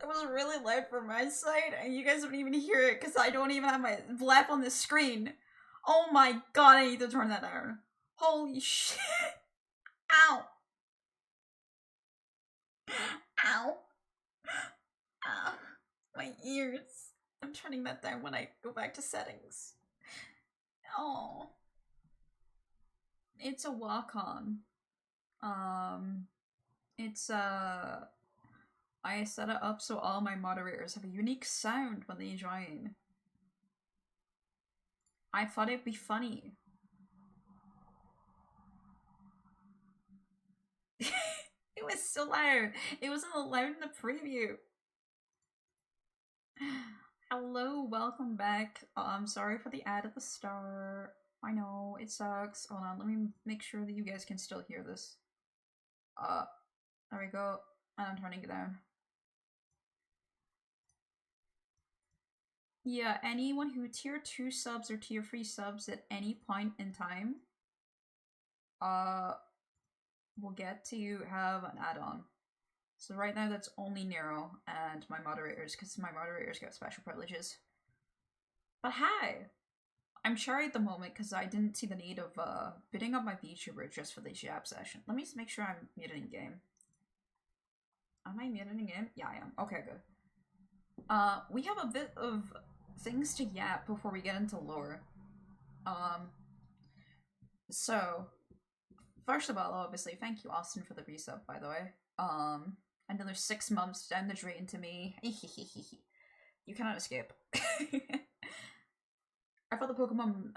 That was really loud for my side, and you guys don't even hear it because I don't even have my lap on the screen. Oh my god, I need to turn that down. Holy shit. Ow. Ow. Ow. My ears. I'm turning that down when I go back to settings. Oh. It's a walk-on. It's I set it up so all my moderators have a unique sound when they join. I thought it'd be funny. It was so loud. It wasn't loud in the preview. Hello, welcome back. I'm sorry for the ad at the start. I know, it sucks. Hold on, let me make sure that you guys can still hear this. There we go. I'm turning it down. Yeah, anyone who tier 2 subs or tier 3 subs at any point in time, will get to have an add-on. So right now that's only Nero and my moderators, because my moderators get special privileges. But hi! I'm shy at the moment because I didn't see the need of bidding up my VTuber just for this Yap session. Let me just make sure I'm muted in game. Am I muted in game? Yeah, I am. Okay, good. We have a bit of things to yap before we get into lore. So, first of all, obviously, thank you, Austin, for the resub, by the way. Another 6 months down the drain to me. You cannot escape. I thought the Pokemon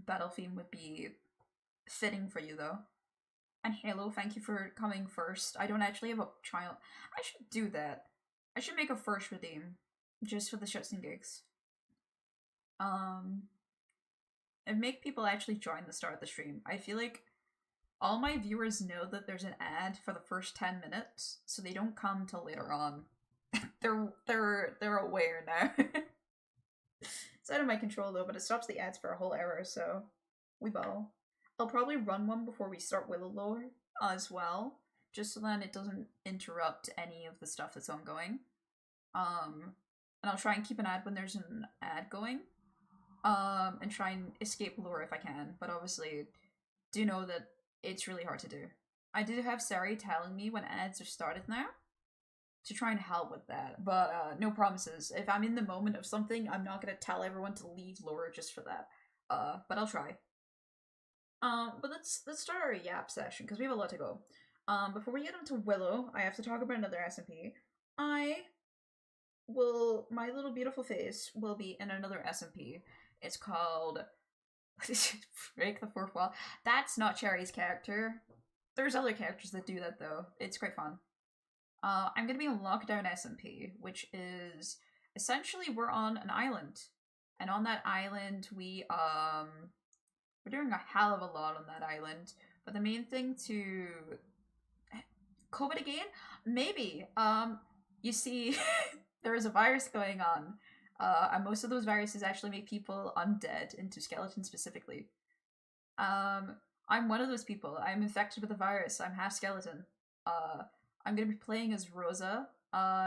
battle theme would be fitting for you, though. And Halo, thank you for coming first. I don't actually have a child. I should do that. I should make a first redeem, just for the shits and gigs. And make people actually join the start of the stream. I feel like all my viewers know that there's an ad for the first 10 minutes, so they don't come till later on. they're aware now. It's out of my control though, but it stops the ads for a whole hour, so we ball. I'll probably run one before we start Willow lore as well, just so that it doesn't interrupt any of the stuff that's ongoing. And I'll try and keep an ad when there's an ad going. And try and escape lore if I can, but obviously do know that it's really hard to do. I did have Sari telling me when ads are started now to try and help with that, but no promises. If I'm in the moment of something, I'm not gonna tell everyone to leave lore just for that. But I'll try. But let's start our Yap session, because we have a lot to go. Before we get into Willow, I have to talk about another SMP. My little beautiful face will be in another SMP. It's called Break the Fourth Wall. That's not Cherry's character. There's other characters that do that though. It's quite fun. I'm gonna be in Lockdown SMP, which is essentially we're on an island. And on that island we're doing a hell of a lot on that island. But the main thing to COVID again? Maybe. You see there is a virus going on. And most of those viruses actually make people undead into skeletons specifically. I'm one of those people. I'm infected with the virus. I'm half skeleton. I'm gonna be playing as Rosa.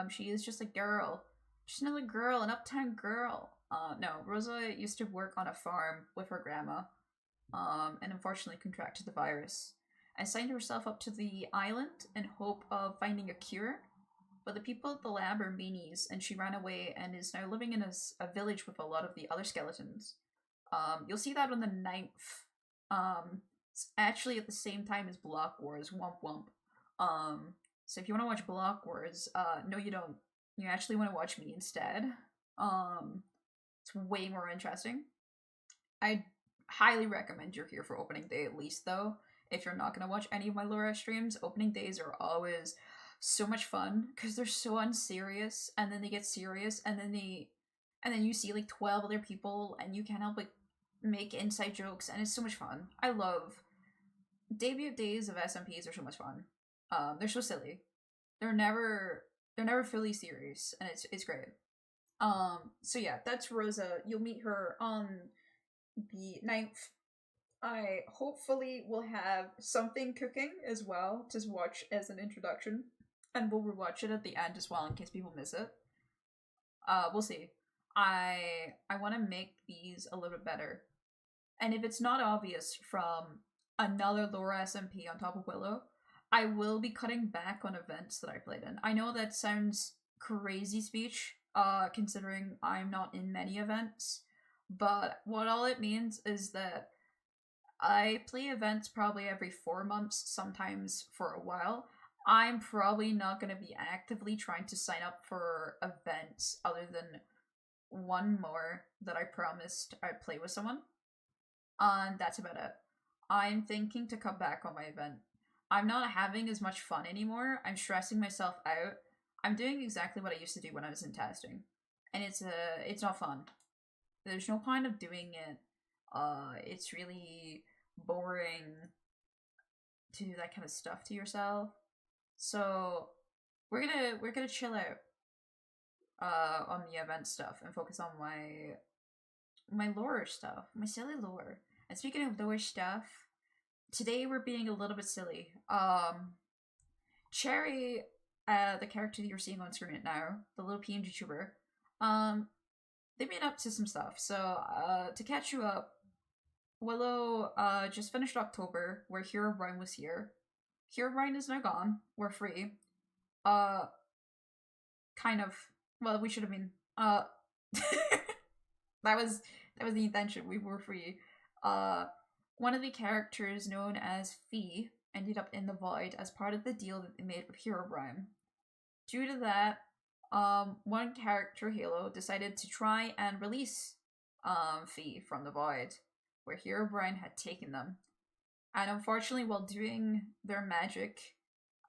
She is just a girl. Just another girl, an uptown girl. No, Rosa used to work on a farm with her grandma. And unfortunately contracted the virus. And signed herself up to the island in hope of finding a cure. But the people at the lab are meanies, and she ran away and is now living in a village with a lot of the other skeletons. You'll see that on the 9th. It's actually at the same time as Block Wars, womp womp. So if you want to watch Block Wars, no you don't. You actually want to watch me instead. It's way more interesting. I highly recommend you're here for opening day at least, though. If you're not going to watch any of my Laura streams, opening days are always so much fun because they're so unserious, and then they get serious, and then you see like 12 other people and you can't help but make inside jokes, and it's so much fun. I love debut days of SMPs are so much fun. They're so silly. They're never fully serious, and it's great. So yeah, that's Rosa. You'll meet her on the 9th. I hopefully will have something cooking as well to watch as an introduction. and we'll rewatch it at the end as well in case people miss it. We'll see. I want to make these a little bit better, and if it's not obvious from another lore SMP on top of Willow, I will be cutting back on events that I played in. I know that sounds crazy speech, considering I'm not in many events, but what all it means is that I play events probably every 4 months, sometimes for a while. I'm probably not going to be actively trying to sign up for events other than one more that I promised I'd play with someone. And that's about it. I'm thinking to cut back on my event. I'm not having as much fun anymore. I'm stressing myself out. I'm doing exactly what I used to do when I was in testing. And it's not fun. There's no point of doing it. It's really boring to do that kind of stuff to yourself. So we're gonna chill out on the event stuff and focus on my lore stuff, my silly lore. And speaking of lore stuff, today we're being a little bit silly. Cherry, the character that you're seeing on screen now, the little PNG tuber, they made up to some stuff. So to catch you up, Willow just finished October, where Herobrine was here. Herobrine is now gone. We're free. Kind of. Well, we should have been. That was the intention. We were free. One of the characters known as Fee ended up in the void as part of the deal that they made with Herobrine. Due to that, one character, Halo, decided to try and release Fee from the void, where Herobrine had taken them. And unfortunately, while doing their magic,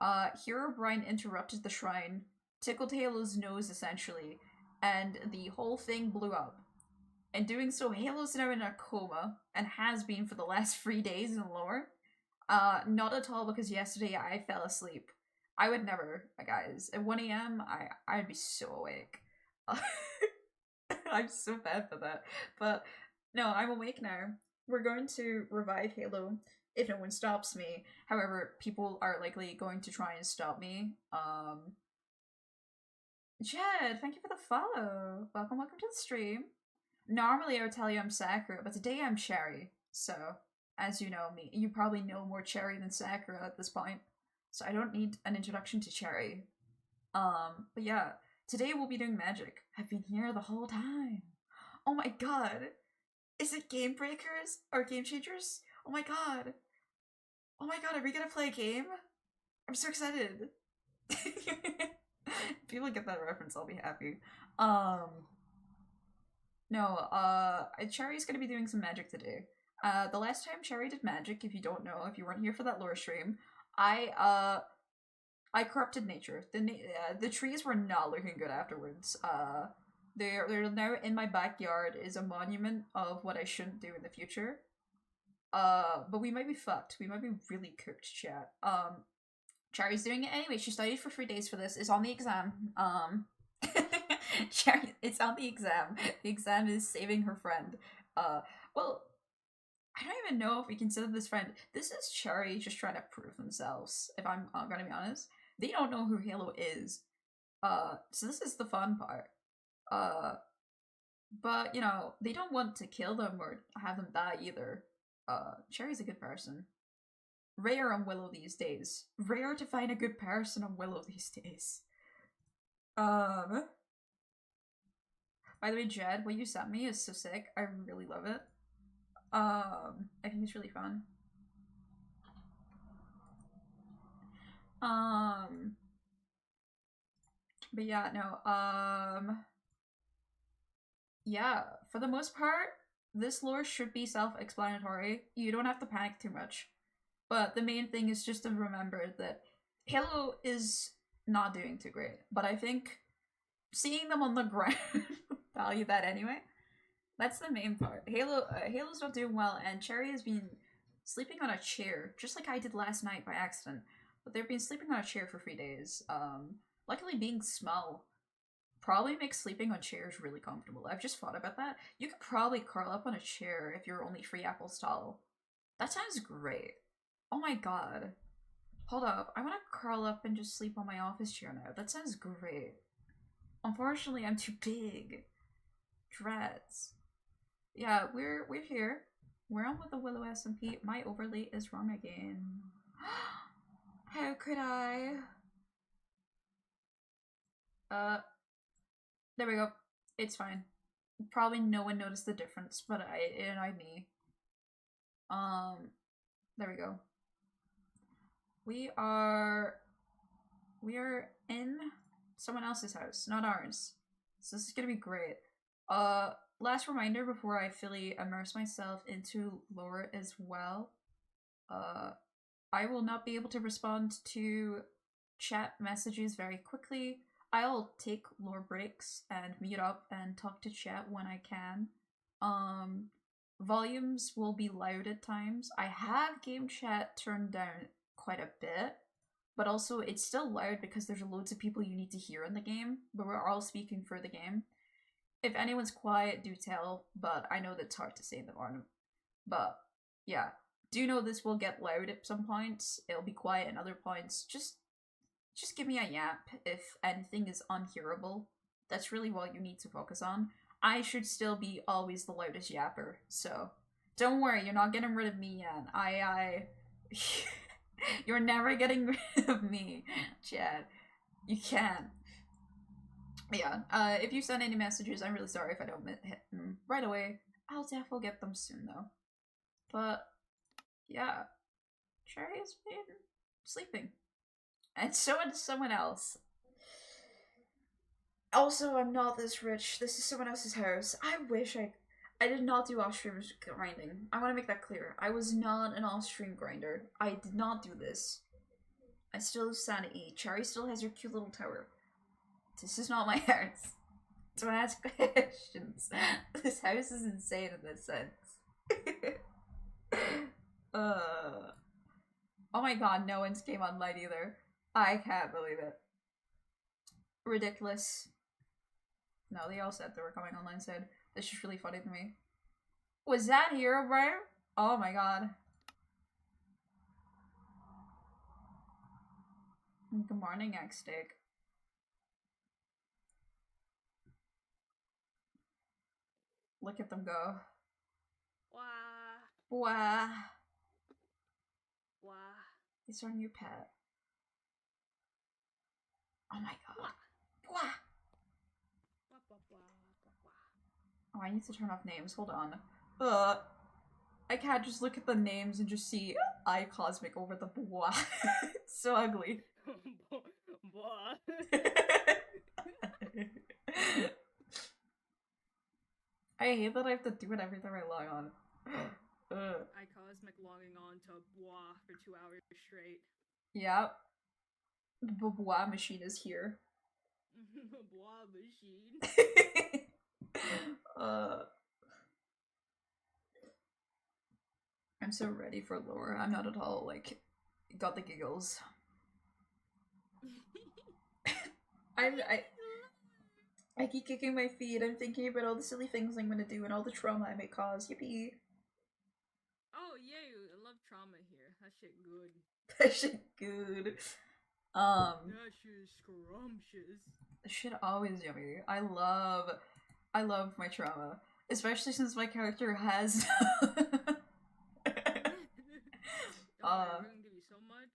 Herobrine interrupted the shrine, tickled Halo's nose essentially, and the whole thing blew up. In doing so, Halo's now in a coma, and has been for the last 3 days in lore. Not at all because yesterday I fell asleep. I would never, guys. At 1 a.m, I'd be so awake. I'm so bad for that. But no, I'm awake now. We're going to revive Halo if no one stops me. However, people are likely going to try and stop me. Jed, thank you for the follow. Welcome to the stream. Normally I would tell you I'm Sakura, but today I'm Cherry. So, as you know me, you probably know more Cherry than Sakura at this point. So I don't need an introduction to Cherry. But yeah, today we'll be doing magic. I've been here the whole time. Oh my god. Is it Game Breakers or Game Changers? Oh my god. Oh my god, are we gonna play a game? I'm so excited. If people get that reference, I'll be happy. No, Cherry's gonna be doing some magic today. The last time Cherry did magic, if you don't know, if you weren't here for that lore stream, I corrupted nature. The trees were not looking good afterwards. They're now in my backyard is a monument of what I shouldn't do in the future. But we might be fucked. We might be really cooked, chat. Cherry's doing it anyway. She studied for 3 days for this. It's on the exam. Cherry, it's on the exam. The exam is saving her friend. Well, I don't even know if we consider this friend. This is Cherry just trying to prove themselves, if I'm gonna be honest. They don't know who Halo is. So this is the fun part. But, you know, they don't want to kill them or have them die either. Cherry's a good person. Rare on Willow these days. Rare to find a good person on Willow these days. By the way, Jed, what you sent me is so sick. I really love it. I think it's really fun. But yeah, no, yeah, for the most part, this lore should be self-explanatory. You don't have to panic too much. But the main thing is just to remember that Halo is not doing too great. But I think seeing them on the ground value that anyway. That's the main part. Halo's not doing well, and Cherry has been sleeping on a chair, just like I did last night by accident. But they've been sleeping on a chair for 3 days. Luckily being small probably makes sleeping on chairs really comfortable. I've just thought about that. You could probably curl up on a chair if you're only 3 apples tall. That sounds great. Oh my god. Hold up, I want to curl up and just sleep on my office chair now. That sounds great. Unfortunately, I'm too big. Dreads. Yeah, we're here. We're on with the Willow SMP. My overlay is wrong again. How could I? There we go. It's fine. Probably no one noticed the difference, but it annoyed me. There we go. We are in someone else's house, not ours. So this is gonna be great. Last reminder before I fully immerse myself into lore as well. I will not be able to respond to chat messages very quickly. I'll take lore breaks and mute up and talk to chat when I can. Volumes will be loud at times. I have game chat turned down quite a bit, but also it's still loud because there's loads of people you need to hear in the game, but we're all speaking for the game. If anyone's quiet, do tell, but I know that's hard to say in the morning. But yeah, do know this will get loud at some points. It'll be quiet at other points. Just give me a yap if anything is unhearable. That's really what you need to focus on. I should still be always the loudest yapper, so don't worry, you're not getting rid of me yet. You're never getting rid of me, Chad. You can't. Yeah, if you send any messages, I'm really sorry if I don't hit them right away. I'll definitely get them soon, though. But, yeah. Cherry has been sleeping. And so is someone else. Also, I'm not this rich. This is someone else's house. I wish I did not do off-stream grinding. I want to make that clear. I was not an off-stream grinder. I did not do this. I still have sanity. Cherry still has her cute little tower. This is not my house. Don't ask questions. This house is insane in this sense. Oh my god, no one's came online either. I can't believe it. Ridiculous. No, they all said they were coming online said. That's just really funny to me. Was that Herobrine? Oh my god. Good morning, X-Stick. Look at them go. Wah. Wah. Wah. It's our new pet. Oh my god. Wah. Oh, I need to turn off names. Hold on. I can't just look at the names and just see iCosmic over the blah. It's so ugly. I hate that I have to do it every time I log on. iCosmic logging on to blah for 2 hours straight. Yep. The blah machine is here. Blah machine. I'm so ready for lore. I'm not at all like got the giggles. I keep kicking my feet. I'm thinking about all the silly things I'm gonna do and all the trauma I may cause. Yippee! Oh yay! I love trauma here. That shit good. That shit good. That shit is scrumptious. Shit always yummy. I love my trauma, especially since my character has. I'm gonna give you so much.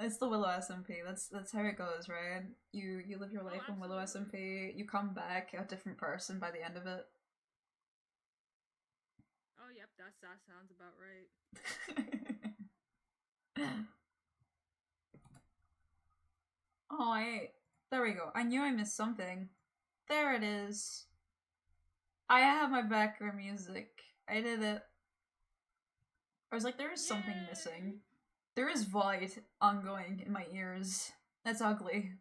It's the Willow SMP. That's how it goes, right? You live your life in Willow SMP. You come back a different person by the end of it. Oh yep, that sounds about right. Oh wait, there we go. I knew I missed something. There it is. I have my background music. I did it. I was like, there is something missing. There is void ongoing in my ears. That's ugly.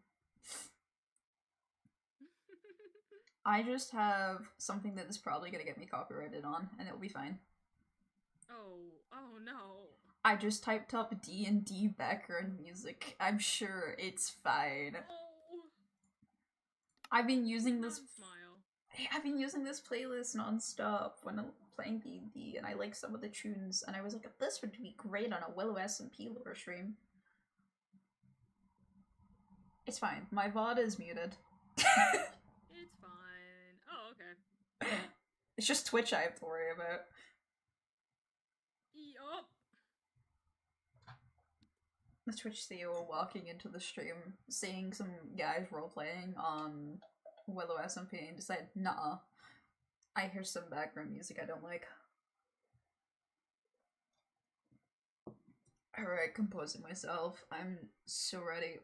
I just have something that is probably gonna get me copyrighted on, and it'll be fine. Oh no. I just typed up D&D background music. I'm sure it's fine. Oh. I've been using this playlist non-stop when I'm playing D&D, and I like some of the tunes, and I was like, this would be great on a Willow SMP lore stream. It's fine. My VOD is muted. It's fine. Oh, okay. It's just Twitch I have to worry about. Yup. The Twitch CEO walking into the stream, seeing some guys roleplaying on Willow SMP and decide, nah, I hear some background music I don't like. Alright, composing myself. I'm so ready.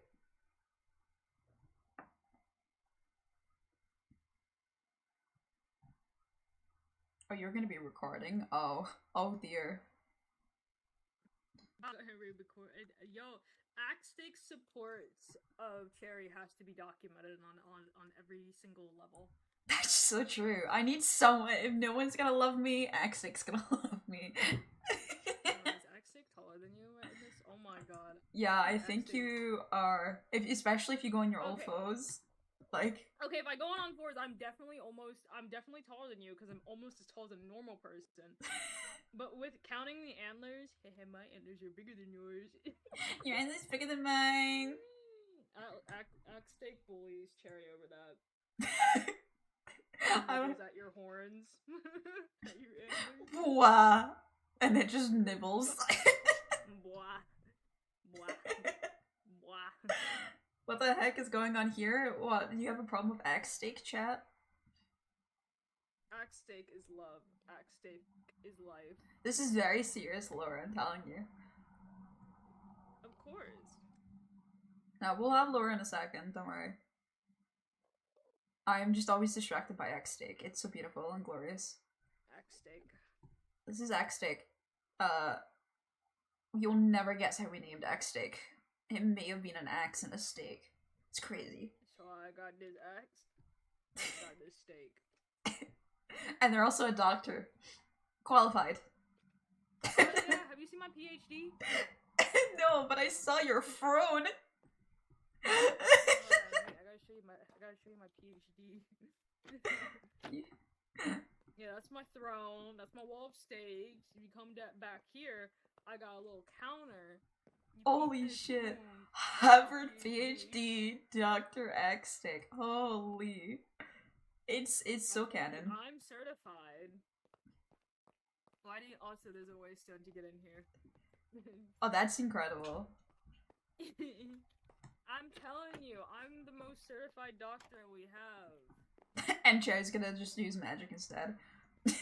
Oh, you're gonna be recording? Oh dear. Yo, Axtake supports of Cherry has to be documented on every single level. That's so true. I need someone. If no one's gonna love me, Axtake's gonna love me. Is Axtake taller than you at this? Oh my god. Yeah, I think you are. Especially if you go on your old foes. Like. Okay, if I go on fours, I'm definitely taller than you because I'm almost as tall as a normal person. But with counting the antlers, my antlers are bigger than yours. Your antlers bigger than mine. Axtake bullies Cherry over that. Nibbles at your horns. At your antlers. Bwah. And it just nibbles. Bwah. Bwah. Bwah. What the heck is going on here? What? Do you have a problem with Axtake, chat? Axtake is love. Axtake is life. This is very serious, Laura, I'm telling you. Of course. Now, we'll have Laura in a second, don't worry. I'm just always distracted by Axtake. It's so beautiful and glorious. Axtake. This is Axtake. You'll never guess how we named Axtake. It may have been an axe and a steak. It's crazy. So I got this axe. I got this steak. And they're also a doctor. Qualified. Oh yeah, have you seen my PhD? No, but I saw your throne. I gotta show you my PhD. Yeah, that's my throne. That's my wall of stakes. If you come back here, I got a little counter. Holy shit. Harvard PhD, Dr. Axtake. Holy. It's so canon. I'm certified. Why do you also there's a way stone to get in here? Oh, that's incredible. I'm telling you, I'm the most certified doctor we have. And Cherry's gonna just use magic instead. With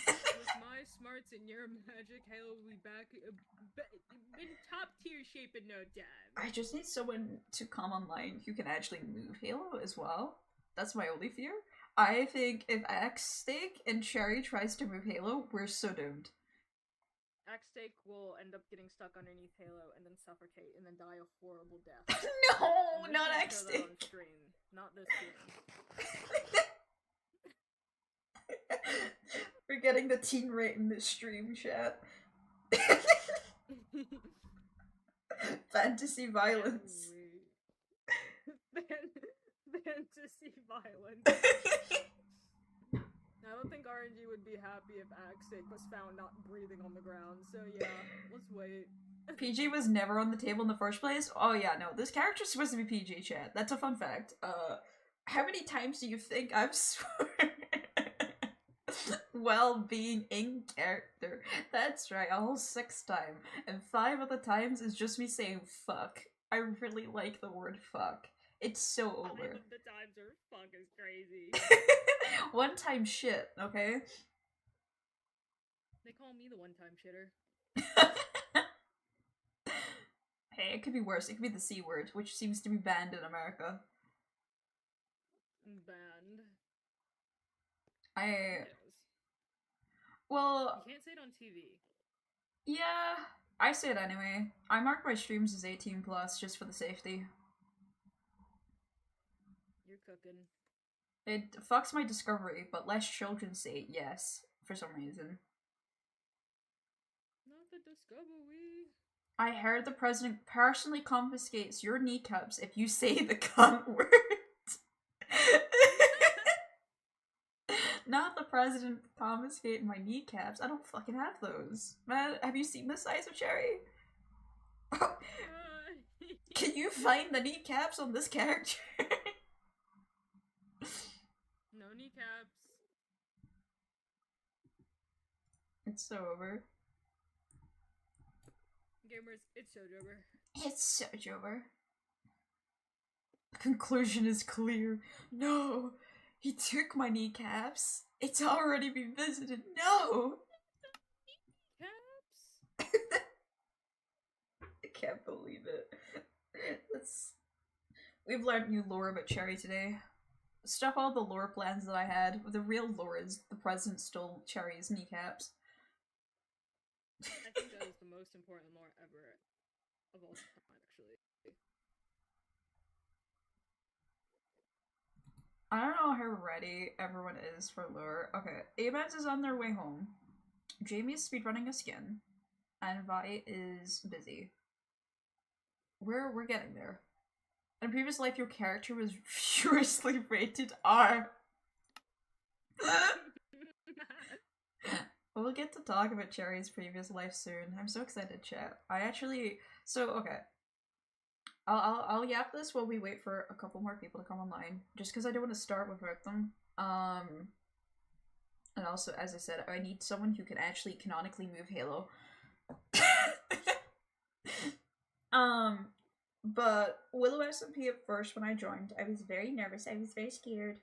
my smarts and your magic, Halo will be back in top tier shape in no time. I just need someone to come online who can actually move Halo as well. That's my only fear. I think if Axtake and Cherry tries to move Halo, we're so doomed. Axtake will end up getting stuck underneath Halo and then suffocate and then die a horrible death. No, not Axtake. Not this stream. We're getting the teen rate in this stream, chat. Fantasy violence. Fantasy violence. I don't think RNG would be happy if Axtake was found not breathing on the ground, so yeah, let's wait. PG was never on the table in the first place? Oh yeah, no, this character's supposed to be PG, chat. That's a fun fact. How many times do you think I've sworn while being in character? That's right, a whole 6th time. And 5 of the times is just me saying fuck. I really like the word fuck. It's so over. 5 of the times are fuck is crazy. One time shit, okay? They call me the one-time shitter. Hey, it could be worse. It could be the C word, which seems to be banned in America. Banned. Well... You can't say it on TV. Yeah, I say it anyway. I mark my streams as 18 plus just for the safety. You're cooking. It fucks my discovery, but less children say yes, for some reason. Not the discovery. I heard the president personally confiscates your kneecaps if you say the cunt word. Not the president confiscating my kneecaps. I don't fucking have those. Man, have you seen the size of Cherry? Can you find the kneecaps on this character? No kneecaps. It's so over. Gamers, it's Sojourner. It's so over. The conclusion is clear. No! He took my kneecaps. It's already been visited. No! Caps? I can't believe it. We've learned new lore about Cherry today. Stuff all the lore plans that I had. The real lore is the president stole Cherry's kneecaps. I think that is the most important lore ever of all time, actually. I don't know how ready everyone is for lore. Okay, Abens is on their way home. Jamie is speedrunning a skin. And Vi is busy. We're getting there. In a previous life, your character was furiously rated R. We'll get to talk about Cherry's previous life soon. I'm so excited, chat. Okay. I'll yap this while we wait for a couple more people to come online. Just because I don't want to start without them. And also, as I said, I need someone who can actually canonically move Halo. But Willow SMP at first when I joined, I was very nervous. I was very scared.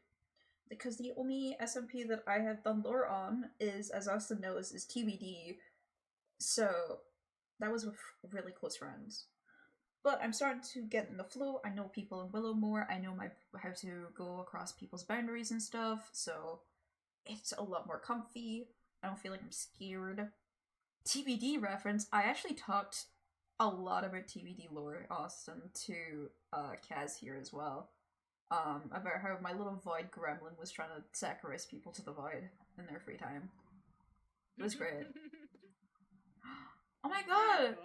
Because the only SMP that I have done lore on is, as Austin knows, is TBD. So that was with really close friends. But I'm starting to get in the flow. I know people in Willow more. I know how to go across people's boundaries and stuff. So it's a lot more comfy. I don't feel like I'm scared. TBD reference. I actually talked a lot about TBD lore, Austin, to Kaz here as well. About how my little void gremlin was trying to sacrifice people to the void in their free time. It was great. Oh my god!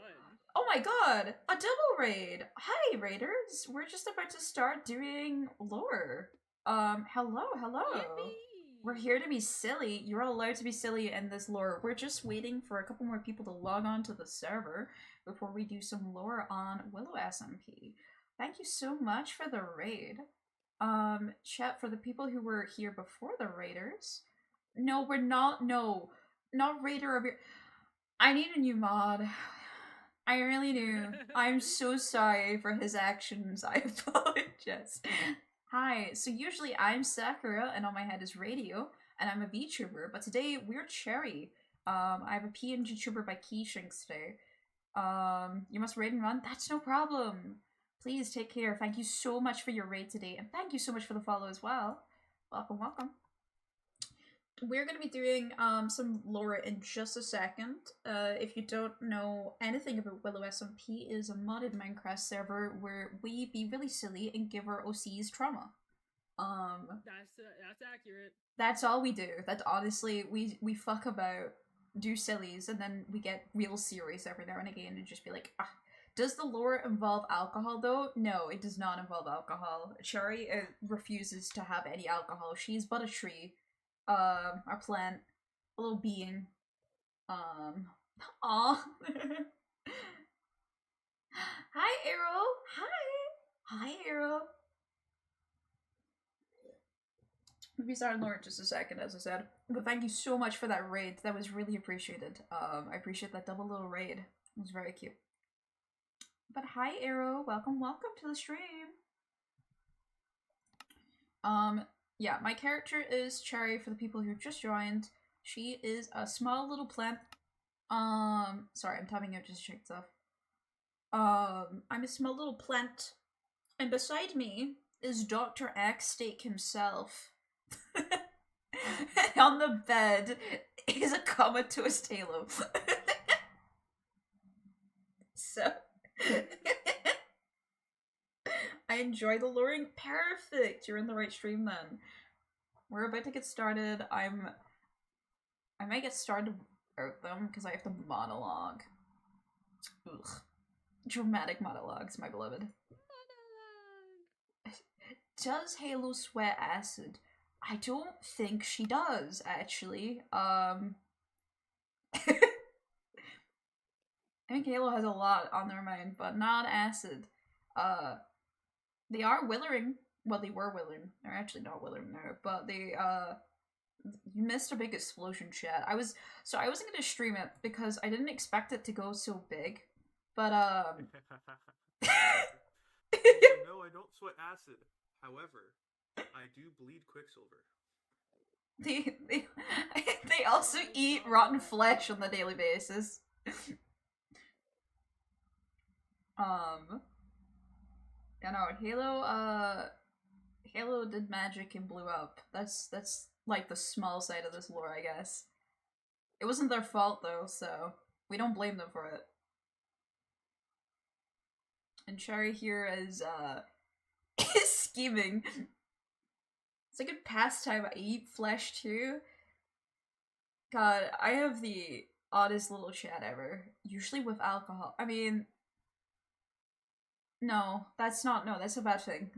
Oh my god! A double raid! Hi, raiders! We're just about to start doing lore. Hello. Yippee! We're here to be silly. You're allowed to be silly in this lore. We're just waiting for a couple more people to log on to the server before we do some lore on Willow SMP. Thank you so much for the raid. Chat, for the people who were here before the raiders. No, we're not. No, not raider of your. I need a new mod. I really do. I'm so sorry for his actions. I apologize. Hi. So usually I'm Sakura, and on my head is Radio, and I'm a VTuber. But today we're Cherry. I have a PNG tuber by Keyshinks today. You must raid and run. That's no problem. Please take care. Thank you so much for your raid today, and thank you so much for the follow as well. Welcome, welcome. We're going to be doing some lore in just a second. If you don't know anything about Willow SMP, is a modded Minecraft server where we be really silly and give our OCs trauma. That's accurate. That's all we do. That honestly, we fuck about, do sillies, and then we get real serious every now and again and just be like, ah. Does the lore involve alcohol though? No, it does not involve alcohol. Cherry refuses to have any alcohol. She's but a tree. A plant. A little being. Aw. Hi, Arrow! Hi, Arrow! We'll be starting lore in just a second, as I said. But thank you so much for that raid. That was really appreciated. I appreciate that double little raid. It was very cute. But hi, Arrow. Welcome to the stream. Yeah, my character is Cherry for the people who just joined. She is a small little plant. Sorry, I'm tapping out just to check stuff. I'm a small little plant. And beside me is Dr. X Steak himself. And on the bed is a comatose Halo. So... I enjoy the luring. Perfect! You're in the right stream then. We're about to get started. I might get started without them because I have to monologue. Ugh. Dramatic monologues, my beloved. Does Halo sweat acid? I don't think she does, actually. I think Halo has a lot on their mind, but not acid. They are withering. Well, they were withering. They're actually not withering now, but they you missed a big explosion, chat. I wasn't gonna stream it because I didn't expect it to go so big, but Also, no, I don't sweat acid. However, I do bleed Quicksilver. they also eat rotten flesh on a daily basis. You know, Halo did magic and blew up. That's like the small side of this lore, I guess. It wasn't their fault though, so we don't blame them for it. And Cherry here is is scheming. It's a good pastime. I eat flesh too. God, I have the oddest little chat ever. Usually with alcohol. I mean, no, that's not. No, that's a bad thing.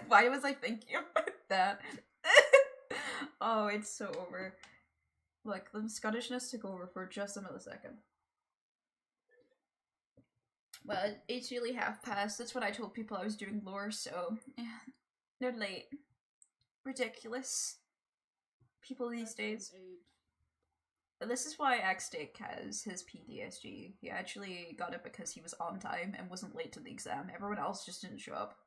Why was I thinking about that? Oh, it's so over. Look, the Scottishness took over for just a millisecond. Well, it's really half past. That's what I told people I was doing lore, so yeah, they're late. Ridiculous. People these days. This is why X-Dick has his PTSD. He actually got it because he was on time and wasn't late to the exam. Everyone else just didn't show up.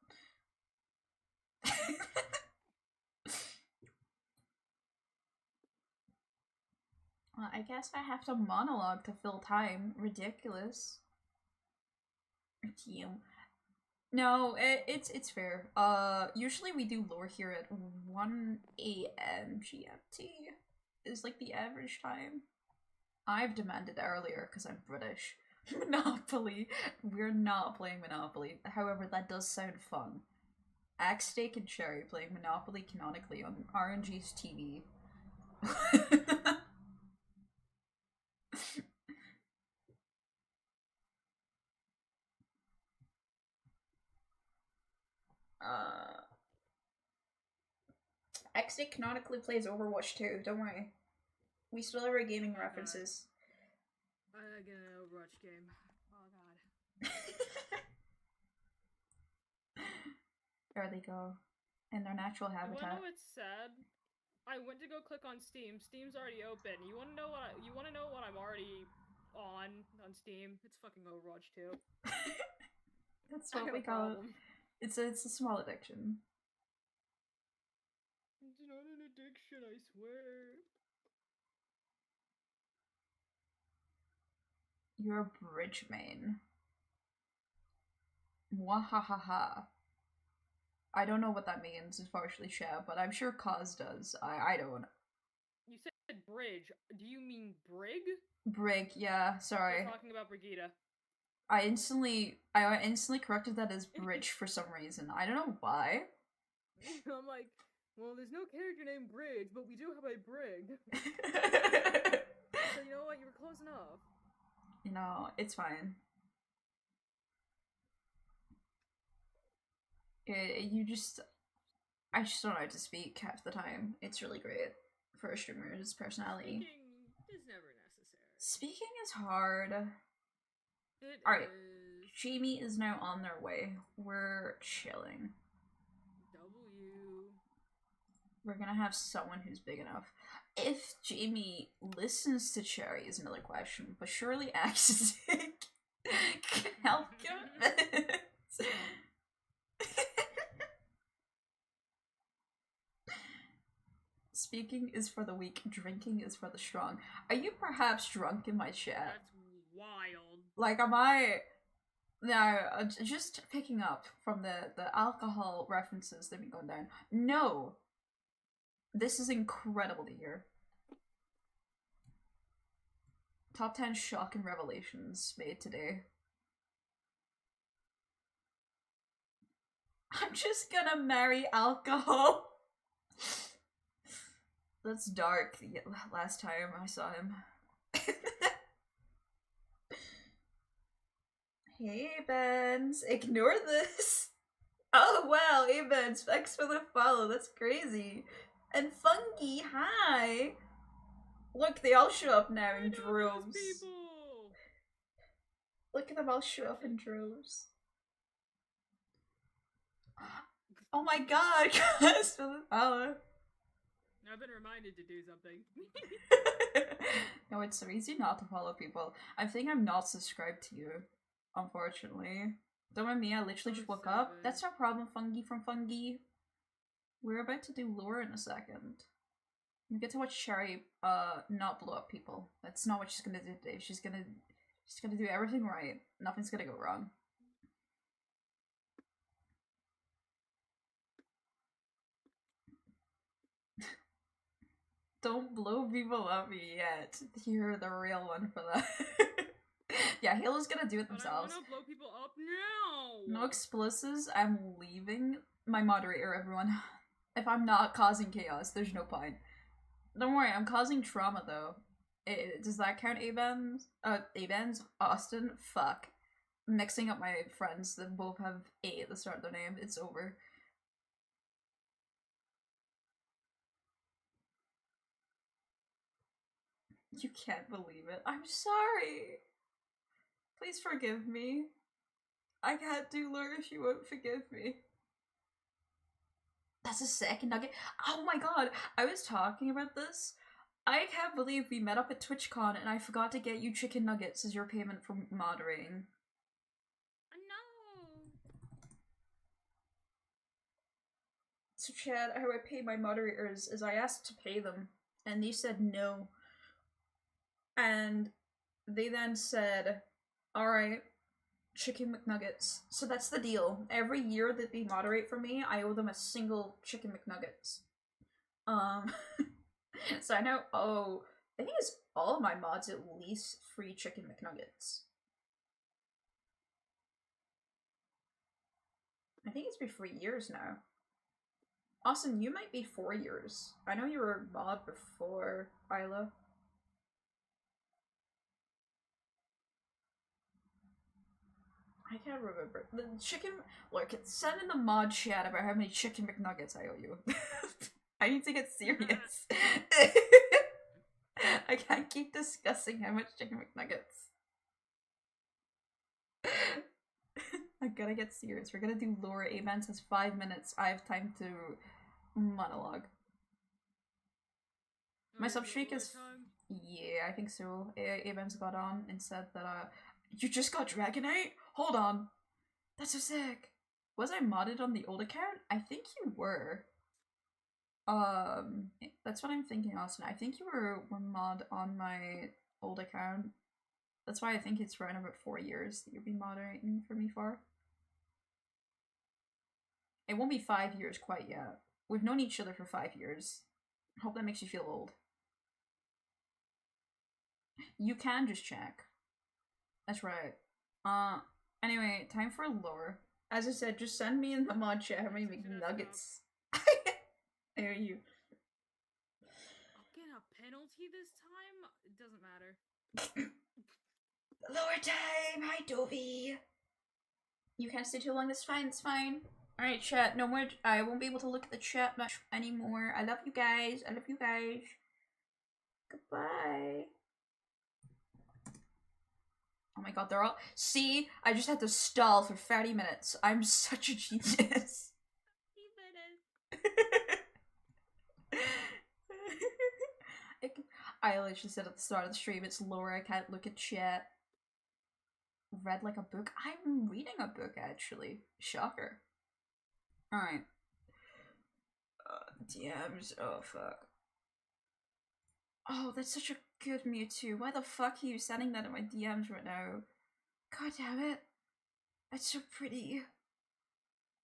Well, I guess I have to monologue to fill time. Ridiculous. No, it's fair. Usually we do lore here at 1 a.m. GMT. Is like the average time. I've demanded earlier because I'm British. Monopoly. We're not playing Monopoly. However, that does sound fun. Axesteak and Cherry playing Monopoly canonically on RNG's TV. Axesteak canonically plays Overwatch too, don't worry. We still have our gaming references. I get an Overwatch game. Oh god. There they go. In their natural habitat. You wanna know what's sad? I went to go click on Steam. Steam's already open. You wanna know what I'm already on Steam? It's fucking Overwatch 2. That's what we call it. It's a small addiction. It's not an addiction, I swear. You're a bridge main. Mwahahaha. I don't know what that means, it's partially chat, but I'm sure Cause does. I don't. You said bridge. Do you mean brig? Brig, yeah, sorry. You're talking about Brigida. I instantly corrected that as bridge for some reason. I don't know why. I'm like, well, there's no character named Bridge, but we do have a brig. So you know what? You were close enough. You know, it's fine. I just don't know how to speak half the time. It's really great for a streamer's personality. Speaking is never necessary. Speaking is hard. Alright, Jamie is now on their way. We're chilling. We're gonna have someone who's big enough. If Jamie listens to Cherry is another question, but surely Axesic can help convince. Speaking is for the weak, drinking is for the strong. Are you perhaps drunk in my chat? That's wild. Like, am I... No, just picking up from the alcohol references that have been going down. No! This is incredible to hear. Top 10 shock and revelations made today. I'm just gonna marry alcohol. That's dark. Yeah, last time I saw him. Hey, Benz. Ignore this. Oh, wow. Hey, Benz. Thanks for the follow. That's crazy. And Funky, hi. Look, they all show up now in droves. Look at them all show up in droves. Oh my god, guys, for the follow. I've been reminded to do something. No, it's so easy not to follow people. I think I'm not subscribed to you, unfortunately. Don't mind me, I literally just woke up. That's no problem, Fungi from Fungi. We're about to do lore in a second. We get to watch Cherry not blow up people. That's not what she's gonna do today. She's gonna do everything right. Nothing's gonna go wrong. Don't blow people up yet. You're the real one for that. Yeah, Halo's gonna do it themselves. But I wanna blow people up now! No explosives, I'm leaving my moderator, everyone. If I'm not causing chaos, there's no point. Don't worry, I'm causing trauma though. Does that count, Abens? Abens? Austin? Fuck. I'm mixing up my friends that both have A at the start of their name. It's over. You can't believe it. I'm sorry. Please forgive me. I can't do lore if you won't forgive me. That's a second nugget. Oh my god, I was talking about this. I can't believe we met up at TwitchCon and I forgot to get you chicken nuggets as your payment for moderating. No. So Chad, how I pay my moderators is I asked to pay them and they said no. And they then said, alright, chicken McNuggets. So that's the deal. Every year that they moderate for me, I owe them a single chicken McNuggets. So I now owe, I think it's all of my mods at least free chicken McNuggets. I think it's been 3 years now. Austin, you might be 4 years. I know you were a mod before Isla. I can't remember. The chicken... Look, send in the mod chat about how many chicken McNuggets I owe you. I need to get serious. I can't keep discussing how much chicken McNuggets. I gotta get serious. We're gonna do lore. Avance has 5 minutes. I have time to monologue. My substreak is... Yeah, I think so. Avance got on and said that, you just got Dragonite? Hold on. That's so sick. Was I modded on the old account? I think you were. That's what I'm thinking, Austin. I think you were one mod on my old account. That's why I think it's around about 4 years that you'll be moderating for me for. It won't be 5 years quite yet. We've known each other for 5 years. I hope that makes you feel old. You can just check. That's right. Anyway, time for lore. As I said, just send me in the mod chat how many McNuggets. I hear you. I'll get a penalty this time? It doesn't matter. Lore time! Hi, Dovey! You can't stay too long, that's fine, it's fine. Alright, chat, no more. I won't be able to look at the chat much anymore. I love you guys. I love you guys. Goodbye. Oh my god, they're all- See? I just had to stall for 30 minutes. I'm such a genius. I literally said at the start of the stream, it's lore, I can't look at chat. Read like a book? I'm reading a book, actually. Shocker. Alright. DMs, oh fuck. Oh, that's such a good Mewtwo. Why the fuck are you sending that in my DMs right now? God damn it. That's so pretty.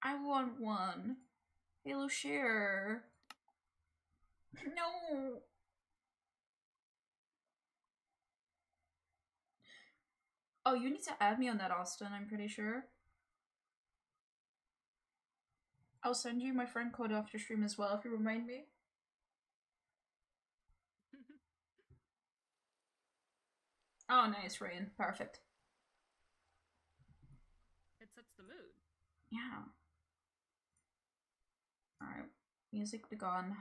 I want one. Halo share. No. Oh, you need to add me on that, Austin, I'm pretty sure. I'll send you my friend code after stream as well if you remind me. Oh, nice, Rain. Perfect. It sets the mood. Yeah. Alright. Music begun.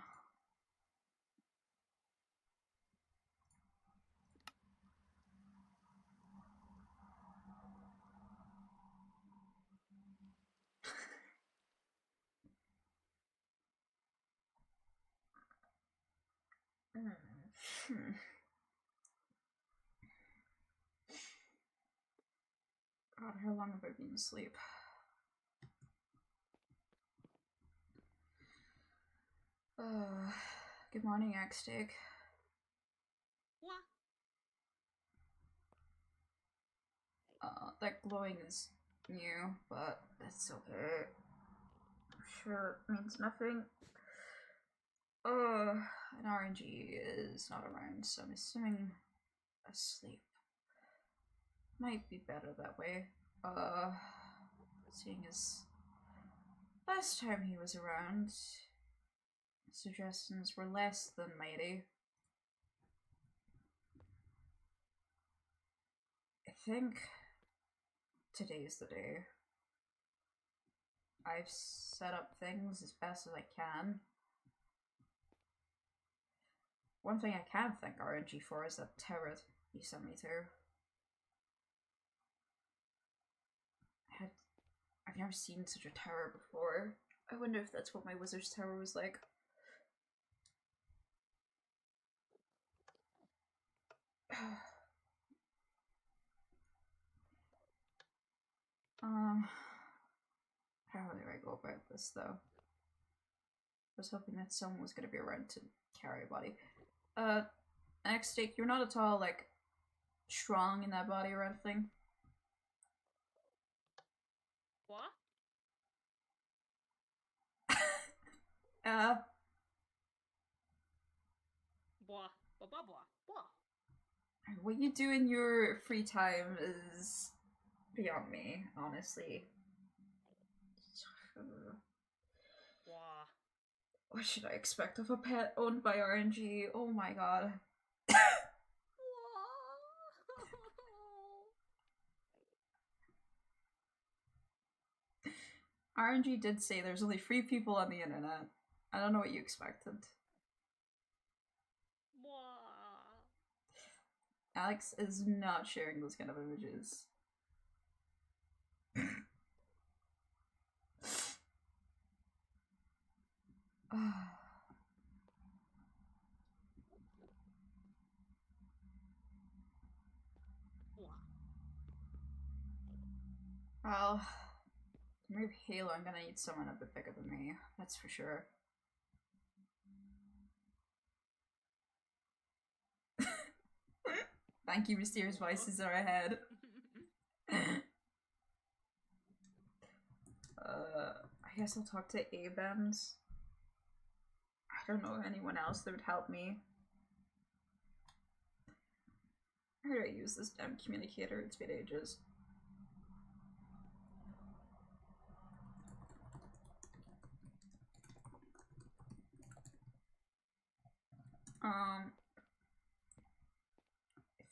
God, how long have I been asleep? Good morning, X-Steak. What? That glowing is new, but it's okay. I'm sure it means nothing. An RNG is not around, so I'm assuming asleep. Might be better that way. Seeing as last time he was around, suggestions were less than mighty. I think today's the day. I've set up things as best as I can. One thing I can thank RNG for is that turret he sent me to. I've never seen such a tower before. I wonder if that's what my wizard's tower was like. How do I go about this though? I was hoping that someone was gonna be around to carry a body. X-Steak, you're not at all like strong in that body or anything. What? Blah. Blah, blah, blah, blah. What you do in your free time is beyond me, honestly. Blah. What should I expect of a pet owned by RNG? Oh my god. RNG did say there's only 3 people on the internet. I don't know what you expected. Alex is not sharing those kind of images. Well, to move Halo, I'm gonna need someone a bit bigger than me. That's for sure. Thank you, mysterious voices are ahead. I guess I'll talk to Abens. I don't know anyone else that would help me. How do I use this damn communicator? It's been ages.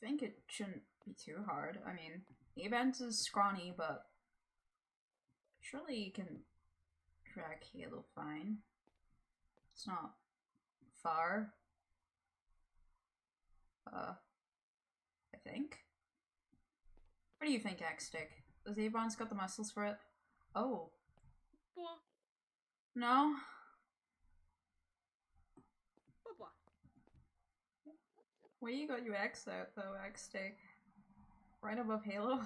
I think it shouldn't be too hard. I mean, Abens is scrawny, but surely you can drag Halo fine. It's not far. I think. What do you think, X-Stick? Does Avon's got the muscles for it? Oh. Blah. No? Blah, blah. Where you got your X out, though, X-Stick? Right above Halo?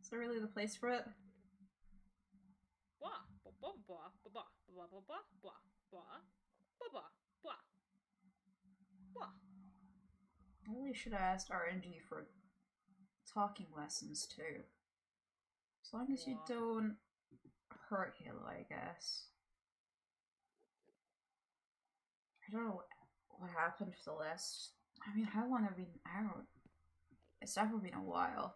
Is that really the place for it? Blah, blah, blah, blah, blah, blah, blah, blah, blah, blah, blah, blah, blah, blah. I really should have asked RNG for talking lessons, too. As long as you don't hurt Halo, I guess. I don't know what happened for the last... I mean, how long have I been out? It's definitely been a while.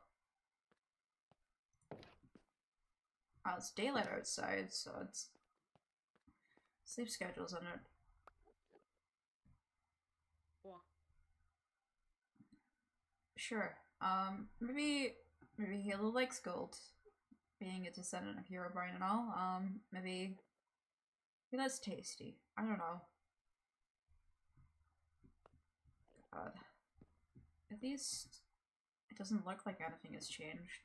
Oh, it's daylight outside, so it's... sleep schedule's on it. Blah. Sure. Maybe Halo likes gold. Being a descendant of Herobrine and all. Maybe that's tasty. I don't know. God. At least it doesn't look like anything has changed.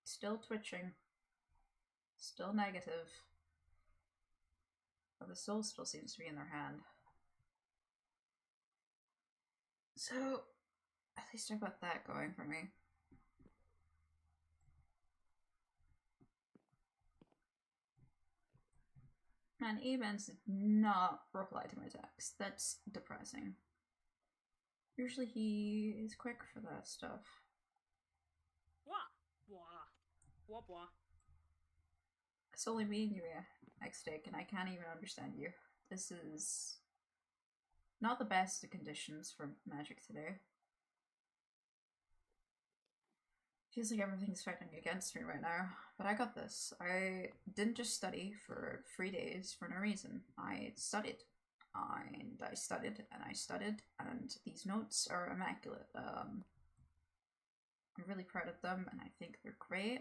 Still twitching. Still negative. But the soul still seems to be in their hand. So, at least I got that going for me. Man, Evans did not reply to my text. That's depressing. Usually he is quick for that stuff. Blah, blah, blah, blah. It's only me and you, X-Stick, and I can't even understand you. This is not the best of conditions for magic today. Feels like everything's fighting against me right now, but I got this. I didn't just study for 3 days for no reason. I studied, and I studied, and I studied, and these notes are immaculate. I'm really proud of them, and I think they're great.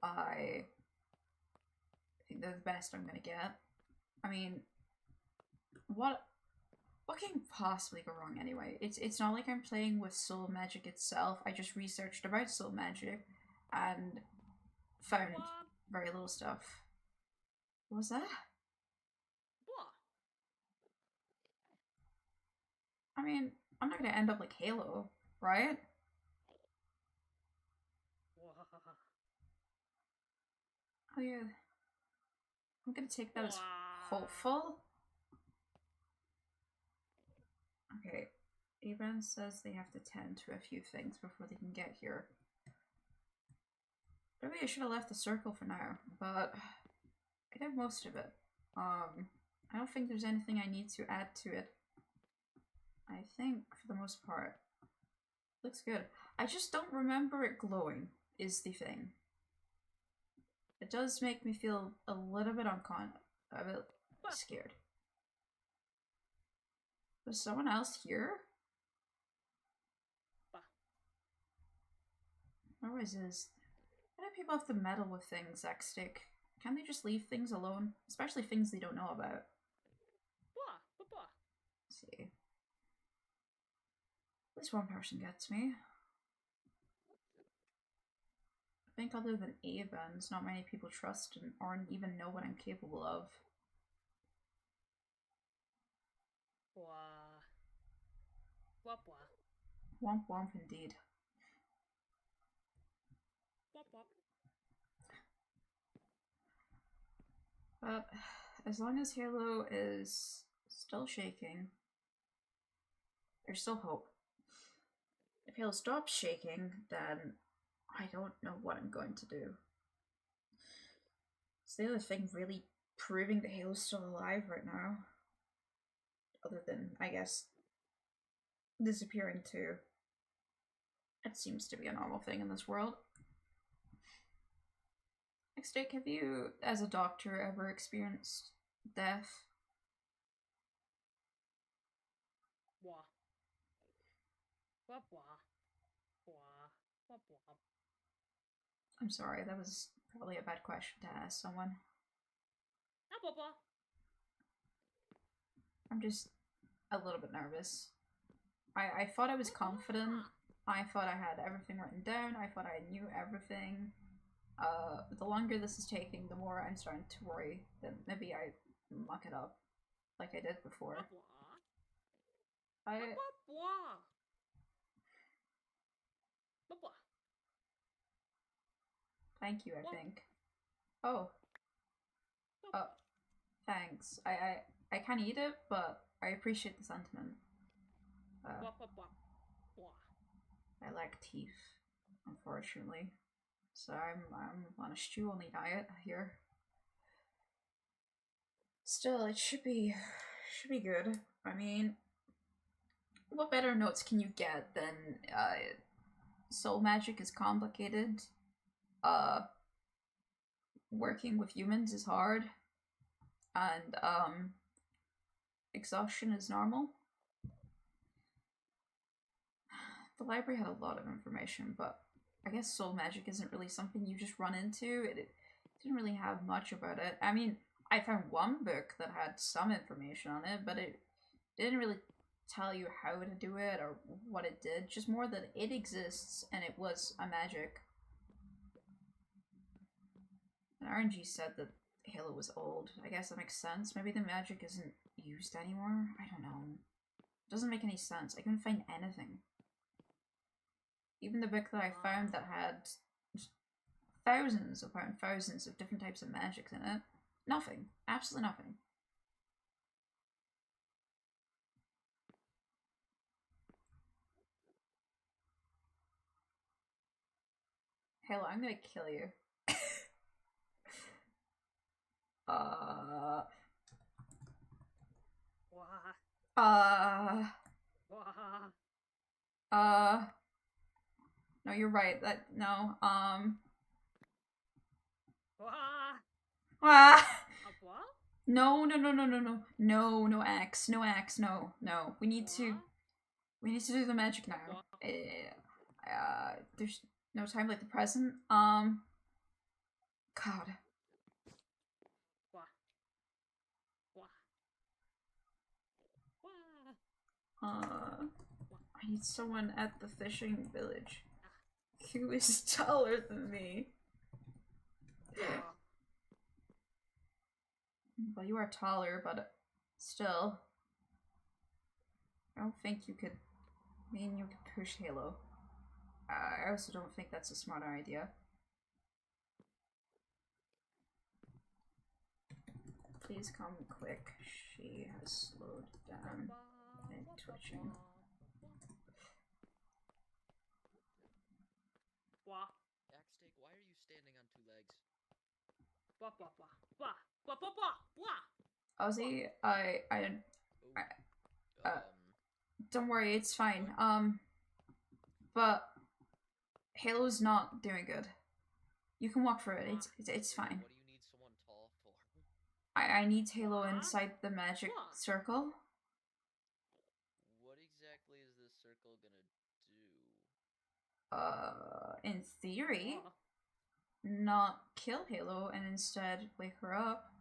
I think they're the best I'm gonna get. I mean, what can possibly go wrong anyway? It's not like I'm playing with soul magic itself. I just researched about soul magic and found very little stuff. What was that? Blah. I mean, I'm not gonna end up like Halo, right? Blah. Oh yeah. I'm gonna take that as Blah. hopeful. Okay, Abraham says they have to tend to a few things before they can get here. Maybe I should have left the circle for now, but I did most of it. I don't think there's anything I need to add to it. I think, for the most part, looks good. I just don't remember it glowing, is the thing. It does make me feel a little bit a bit scared. Was someone else here? Always is. Why do people have to meddle with things, X-Stick? Can't they just leave things alone? Especially things they don't know about. Blah, blah, blah. Let's see. At least one person gets me. I think other than Avens, not many people trust or even know what I'm capable of. Blah. Blah, blah. Womp womp indeed. Blah, blah. But as long as Halo is still shaking, there's still hope. If Halo stops shaking, then I don't know what I'm going to do. It's the other thing really proving that Halo's still alive right now. Other than, I guess, disappearing too. It seems to be a normal thing in this world. X-Stick, have you, as a doctor, ever experienced death? Blah. Blah, blah. Blah, blah, blah. I'm sorry, that was probably a bad question to ask someone. Blah, blah. I'm just a little bit nervous. I thought I was confident. I thought I had everything written down. I thought I knew everything. The longer this is taking, the more I'm starting to worry that maybe I muck it up like I did before. Blah, blah. Blah, blah. Blah, blah. Thank you, I think. Oh. Oh. Thanks. I can't eat it, but I appreciate the sentiment. Blah, blah, blah. Blah. I lack teeth, unfortunately. So I'm on a stew-only diet here. Still, it should be good. I mean, what better notes can you get than soul magic is complicated, working with humans is hard, and exhaustion is normal. The library had a lot of information, but I guess soul magic isn't really something you just run into. It didn't really have much about it. I mean, I found one book that had some information on it, but it didn't really tell you how to do it or what it did, just more that it exists and it was a magic. And RNG said that Halo was old. I guess that makes sense. Maybe the magic isn't used anymore? I don't know. Doesn't make any sense. I couldn't find anything. Even the book that I found that had thousands upon thousands of different types of magics in it. Nothing. Absolutely nothing. Halo, I'm gonna kill you. Wah. Wah. No, you're right. No, Wah. ah! Wah? No, no X, no. We need to do the magic now. There's no time like the present. God. Wah. Wah. I need someone at the fishing village who is taller than me. Well, you are taller, but still. I don't think you could. Me and you could push Halo. I also don't think that's a smart idea. Please come quick. She has slowed down and twitching. Wah. Axtake, why are you standing on 2 legs? Wah. Wah. Wah. Wah. Wah. Wah. Wah. Ozzy, Oh, don't worry, it's fine. But Halo's not doing good. You can walk through it. It's fine. What do you need someone tall for? I need Halo inside the magic circle. What exactly is this circle gonna do? In theory, Wah. not kill Halo and instead wake her up.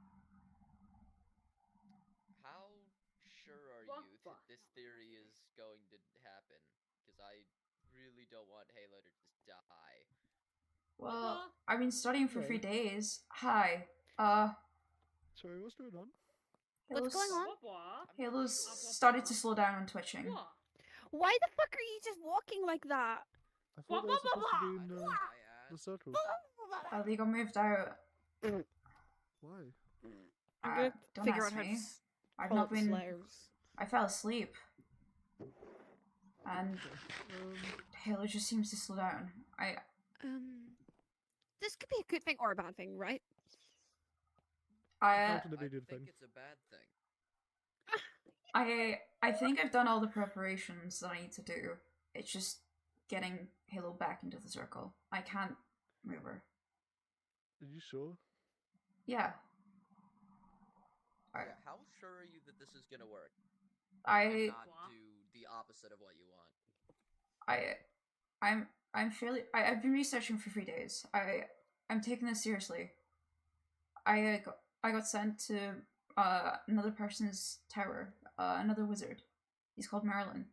How sure are Wah, you wah. that this theory is going to happen? Because I really don't want Halo to just die. Well, I've been studying for 3 days. Hi. Sorry, what's going on? What's going on? Wah. I'm not Halo's sure. started to slow down on twitching. Wah. Why the fuck are you just walking like that? I thought they were supposed to be in I know, the I asked. circle. They got moved out. Why? I'm gonna Don't figure ask out how to me. I've not been. I fell asleep. And Halo just seems to slow down. This could be a good thing or a bad thing, right? How can I it be a good think thing? it's a bad thing. I think I've done all the preparations that I need to do. It's just getting Halo back into the circle. I can't move her. Are you sure? Yeah. Yeah, how sure are you that this is gonna work? I Not do the opposite of what you want. I'm fairly. I've been researching for 3 days. I'm taking this seriously. I got sent to another person's tower, another wizard. He's called Merlin,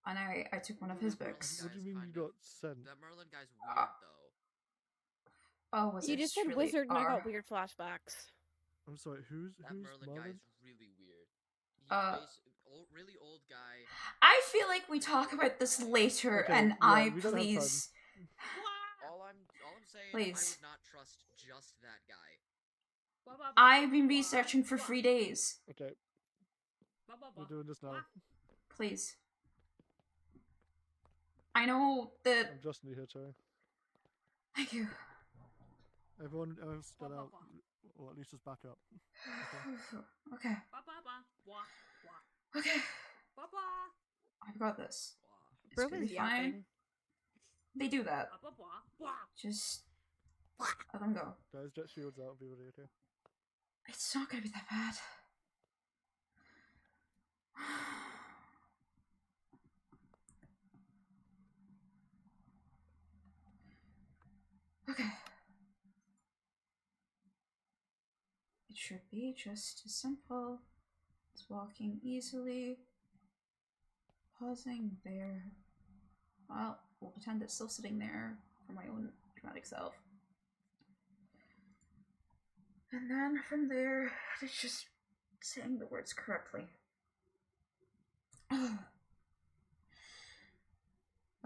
and I took one of his Merlin books. What do you mean you kind of- got sent? That Merlin guy's weird though. Oh, wizards You just said really wizard and I are. got weird flashbacks. I'm sorry, who's That Merlin Marvin? guy's really weird. Really old guy. I feel like we talk about this later, Okay, and yeah, we don't have please. All I'm saying, Please. I would not trust just that guy. Wah, wah, wah. I've been Wah. researching for Wah. 3 days. Okay, Wah, wah, we're wah. doing this now. Wah. Please. I know that. I'm just new here, sorry. Thank you. Everyone else get Wah, wah, out, wah. or at least just back up. Okay. Wah, wah, wah. Wah, wah. Okay. Wah, wah. I've got this. Wow. It's Bro gonna is be fine. yapping. They do that. Wah, wah, wah. Wah. Just let them go. Guys, jet shields out, everybody, okay? It's not gonna be that bad. Okay. It should be just as simple as walking easily, pausing there. Well, we'll pretend it's still sitting there for my own dramatic self. And then from there, it's just saying the words correctly.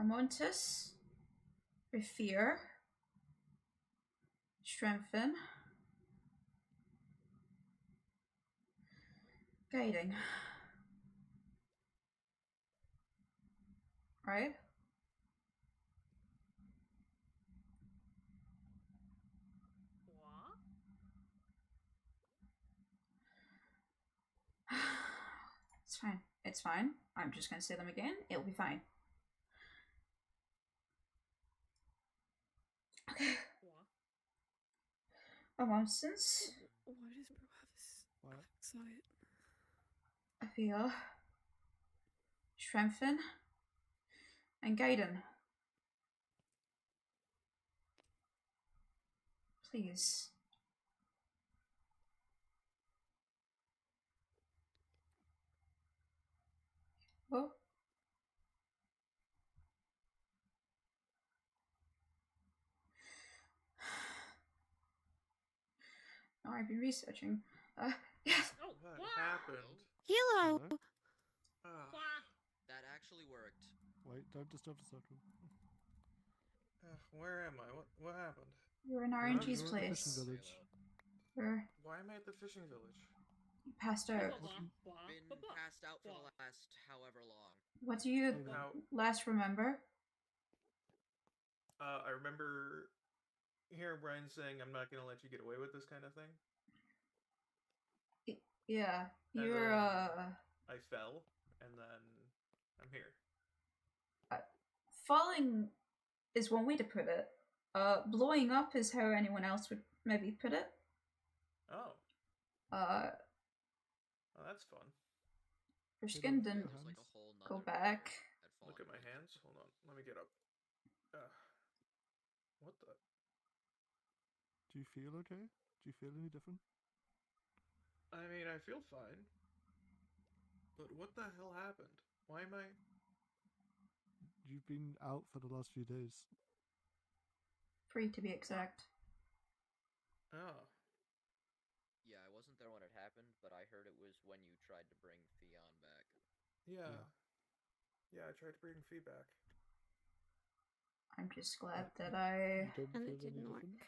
Amontis, Fear, Strengthen, Guiding. Right? What? It's fine. It's fine. I'm just gonna say them again. It'll be fine. Okay. What? Amonsis, Why does bro have this What? sight? Fear, Strengthen, and Guiding. Please. Oh. No, I've been researching. Yes. Oh, What what? happened? Hello. Hello? Ah, What? That actually worked. Wait, don't disturb the circle. where am I? What happened? You're in You're RNG's at the fishing place. village. Where Why am I at the fishing village? you passed out. Blah, blah, blah, Been blah, blah. passed out for the Blah. last however long. What do you Hey, How? last remember? I remember hearing Brian saying, "I'm not gonna let you get away with this kind of thing." Yeah, And you're then- I fell, and then I'm here. falling is one way to put it. Blowing up is how anyone else would maybe put it. Oh, Uh, well, that's fun. for Hey, skin look, didn't your There's like a hands. whole go nother back. layer had Look fallen at my from it. hands. Hold on, let me get up. What the? Do you feel okay? Do you feel any different? I mean, I feel fine. But what the hell happened? Why am I? You've been out for the last few days. 3 to be exact. Oh, Yeah, I wasn't there when it happened, but I heard it was when you tried to bring Theon back. yeah. Yeah, I tried to bring feedback. I'm just glad Yeah, that I. You don't And feel it any didn't work. different?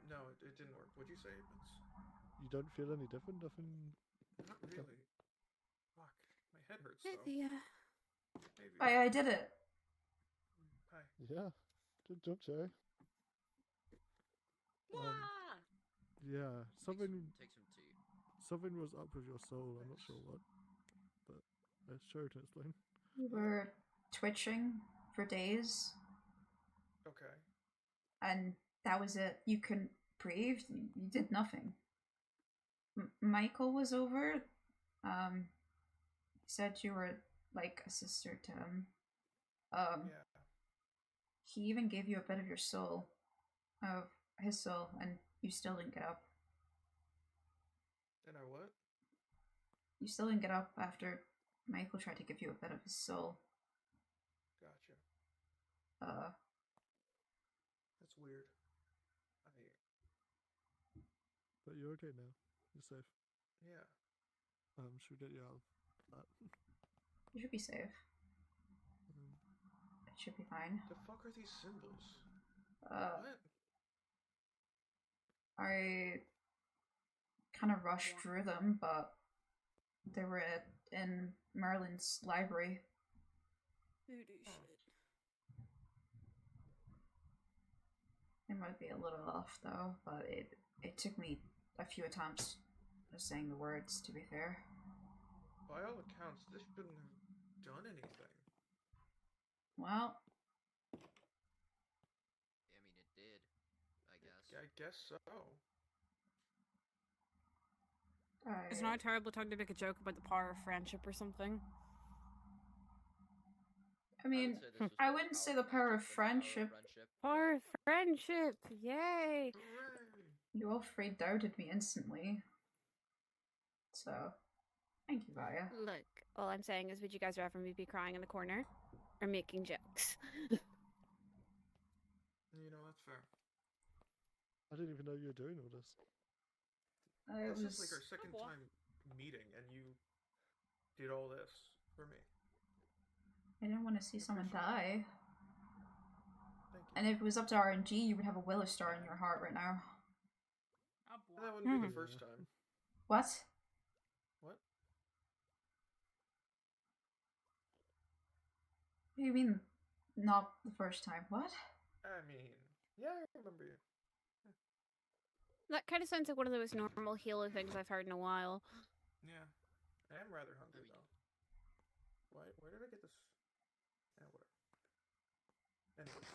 No, it didn't work. What'd you say, Vince? You don't feel any different? Nothing. Not really. Fuck, my head hurts Hey, though. Thea. Maybe. I did it. Hi. Yeah. Good job, Jerry. Wah! Yeah. Something Take some tea. something was up with your soul. I'm not sure what, but it's sure to explain. You were twitching for days, Okay. and that was it. You couldn't breathe. You did nothing. Michael was over. He said you were like a sister to him. Yeah. He even gave you a bit of your soul, of his soul, and you still didn't get up. And I what? You still didn't get up after Michael tried to give you a bit of his soul. Gotcha. That's weird. But you're okay now. You're safe. Yeah. Should we get you out of that? You should be safe. It should be fine. The fuck are these symbols? Uh, What? I kind of rushed through them, but they were in Merlin's library. Voodoo Oh. shit. It might be a little off though, but it took me a few attempts of saying the words, to be fair. By all accounts, this shouldn't have done anything. Well, I mean, it did, I guess. I guess so. It's not terrible time to make a joke about the power of friendship or something. I mean, would say this was I more wouldn't say power the power of magic than power friendship. Power of friendship! Yay! Hooray! You all three doubted me instantly. So, thank you, Vaya. Look, all I'm saying is, would you guys rather me be crying in the corner or making jokes? You know, that's fair. I didn't even know you were doing all this. It This is like was our second boy. time meeting, and you did all this for me. I didn't want to see someone die. Thank you. And if it was up to RNG, you would have a Willow star in your heart right now. Oh, boy. That wouldn't be the Hmm. first time. What? What? What do you mean, not the first time? What? I mean, yeah, I remember you. That kind of sounds like one of the most normal Halo things I've heard in a while. Yeah. I am rather hungry, though. Where did I get this? Yeah, where? Anyways.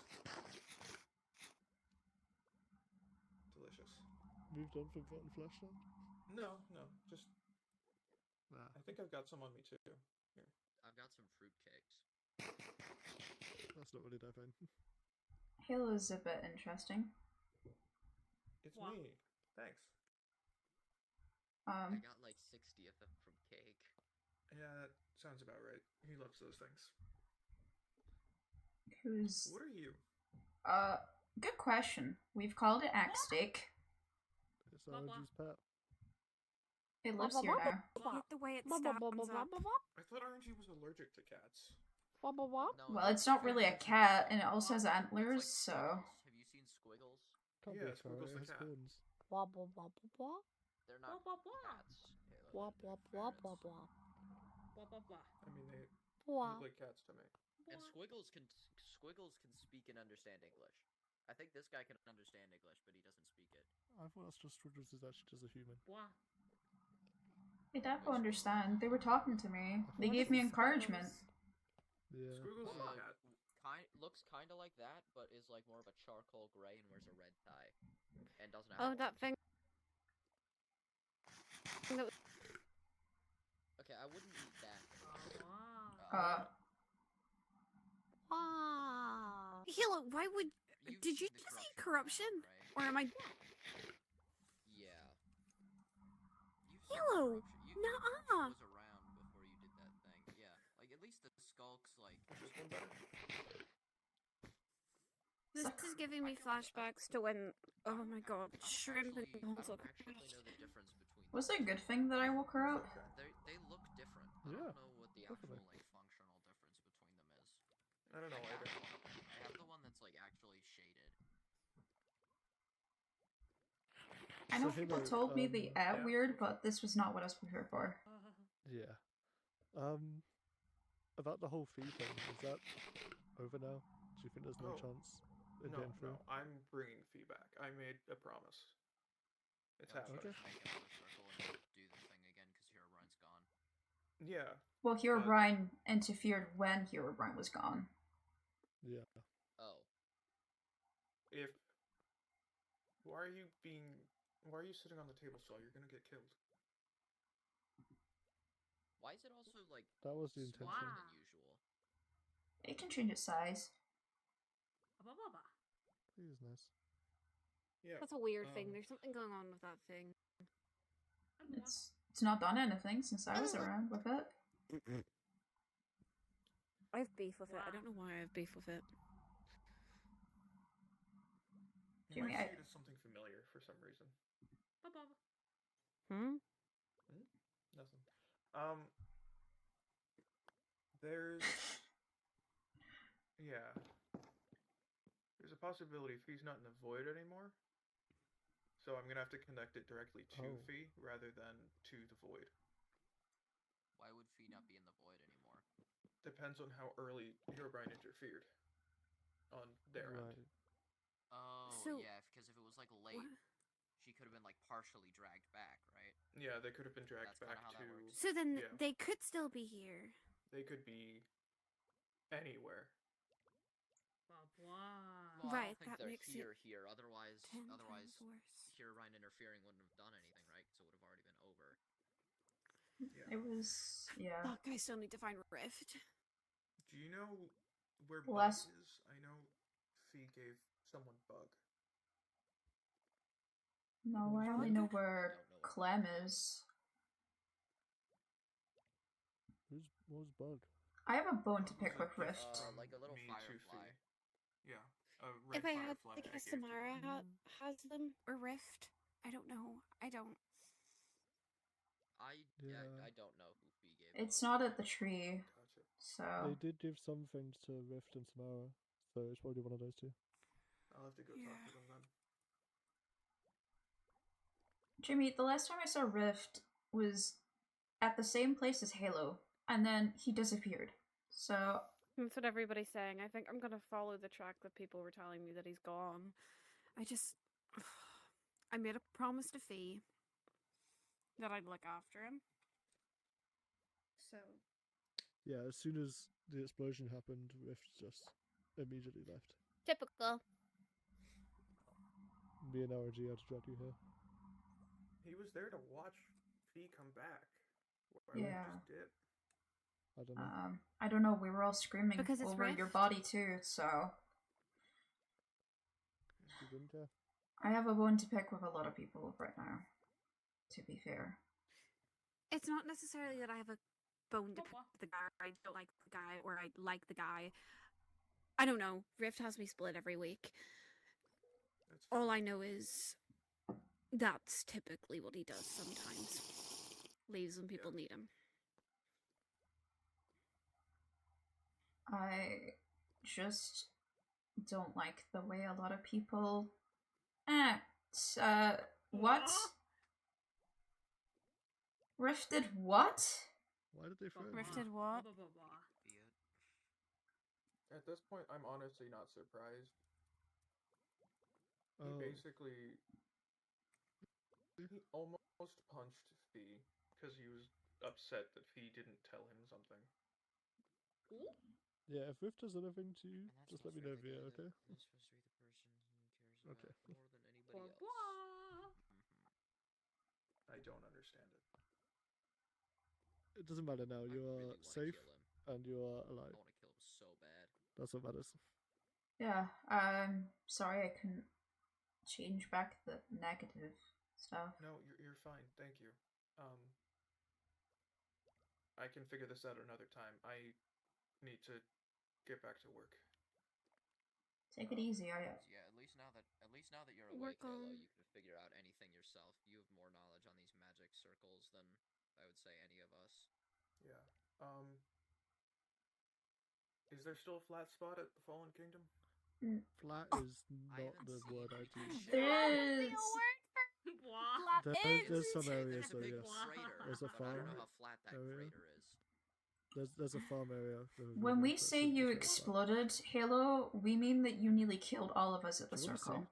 Delicious. Moved on from Rotten Flesh then? No, just, Nah. I think I've got some on me, too. Here. I've got some fruitcakes. That's not really that fine. Halo is a bit interesting. It's Wow. me. Thanks. I got like 60 of them from cake. Yeah, that sounds about right. He loves those things. Who's... What are you? Good question. We've called it Axe Steak. It's Blah, blah. RNG's pet. It lives here now. I hate the way it Blah, blah, blah, stands blah, up. blah, blah. I thought RNG was allergic to cats. Blah, blah, blah. No, Well, it's not really a cat, and it also has antlers, It's so... like squiggles. Have you seen squiggles? Can't Yeah, be a ferret, Squiggles it the has cat. horns. Blah, blah, blah, blah, blah. They're Blah, not blah, blah. cats. Halo, Blah, they're blah, blah, ferrets. blah, blah. Blah, blah, blah. I mean, they Blah. look like cats to me. And Squiggles can speak and understand English. I think this guy can understand English, but he doesn't speak it. I thought that's just Squiggles is actually just a human. Blah. They definitely understand. They were talking to me. They What gave is me this encouragement. Yeah. Squiggles is a cat. Looks kind of like that, but is like more of a charcoal gray and wears a red tie, and doesn't have. Oh, that thing. That was- Okay, I wouldn't eat that. Wow. Ah. Halo, why would... You've Did you seen the just say corruption, corruption? right? Or am I... Yeah. You've seen the Halo, corruption. nuh-uh. Was around before you did that thing. Yeah, like at least the skulks like. Is this one better? This is giving me flashbacks to when... Oh my god, shrimp and I bones don't look actually great. know the difference between. Was it a good thing that I woke her up? They look different. I Yeah, don't know what the actual definitely. like functional difference between them is. I don't know either. I have the one that's like actually shaded. I know So, people Halo, told me they ate yeah. weird, but this was not what I was prepared for. Yeah. About the whole fee thing, is that over now? Do you think there's no Oh. chance in No, getting through? no, I'm bringing feedback. I made a promise. It's Yeah, happening. let's just make another circle and do the thing again because Herobrine's gone. Yeah. Well, Hero But- Brian interfered when Hero Brian was gone. Yeah. Oh, If why are you sitting on the table saw? You're gonna get killed. why is it also like That was the smaller intention. Wow. than usual? It can change its size. Blah, blah, blah. He is nice. Yeah. That's a weird thing. Um, There's something going on with that thing. It's not done anything since I was around with it. I have beef with it. I Wow. don't know why I have beef with it. You Jimmy, might I- see it as something familiar for some reason. Blah, blah, blah. Hmm? Nothing. There's yeah. There's a possibility Fee's not in the void anymore. So I'm gonna have to connect it directly to Oh. Fee rather than to the void. Why would Fee not be in the void anymore? Depends on how early Herobrine interfered on their end. Right. Oh, So- yeah, because if it was like late, she could have been like partially dragged back, right? Yeah, they could have been dragged That's kinda back how that to. works. So then Yeah. they could still be here. They could be anywhere. Blah, blah. Well, I Right, don't think that they're makes it here. Otherwise, 10 otherwise, times worse. Herobrine interfering wouldn't have done anything, right? Because it would have already been over. Yeah. It was, yeah. Fuck, I still need to find Rift. Do you know where Less- Bug is? I know Fee gave someone Bug. No, I only know where Clem is. What was Bug? I have a bone to Bug pick was a with gift Rift. from Like a little me to firefly. Fee. Yeah. A red If I had firefly to I guess, gave to Samara them. has them. Or Rift. I don't know. I don't. I Yeah. don't know who Fee gave. It's those not to. at the tree. Gotcha. So They did give some things to Rift and Samara, so it's probably one of those two. I'll have to go talk to them then. Jimmy, the last time I saw Rift was at the same place as Halo, and then he disappeared. So That's what everybody's saying. I think I'm gonna follow the track that people were telling me that he's gone. I just, I made a promise to Fee that I'd look after him. So Yeah, as soon as the explosion happened, Rift just immediately left. typical. Me and RG had to drag you here. He was there to watch Fee come back. Why would Yeah. he just dip? I don't know. I don't know. We were all screaming Because it's over your Rift. body too. So You didn't care? I have a bone to pick with a lot of people right now. To be fair. It's not necessarily that I have a bone to pick with the guy, or I don't like the guy, or I like the guy. I don't know. Rift has me split every week. That's All fair. I know is that's typically what he does sometimes. Leaves when people need him. I just don't like the way a lot of people act. What? Rifted what? Why did they throw it? Rifted what? At this point, I'm honestly not surprised. He Oh, basically he almost punched Fee because he was upset that Fee didn't tell him something. yeah, if Rift does anything to you, And that's just let me supposed know to be via, the guy okay? That's supposed to be the person he cares Okay. about more than anybody Blah, else. blah. I don't understand it. It doesn't matter now, I you really are wanna safe kill him. and you are I alive. want to kill him so bad. That's what matters. Yeah, sorry I couldn't change back the negative stuff. No, you're fine. Thank you. I can figure this out another time. I need to get back to work. Take it easy, Yeah, at least now that you're awake, Work Halo, on- you can figure out anything yourself. You have more knowledge on these magic circles than I would say any of us. Yeah. Is there still a flat spot at the Fallen Kingdom? Flat is I not haven't the seen word I'd use. shit. There is. Blah. There's some areas, It's a so big yes. crater, There's a but I don't know farm how flat that area. crater is. There's a farm area. When we say you exploded, Halo, we mean that you nearly killed all of us at the Do you wanna circle.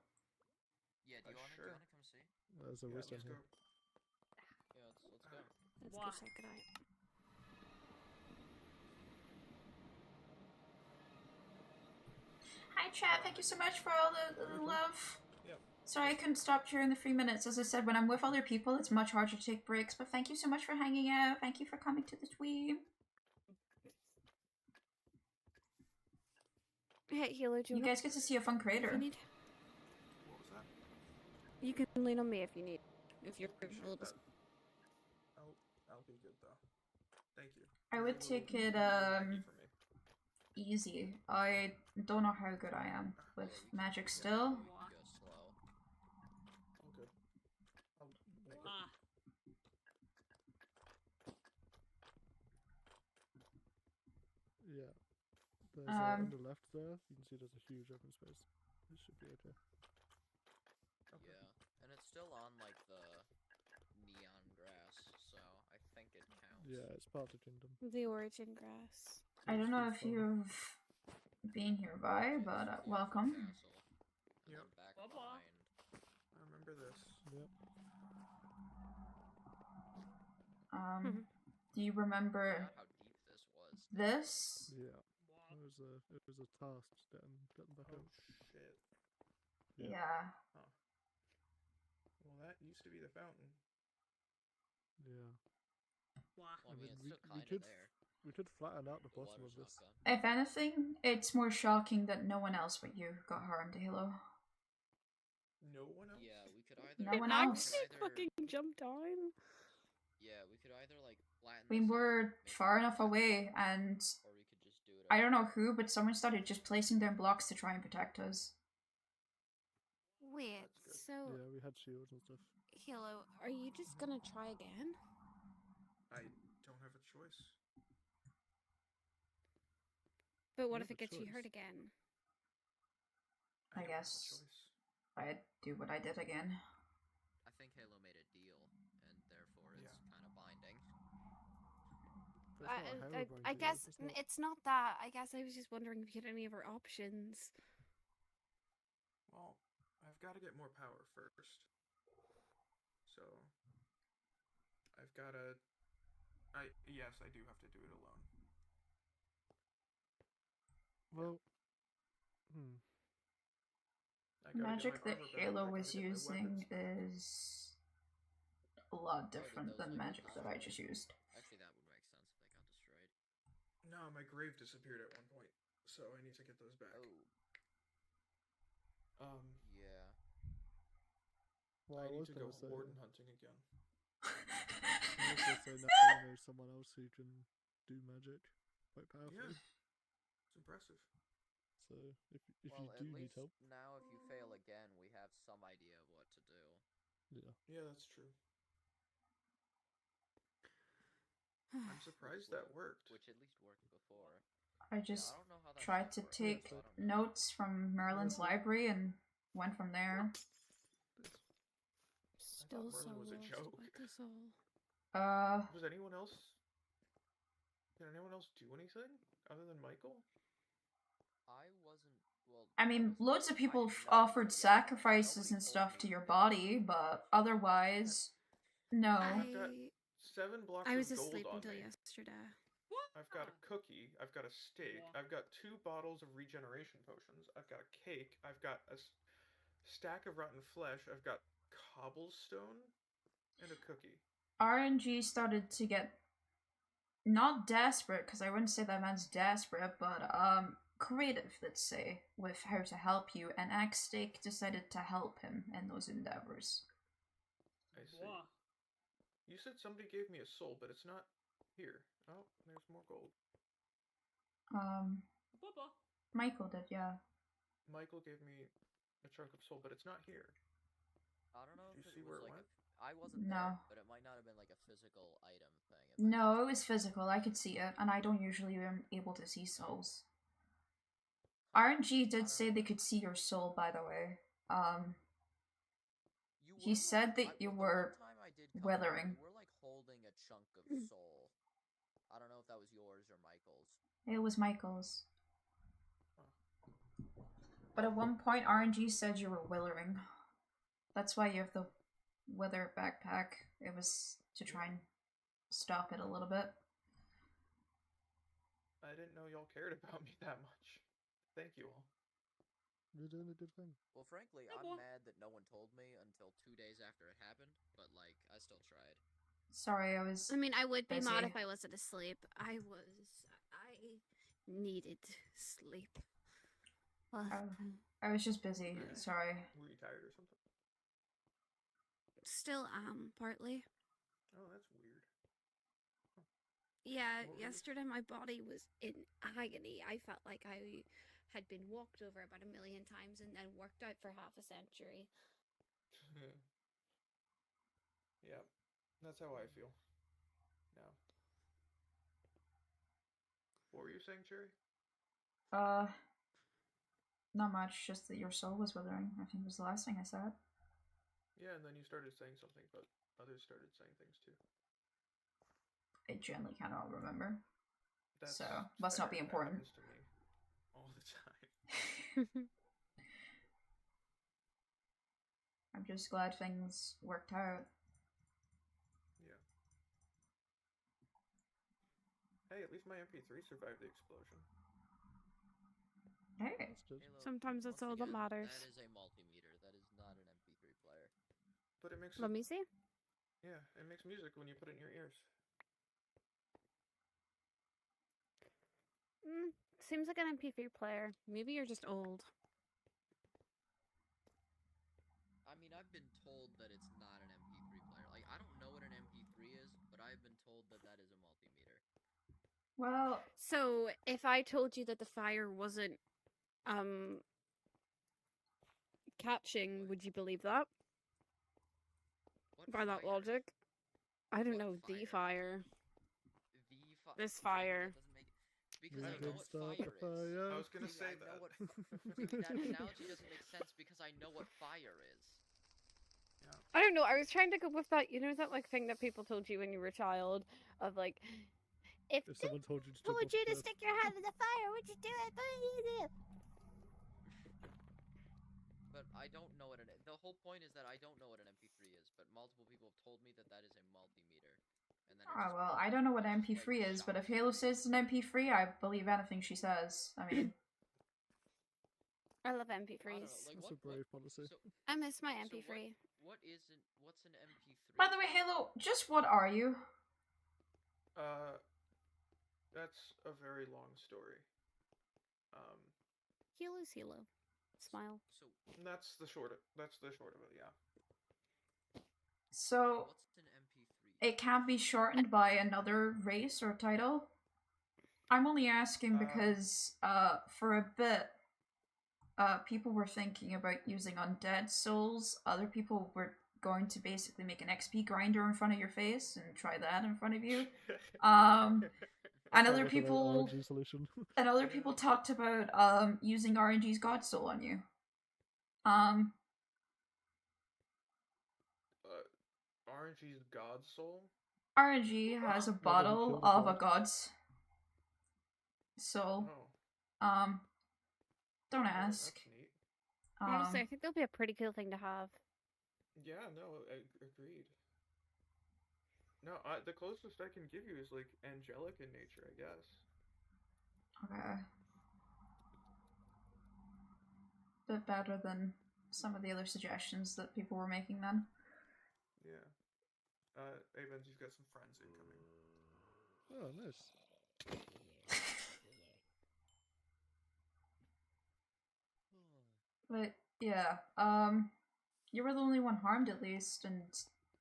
see? Yeah, do you want Sure. to come see? There's a Yeah, wisdom let's here. go. Yeah, let's go. Let's Wah. go check it out. Hi, chat. Thank you so much for all the love. Yep. Sorry I couldn't stop during the 3 minutes. As I said, when I'm with other people, it's much harder to take breaks. But thank you so much for hanging out. Thank you for coming to the stream. Hey, Hilo, do You guys get to see a fun if crater. you need? What was that? You can lean on me if you need. If you're Appreciate a little that. I'll be good though. Thank you. I would take it Maggie for me. easy. I don't know how good I am with magic still. We can go slow. I'm good. I'll make it. Ah. Yeah. There's Um, on the left there, you can see there's a huge open space. This should be okay. Okay. Yeah, and it's still on like the neon grass, so I think it counts. Yeah, it's part of the kingdom. The origin grass. I don't know if It's fun. you've been here by, but welcome. Castle. And Yep. then back Blah, blah. behind. I remember this. Yep. Do you remember Forgot how deep this was. this? Yeah. Blah. It was a task getting back Oh out. shit. Yeah. Yeah. Well, that used to be the fountain. Yeah. Blah. Well, I mean, it's we still kind of could there. we could flatten out the The bottom water's of not this. gone. If anything, it's more shocking that no one else but you got harmed, Halo. No one else? Yeah, we could either. No It one we could else. actually either- fucking jumped down. Yeah, we could either like flatten. We this out, were make it far enough flat, away, and Or we could just do it. I don't know who, but someone started just placing down blocks to try and protect us. Wait, That's good. so Yeah, we had shields and stuff. Hilo, are you just gonna try again? I don't have a choice. But what You if it have a gets you hurt choice. again? I don't have a guess. choice. I'd do what I did again. I think Halo made a deal, and therefore it's Yeah. kind of binding. But it's not a I Herobrine deal, guess it's not... it's not that. I guess I was just wondering if you had any other options. Well, I've got to get more power first. So, I've got to... Yes, I do have to do it alone. Well, I gotta Magic get my that armor back, Halo I was gotta get my using weapons back. is a lot did different those than things magic get that I destroyed? just used. Actually, that would make sense if they got destroyed. No, my grave disappeared at one point, so I need to get those back. Oh, yeah. well, I I need was to gonna go say, warden hunting again. I was gonna say now you know someone else who can do magic quite powerfully. Yeah, it's impressive. So if Well, you at do need least help, now if you fail again, we have some idea of what to do. yeah. Yeah, that's true. I'm surprised that worked. Which at least worked before. I Yeah, just I don't know how that tried to stuff works, take so I don't know. notes from Merlin's library and went from there. Still so Merlin was a lost joke. about this all. Was anyone else? Did anyone else do anything other than Michael? I wasn't. Well, I mean, honestly, loads of people no, offered yeah, sacrifices nobody and told stuff to me. your body, but otherwise, no. I've got 7 blocks I was of gold asleep on until me. yesterday. I've got a cookie. I've got a steak. Yeah. I've got 2 bottles of regeneration potions. I've got a cake. I've got a stack of rotten flesh. I've got cobblestone and a cookie. RNG started to get not desperate, because I wouldn't say that man's desperate, but creative, let's say, with how to help you, and X-Steak decided to help him in those endeavors. I see. Wow. You said somebody gave me a soul, but it's not here. Oh, there's more gold. Bubba. Michael did, yeah. Michael gave me a chunk of soul, but it's not here. I don't know Did if you see it where was it like went? I wasn't No. there, but it might not have been like a physical item thing. It might No, have it was physical. I could see it, and I don't usually am able to see souls. RNG did say they could see your soul, by the way. He said that you were withering. You were like holding a chunk of soul. I don't know if that was yours or Michael's. It was Michael's. But at one point, RNG said you were withering. That's why you have the wither backpack. It was to try and stop it a little bit. I didn't know y'all cared about me that much. Thank you all. You're doing a good thing. Well, frankly, I'm mad that no one told me until 2 days after it happened, but like, I still tried. Sorry, I was. I mean, I would be mad busy. if I wasn't asleep. I needed sleep. I was just busy. Sorry. Were you tired or something? Still am, partly. Oh, that's weird. Yeah, What were you- yesterday my body was in agony. I felt like I had been walked over about 1 million times and then worked out for half a century. Yeah, that's how I feel. Now. What were you saying, Cherry? Not much, just that your soul was withering. I think was the last thing I said. Yeah, and then you started saying something, but others started saying things too. I generally cannot remember. That's So, must not be fair. important. That happens to me all the time. I'm just glad things worked out. Yeah. Hey, at least my MP3 survived the explosion. Hey. That's good. Halo, Sometimes that's once all that again, matters. That is a multimeter. That is not an MP3 player. But it makes Let me see. Yeah, it makes music when you put it in your ears. Seems like an MP3 player. Maybe you're just old. I mean, I've been told that it's not an MP3 player. Like, I don't know what an MP3 is, but I've been told that that is a multimeter. Well, So, if I told you that the fire wasn't, catching, What? would you believe that? What By that fire? logic? I don't What know, the fire? fire. The fire. This fire. That doesn't make. Because We I don't know can know. what start fire the is. fire. I was gonna Jamie, say I know that. what Jamie, that analogy doesn't make sense because I know what fire is. I don't know. I was trying to go with that. You know that like thing that people told you when you were a child of like, if If someone told you to jump told off you a to cliff. stick your hand in the fire, would you do it? But I don't know what the whole point is that I don't know what an MP3 is, but multiple people have told me that that is a multimeter. And then it Ah, just, well, I don't know what it just, MP3 like, is, but if shocks Halo me. says it's an MP3, I believe anything she says. I mean, I love I don't know, MP3s. like That's a brave policy. So, I miss my so MP3. what's an MP3? by the way, Halo, just what are you? That's a very long story. Halo's Halo. Smile. So That's the short of it. Yeah. So, what's an MP3? it can't be shortened by another race or title? I'm only asking because, for a bit, people were thinking about using undead souls. Other people were going to basically make an XP grinder in front of your face and try that in front of you. And Sounds other like a very people RNG solution. and other people talked about using RNG's God Soul on you. RNG's God Soul. RNG has a Maybe he bottle killed a of a god. god's soul. Oh, Don't oh, ask. that's neat. Honestly, I think that'll be a pretty cool thing to have. Yeah, no, agreed. No, the closest I can give you is like angelic in nature, I guess. Okay. Bit better than some of the other suggestions that people were making then. Yeah. Avens, you've got some friends incoming. Oh, nice. But yeah, you were the only one harmed at least, and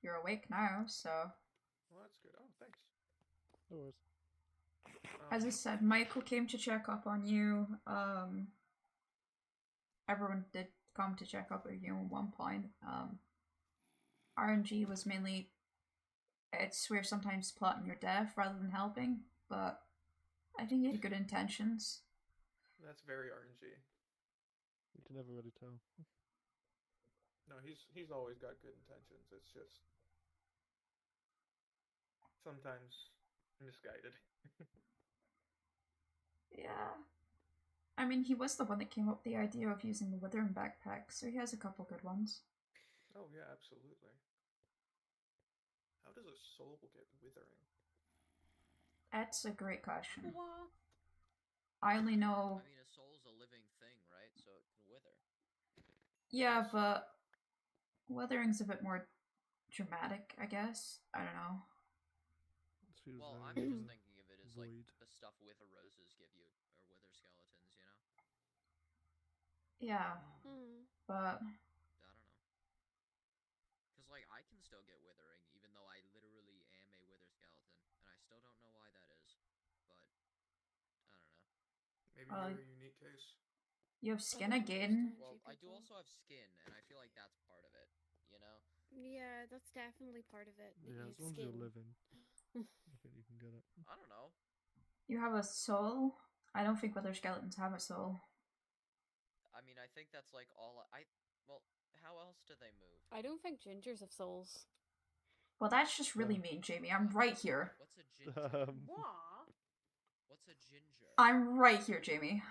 you're awake now, so. Well, that's good. Oh, thanks. No worries. As I said, Michael came to check up on you. Everyone did come to check up on you at one point. RNG was mainly, I swear, sometimes plotting your death rather than helping, but I think he had good intentions. That's very RNG. You can never really tell. No, he's always got good intentions. It's just sometimes misguided. Yeah. I mean, he was the one that came up with the idea of using the withering backpack, so he has a couple good ones. Oh yeah, absolutely. How does a soul get withering? That's a great question. What? I only know. I mean, a soul's a living thing, right? So it can wither. Yeah, but withering's a bit more dramatic, I guess. I don't know. It feels Well, I'm very, just thinking of it as like void. the stuff wither roses give you, or wither skeletons, you know? Yeah, but I don't know. Because, like, I can still get withering, even though I literally am a wither skeleton, and I still don't know why that is. But, I don't know. Maybe you're a unique case. you have skin don't again. understand. Well, I do people. also have skin, and I feel like that's part of it, you know? Yeah, that's definitely part of it. that Yeah, you as have long as you're skin. living, I think you can get it. I don't know. You have a soul. I don't think wither skeletons have a soul. I mean, I think that's like all well, how else do they move? I don't think gingers have souls. Well, that's just really mean, Jamie. I'm right here. What's a ginger? What? What's a ginger? I'm right here, Jamie.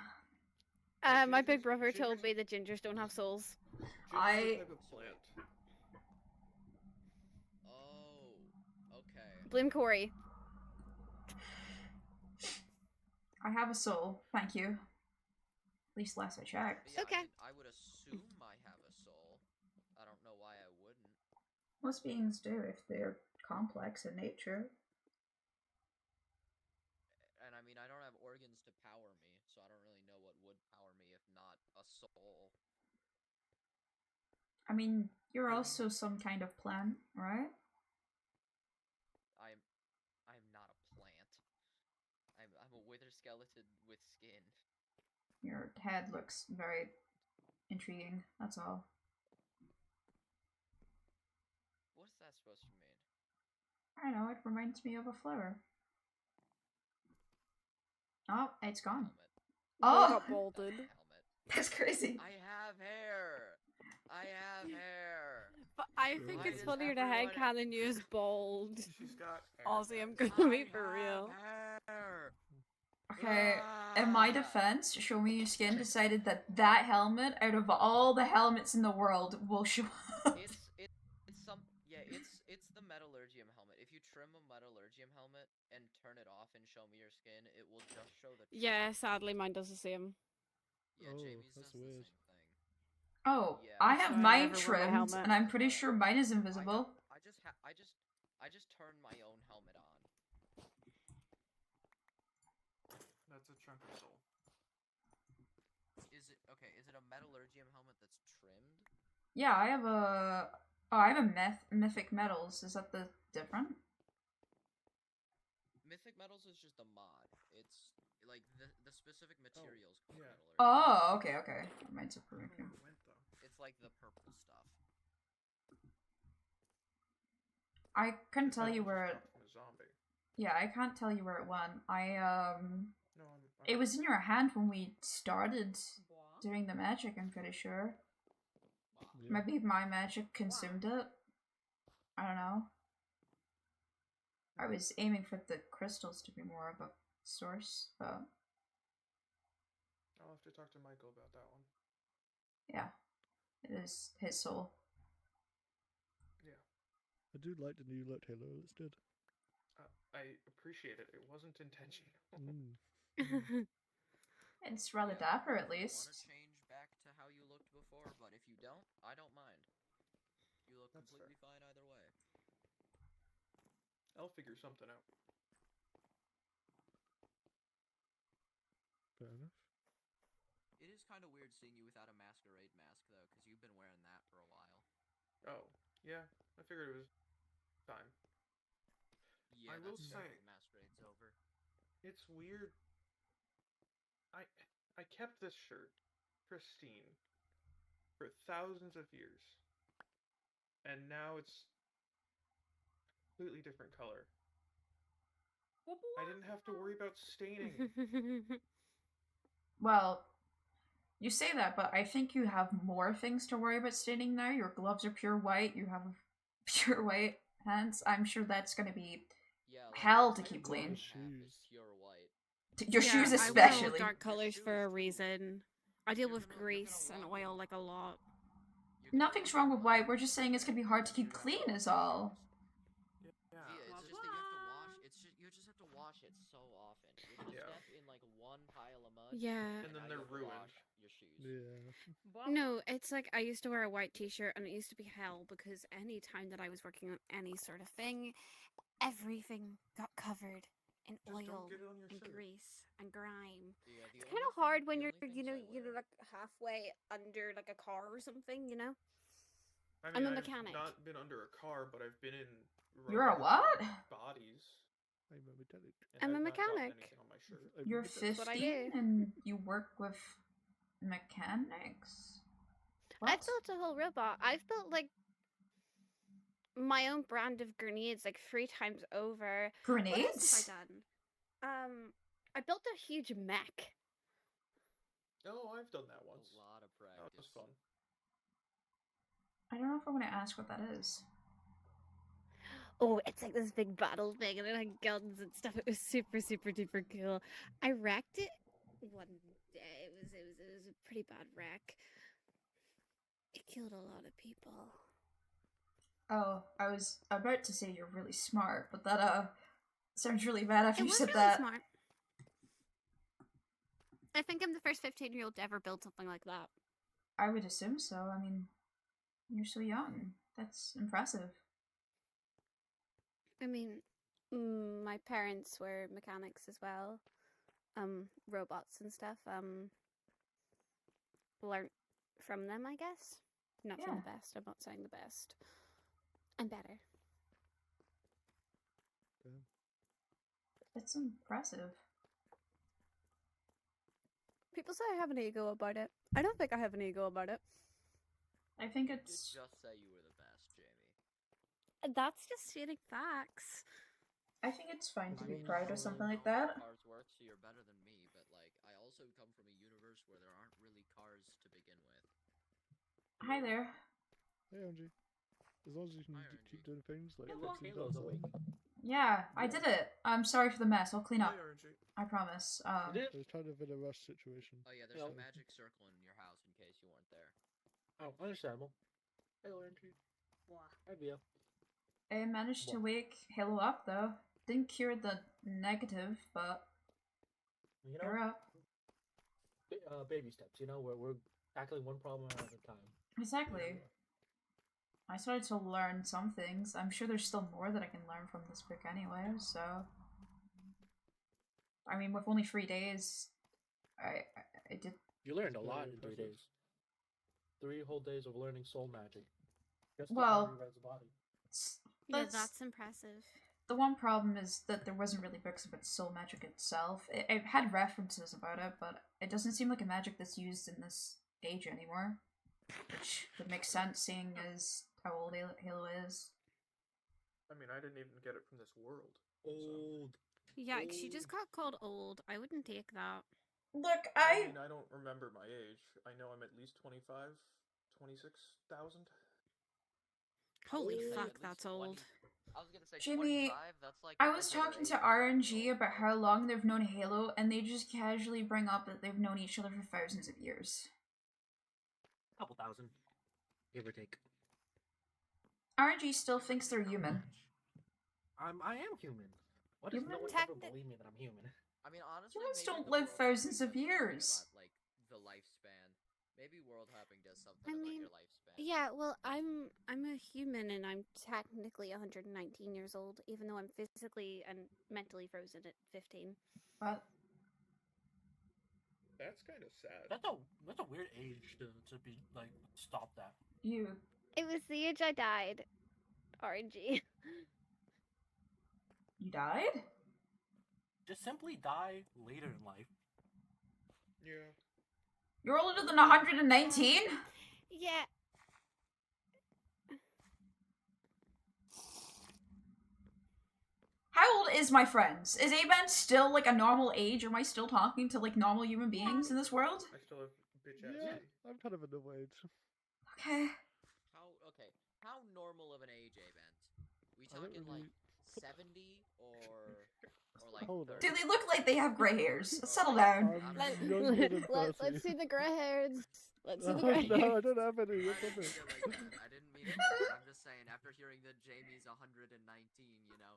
My big Gingers- brother told gingers- me that gingers don't have souls. Ginger's a type of So wait. plant. Oh, okay. Blame Corey. I have a soul. Thank you. At least last I checked. But yeah, Okay. I mean, I would assume I have a soul. I don't know why I wouldn't. Most beings do if they're complex in nature. And I mean, I don't have organs to power me, so I don't really know what would power me if not a soul. I mean, you're also some kind of plant, right? I'm not a plant. I'm a wither skeleton with skin. Your head looks very intriguing, that's all. What's that supposed to mean? I don't know, it reminds me of a flower. Oh, it's gone. helmet. Will Oh! got bolted. Helmet. That's crazy. I have hair. I have hair. But I Sure. think Why it's does funnier to everyone- headcanon use bold. She's got hair, Aussie, I'm guys. gonna be for real. Hair. Okay, in my defense, Show Me Your Skin decided that that helmet, out of all the helmets in the world, will show up. It's the metallurgium helmet. If you trim a metallurgium helmet and turn it off and show me your skin, it will just show the Yeah, trim. sadly mine does the same. Yeah, Oh, Jamie's that's does the weird. same thing. Oh, Yeah. I So have I mine never wear my trimmed, helmet. and I'm pretty sure mine is invisible. I just turned my own helmet on. That's a chunk of soul. Is it okay? Is it a metallurgium helmet that's trimmed? Yeah, I have a... Oh, I have a Mythic Metals. Is that the different? Mythic Metals is just a mod. It's like the specific materials called yeah. metallurgium. Oh, okay, okay. Mine's a I don't know premium. where it went, though. It's like the purple stuff. I couldn't tell That you one where just it... dropped from a zombie. Yeah, I can't tell you where it went. No, I'm It was in your hand when we started Blah. doing the magic, I'm pretty sure. Yeah. Maybe my magic consumed it. I don't know. I was aiming for the crystals to be more of a source, but I'll have to talk to Michael about that one. yeah, it is his soul. Yeah. I do like the new look Halo. It's good. I appreciate it. It wasn't intentional. It's rather Yeah, dapper, at if you least. wanna change back to how you looked before, but if you don't, I don't mind. You look That's completely fine either way. I'll figure something out. Fair enough. It is kind of weird seeing you without a masquerade mask, though, because you've been wearing that for a while. Oh, yeah. I figured it was time. Yeah, I will that's say- definitely masquerade's over. It's weird. I kept this shirt pristine for thousands of years. And now it's completely different color. I didn't have to worry about staining. Well, you say that, but I think you have more things to worry about staining now. Your gloves are pure white. You have pure white hands. I'm sure that's gonna be Yeah, hell your to white keep bottom clean. half Shoes. is pure white. Your Yeah, shoes I wear all especially. dark colors for a shoes, too. reason. I deal You're with gonna grease and walk oil in- like a lot. You're gonna Nothing's walk wrong in with black white. We're just saying it's gonna be hard to keep clean, is all. Yeah. Yeah, it's just that you have to wash. You just have to wash it so often. You're gonna Yeah. step in like one pile of mud. Yeah. And then now they're you have to ruined. wash your shoes. Yeah. No, it's like I used to wear a white t-shirt and it used to be hell because any time that I was working on any sort of thing, everything got covered in Just oil don't get it on your and shirt. grease and grime. Yeah, the It's only kind of thing- hard when the you're, only things I wear- like halfway under like a car or something, you know? I I'm mean, a I've mechanic. not been under a car, but I've been in. You're a robots and what? Bodies. I'm a mechanic. And I'm a I've not gotten mechanic. anything on my shirt. I'm a You're mechanic. what I 15 do. and you work with mechanics? I've What? built a whole robot. I've built like my own brand of grenades like 3 times over. What else Grenades? have I done? I built a huge mech. Oh, I've done that once. A lot of That was practice. fun. I don't know if I want to ask what that is. Oh, it's like this big battle thing, and it had guns and stuff. It was super, super duper cool. I wrecked it one day. It was a pretty bad wreck. It killed a lot of people. Oh, I was about to say you're really smart, but that sounds really bad after It you was said really that. smart. I think I'm the first 15-year-old to ever build something like that. I would assume so. I mean, you're so young. That's impressive. I mean, my parents were mechanics as well. Robots and stuff. Learnt from them, I guess. Not from Yeah. the best. I'm not saying the best. I'm better. It's impressive. People say I have an ego about it. I don't think I have an ego about it. I think You did it's... just say you were the best, Jamie. That's just stating facts. I think it's fine to As be long as proud you of something know like how that. cars work, so you're better than me. But like, I also come from a universe where there aren't really cars to begin with. Hi there. Hey, Angie. As long as you can Hi, keep RNG. doing things like Hello, fixing Halo's stuff. awake. Yeah, I did it. I'm sorry for the mess. I'll clean up. Hey, RNG. I promise. You did? I was kind of in a rush situation. Oh yeah, there's Hello. a magic circle in your house in case you weren't there. Oh, understandable. Hello, RNG. Hi, Via. I managed to What? wake Halo up though. Didn't cure the negative, but You you're know, up. baby steps. You know, we're tackling one problem at a time. Exactly. I started to learn some things. I'm sure there's still more that I can learn from this book anyway, so... I mean, with only 3 days, I did... You learned a Very lot in 3 impressive. days. 3 whole days of learning soul magic. Just to Well- rewrite the body. Yeah, that's impressive. The one problem is that there wasn't really books about soul magic itself. It had references about it, but it doesn't seem like a magic that's used in this age anymore. Which would make sense, seeing as how old Halo is. I mean, I didn't even get it from this world. Old. Yeah, she just got called old. I wouldn't take that. Look, I mean, I don't remember my age. I know I'm at least 25, 26,000. Holy Say fuck, at least that's 20 old. I was gonna say Jimmy, 25. That's like I a was regular talking age to for a RNG girl. about how long they've known Halo, and they just casually bring up that they've known each other for thousands of years. Couple thousand. Give or take. RNG still thinks they're human. I am human. What You does no one tech- ever believe me that I'm human? I mean, honestly, Humans maybe don't the live world thousands hopping of does something years. About, like the lifespan. Maybe world hopping does something I about mean, your lifespan. Yeah, well, I'm a human and I'm technically 119 years old, even though I'm physically and mentally frozen at 15. But That's kind of sad. That's a weird age to be like stop that. you It was the age I died. RNG. died? Just simply die later in life. Yeah. You're older than 119? Yeah. How old is my friends? Is A-Band still like a normal age? Am I still talking to like normal human beings in this world? I still have bitch ass Yeah, city. I'm kind of in the age. Okay. How normal of an age, Avent? We I don't talking really- like 70 or like Hold on. 30? Do they look like they have gray hairs? Or, Settle like, down. I'm Let, just- younger than 30. let's see the gray hairs. Let's see the Oh, gray no, I hairs. don't have any. I You're didn't fine. mean it like that. I didn't mean it like that. I'm just saying, after hearing that Jamie's 119, you know.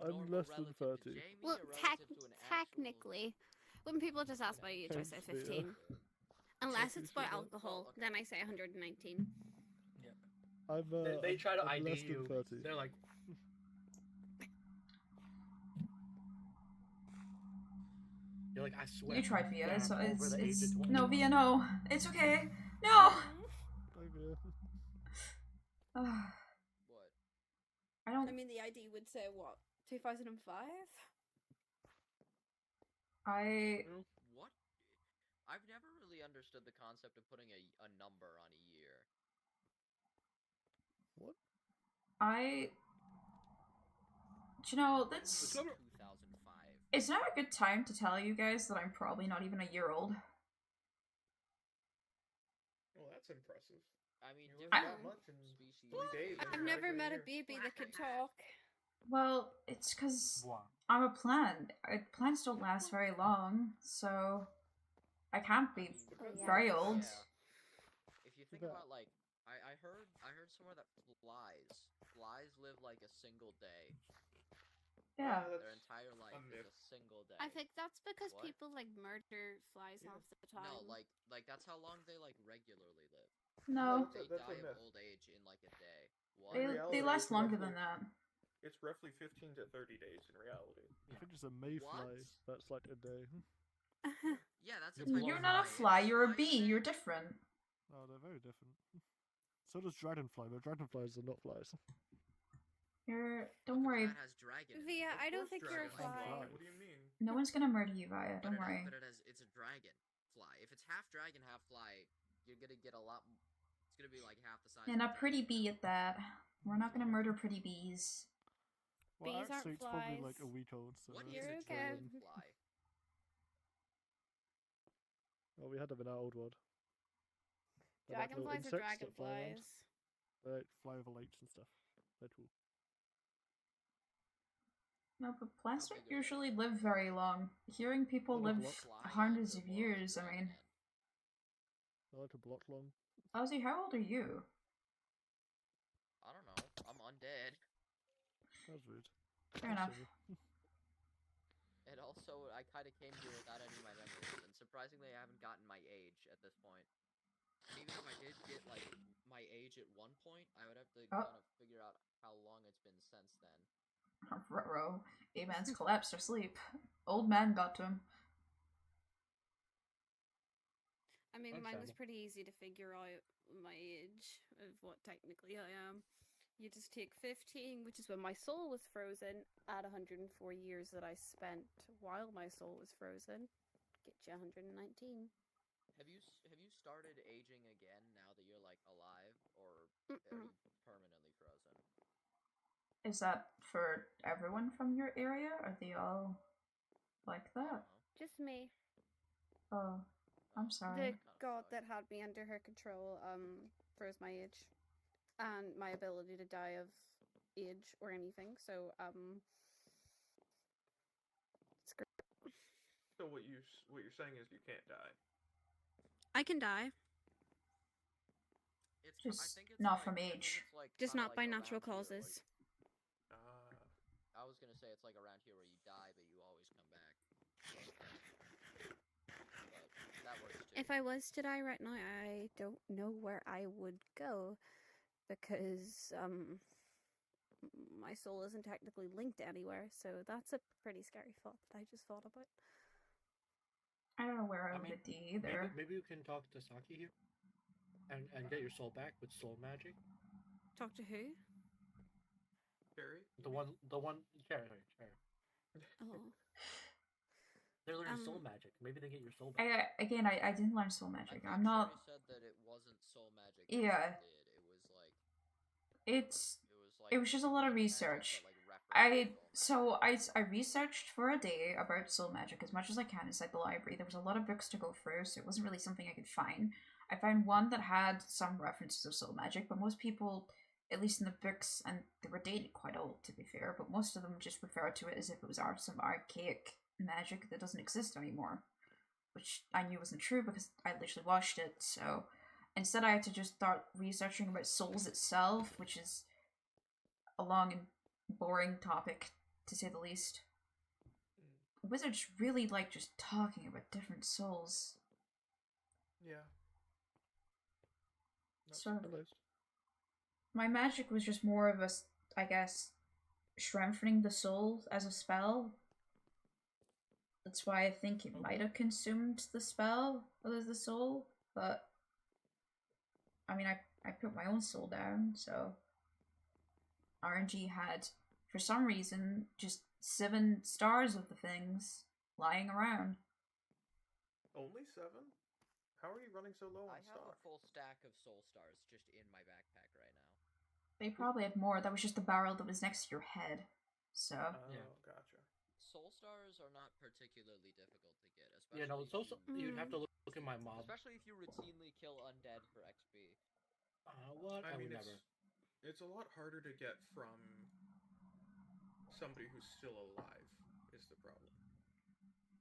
I'm normal less than relative to 30. Jamie Well, or relative to an actual- technically, when people just ask my age, I say Tends to be, 15. Unless it's by Technically, alcohol, okay. then I say 119. I'm, They try to I'm ID less than you. 30. They're like, you're like, I swear. You tried Via. I'm It's, over it's, the age it's of 20. no Via. No, it's okay. No. Okay. Ugh, What? I don't. I mean, the ID would say what? 2005? What? I've never really understood the concept of putting a number on a year. Do you know, that's. It's never- 2005. It's not a good time to tell you guys that I'm probably not even a year old. Well, that's impressive. I mean, You learn different that much in species. 3 days. and I've you're never like met a year. baby that could talk. Well, it's because Wow. I'm a plant. Plants don't last very long, so I can't be yeah. very old. Yeah. If you think Yeah. about like, I heard somewhere that flies live like a single day. Yeah. That's Their entire life is myth. a single day. I think that's because What? people like murder flies Yeah. half the time. No, like that's how long they like regularly live. No, That's They a die of myth. old age in like a day. What? they reality, last it's longer roughly- than that. It's roughly 15 to 30 days in reality. I think it's a mayfly. What? That's like a day. Yeah, that's a You're type You're of not a fly. fly, Is you're a fly bee, thing? you're different. Oh, they're very different. So does dragonfly, but dragonflies are not flies. Don't But worry. That has dragon. in it. Via, Of I don't course think you're a dragonflies fly. fly. What do you mean? No one's gonna murder you, Via, But don't worry. it's a dragon fly. If it's half dragon, half fly, you're gonna get a lot. It's gonna be like half the size. And of a pretty dragon. bee at that. We're not gonna murder pretty bees. Well, Bees aren't actually, it's probably like a flies. week old. So What it's is You're a still okay. dragonfly? Well, we had them in our old world. They're like little Dragonflies are insects that fly around. dragonflies. They like, fly over lakes and stuff. They're cool. No, but plants How don't big are they? usually live very long. Hearing people Little live block. Flying hundreds ant of or more like a years, I dragon mean, ant? They're like a block long. Ozzy, how old are you? I don't know. I'm undead. That's rude. Fair enough. Silly. And also, I kind of came here without any of my memories, and surprisingly, I haven't gotten my age at this point. And even if I did get, like, my age at one point, I would have to Oh. kind of figure out how long it's been since then. Ruh-roh. A-man's collapsed or sleep. Old man got to him. I mean, mine was Understandable. pretty easy to figure out my age of what technically I am. You just take 15, which is when my soul was frozen, add 104 years that I spent while my soul was frozen, get you 119. Have you started aging again now that you're, like, alive, or Mm-mm. are you permanently frozen? Is that for everyone from your area? Are they all like I don't that? know. Just me. Oh, I'm The sorry. Kinda god sucks. that had me under her control froze my age and my ability to die of age or anything. So it's great. So what you're saying is you can't die. I can die, It's I Just think it's not like, from I think age. it's like just kinda not like by natural around here where causes. Ah. I was gonna say it's like around here where you die, but you always come back. But that works too. If I was to die right now, I don't know where I would go because my soul isn't technically linked anywhere. So that's a pretty scary thought that I just thought about. I don't know where I I would mean, be either. maybe you can talk to Saki here, and get your soul back with soul magic. Talk to who? Carrie? The one, Cherry. Oh. They're learning soul Um, magic. Maybe they get your soul back. Again, I didn't learn soul I magic. thought I'm not. Cherry said that it wasn't soul magic. Yeah. It was like It's. it It was just a lot of like magic, research. but, like, referenced soul magic. I researched for a day about soul magic as much as I can inside the library. There was a lot of books to go through, so it wasn't really something I could find. I found one that had some references of soul magic, but most people, at least in the books, and they were dated quite old to be fair, but most of them just refer to it as if it was some archaic magic that doesn't exist anymore, which I knew wasn't true because I literally watched it. So instead, I had to just start researching about souls itself, which is a long and boring topic, to say the least. Wizards really like just talking about different souls. Yeah. Not So surprised. my magic was just more of a, I guess, strengthening the soul as a spell. That's why I think it might have consumed the spell of the soul, but I mean, I put my own soul down, so RNG had, for some reason, just 7 stars of the things lying around. Only 7? How are you running so low on I have a stock? full stack of soul stars just in my backpack right now. They probably had more. That was just the barrel that was next to your head. So. Oh, Yeah. gotcha. Soul stars are not particularly difficult to get, especially Yeah, no, if it's also you'd have to look at my mob. especially if you routinely kill undead for XP. What? I I mean, would never. it's a lot harder to get from somebody who's still alive, is the problem.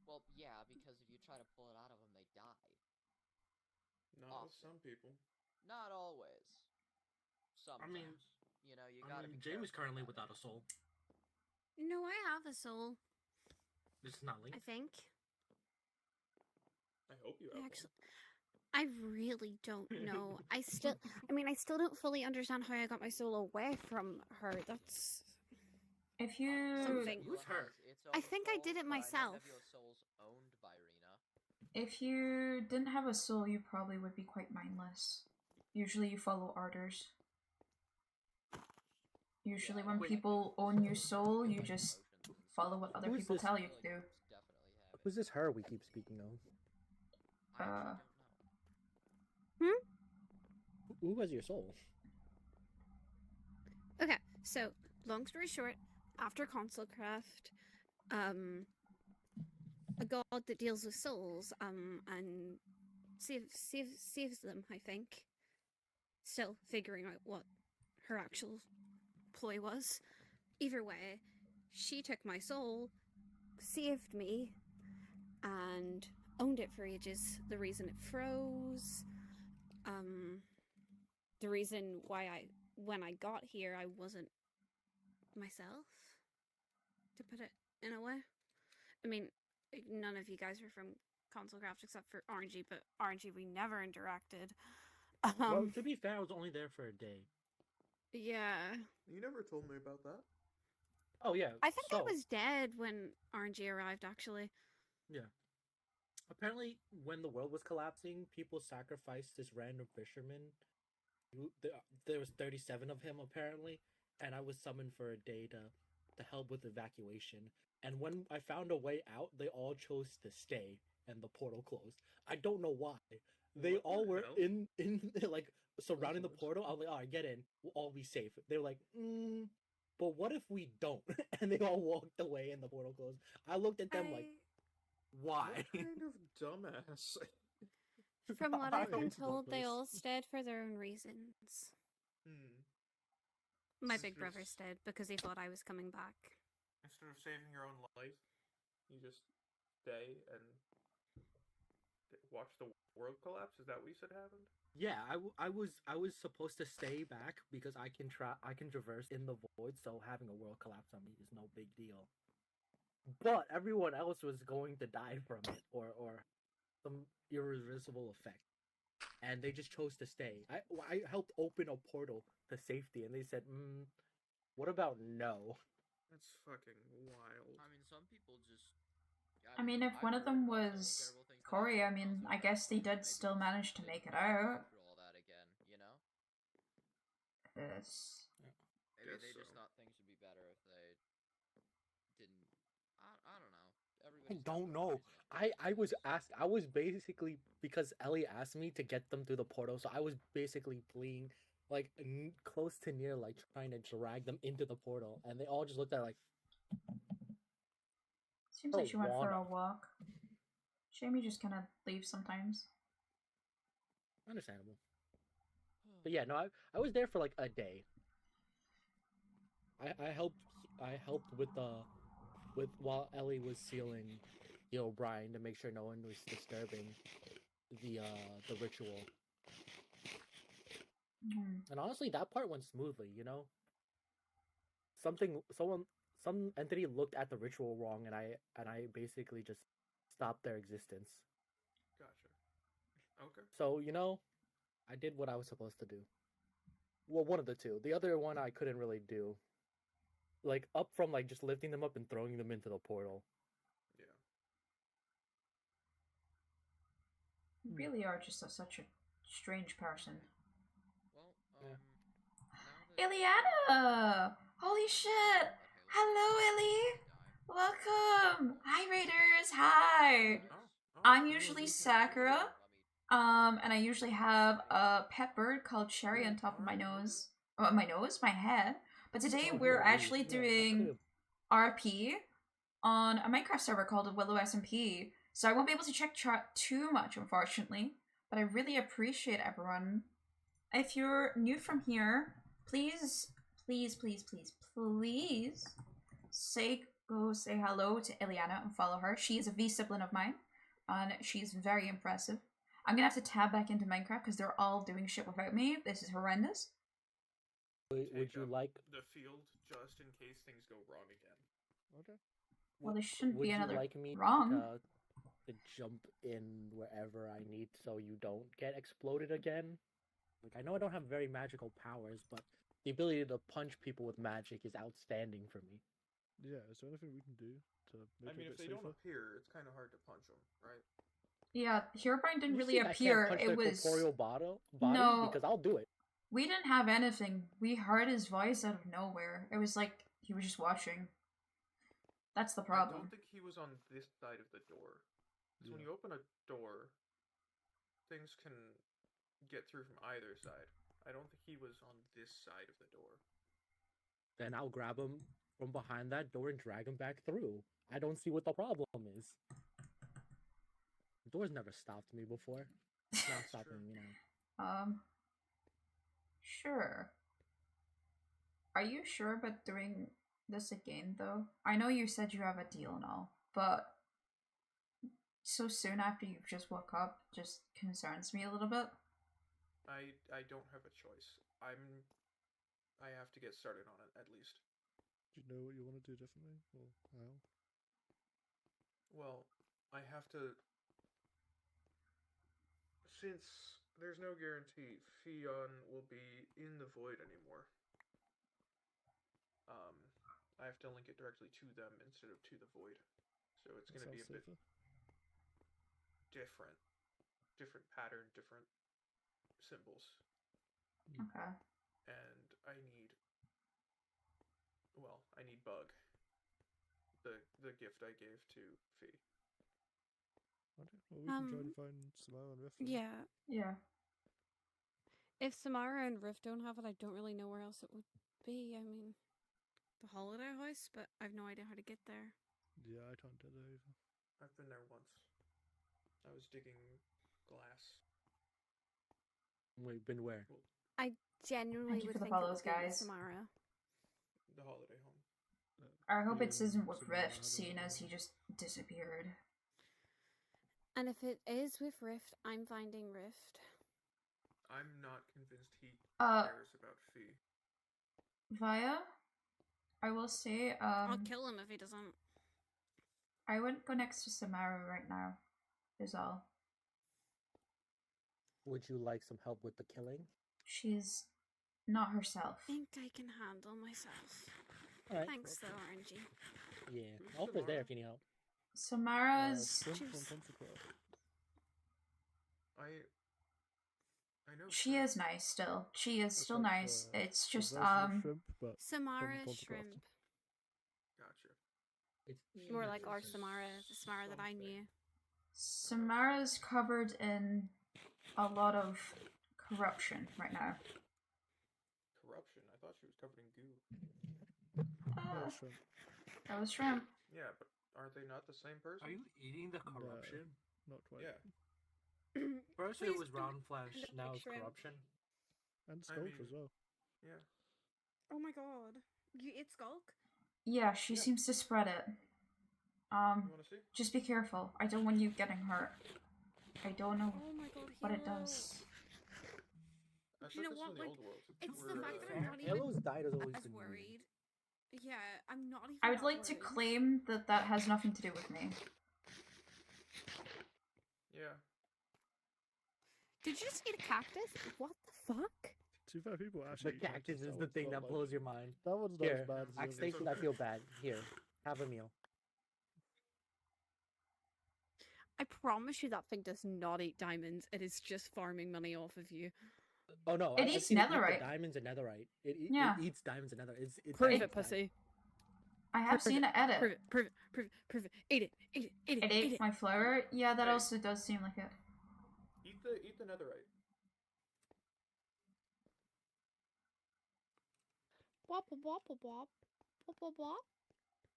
Well, yeah, because if you try to pull it out of them, they die. Not with Often. some people. Not always. Sometimes. I mean, you know, you gotta be Jamie's careful currently about without a soul. No, I have a soul. It's not I linked. think. I hope you have Actually, I really don't know. I still don't fully understand how I got my soul away from her. That's If you. Something. Who's her? I think I did it myself. Nebula Soul's owned by Rena. If you didn't have a soul, you probably would be quite mindless. Usually you follow orders. Usually when people own your soul, you just follow what other Who is people this? tell you to do. Definitely have it. Who's this her we keep speaking of? I actually Uh, don't know. Who was your soul? Okay, so long story short, after ConsoleCraft, a god that deals with souls, and saves them, I think. Still figuring out what her actual ploy was. Either way, she took my soul, saved me, and owned it for ages. The reason it froze, the reason why when I got here, I wasn't myself, to put it in a way. I mean, none of you guys were from ConsoleCraft except for RNG, but RNG, we never interacted. Well, to be fair, I was only there for a day. Yeah. You never told me about that. Oh yeah. I think I so, was dead when RNG arrived, actually. Yeah. Apparently, when the world was collapsing, people sacrificed this random fisherman. There was 37 of him apparently, and I was summoned for a day to help with evacuation. And when I found a way out, they all chose to stay, and the portal closed. I don't know why. They What the all were hell? in like surrounding the That's portal. I was like, all right, get in. We'll all be safe. They were like, but what if we don't? And they all walked away, and the portal closed. I looked at them like, why? What kind of dumbass? From what I I've been don't told, they know. all stayed for their own reasons. My big brother Just- stayed because he thought I was coming back. Instead of saving your own life, you just stay and watch the world collapse. Is that what you said happened? Yeah, I was supposed to stay back because I can traverse in the void, so having a world collapse on me is no big deal. But everyone else was going to die from it or some irreversible effect, and they just chose to stay. I helped open a portal to safety, and they said, "What about no?" That's fucking wild. I mean, some people just. I mean, if I've one of heard them about some was terrible things that Corey, I happened in mean, I ConsoleCraft, guess they so did maybe still just manage to they make it didn't wanna out. go through all that again, you know? It's... Maybe Guess they just so. thought things would be better if they didn't. I don't know. I Everybody's got don't their own know. reason, of course, I was guess. asked. I was basically, because Ellie asked me to get them through the portal, so I was basically playing like close to near, like trying to drag them into the portal, and they all just looked at it like, Seems "Oh, like she went for wanna." a walk. Shame you just kind of leave sometimes. Understandable. But yeah, no, I was there for like a day. I helped with while Ellie was sealing the O'Brien to make sure no one was disturbing the ritual. And honestly, that part went smoothly, you know? Some entity looked at the ritual wrong, and I basically just stopped their existence. Gotcha. Okay. So, you know, I did what I was supposed to do. Well, one of the two. The other one I couldn't really do. Like, up from, like, just lifting them up and throwing them into the portal. Yeah. You really are just such a strange person. Well, Yeah. now that Ileana! Holy shit! Hello, Ellie! Welcome! Hi, Raiders! Hi! Oh, I'm usually Sakura, and I usually have a pet bird called Cherry on top of my nose. My head. But today Oh, we're yeah, actually yeah, I doing could've- RP on a Minecraft server called Willow SMP. So I won't be able to check chat too much, unfortunately. But I really appreciate everyone. If you're new from here, please go say hello to Ileana and follow her. She is a V sibling of mine, and she's very impressive. I'm gonna have to tab back into Minecraft because they're all doing shit without me. This is horrendous. Would take you up like? the field just in case things go wrong again? Okay. Well, there shouldn't Would be you another like me wrong. to jump in wherever I need so you don't get exploded again? Like, I know I don't have very magical powers, but the ability to punch people with magic is outstanding for me. Yeah, is there anything we can do to make I mean, it a if bit they safer? don't appear, it's kind of hard to punch them, right? Yeah, Herobrine didn't You really see, I can't appear. punch It their was corporeal body No. because I'll do it. We didn't have anything. We heard his voice out of nowhere. It was like he was just watching. That's the I problem. don't think he was on this side of the door. Because when Yeah. you open a door, things can get through from either side. I don't think he was on this side of the door. Then I'll grab him from behind that door and drag him back through. I don't see what the problem is. Doors never stopped me before. It's not stopping me now. Sure. Are you sure about doing this again, though? I know you said you have a deal and all, but so soon after you've just woke up just concerns me a little bit. I don't have a choice. I have to get started on it at least. Do you know what you want to do differently, or how? Well, I have to. Since there's no guarantee Fion will be in the void anymore. I have to link it directly to them instead of to the void. So it's going to be a bit different. Different pattern, different symbols. Okay. And I need Bug. The gift I gave to Fee. Okay. Well, we can try to find Samara and Rift. then. Yeah. Yeah. If Samara and Rift don't have it, I don't really know where else it would be. I mean, the holiday house, but I've no idea how to get there. Yeah, I can't get there either. I've been there once. I was digging glass. Wait, been where? Well, I genuinely Thank you would for the think it follows, would be with guys. Samara. the holiday home. I hope it Willow isn't and with Samara Rift, had seeing a- as he just disappeared. And if it is with Rift, I'm finding Rift. I'm not convinced he Uh, cares about Fee. Via, I will say, I'll kill him if he doesn't. I wouldn't go next to Samara right now, is all. Would you like some help with the killing? She's not herself. I think I can handle myself. Alright. Thanks, though, RNG. Yeah. Help is there if you need help. Samara's... Shrimp Juice. from Pontycroft. I know She is nice still. She is It's still like nice. the- It's the just, version of shrimp, but Samara from Shrimp. Pontycroft. Gotcha. It's More like our It's Samara, the Samara that I something. knew. Samara's covered in a lot of corruption right now. Corruption. I thought she was covered in goo. Yeah, Uh, shrimp. that was shrimp. Yeah, but aren't they not the same person? Are you eating the corruption? Not quite. Yeah. First Please it was don't round flesh, look now like it's shrimp. corruption. And I Skulk mean- as well. Yeah. Oh my god. You eat Skulk? Yeah, she Yeah. seems to spread it. You want to see? Just be careful. I don't want you getting hurt. I don't know Oh my god, what it Hero. does. I You know took this what, from the like, old world. It's the Where, fact that I'm not even Yellow's died has always as been weird. worried. Yeah, I'm not even I would that like to worried. claim that that has nothing to do with me. Yeah. Did you just eat a cactus? What the fuck? Too fair, people The actually. eat cactus is the one's thing not that like- blows your mind. That one's not Here, as bad as the I others. Station, I feel bad. Here, have a meal. I promise you that thing does not eat diamonds. It is just farming money off of you. Oh no, It I've eats seen it eat the netherite. diamonds and netherite. Yeah. It eats diamonds and netherite. It's Prove actually it, pussy. I have Prove seen it edit. Prove it, prove it, prove it, prove it. Eat it, eat it, eat it, It eat ate it. my flower. Yeah, that Hey. also does seem like it. Eat the netherite. Wop, wop, wop, wop. Wop, wop, wop.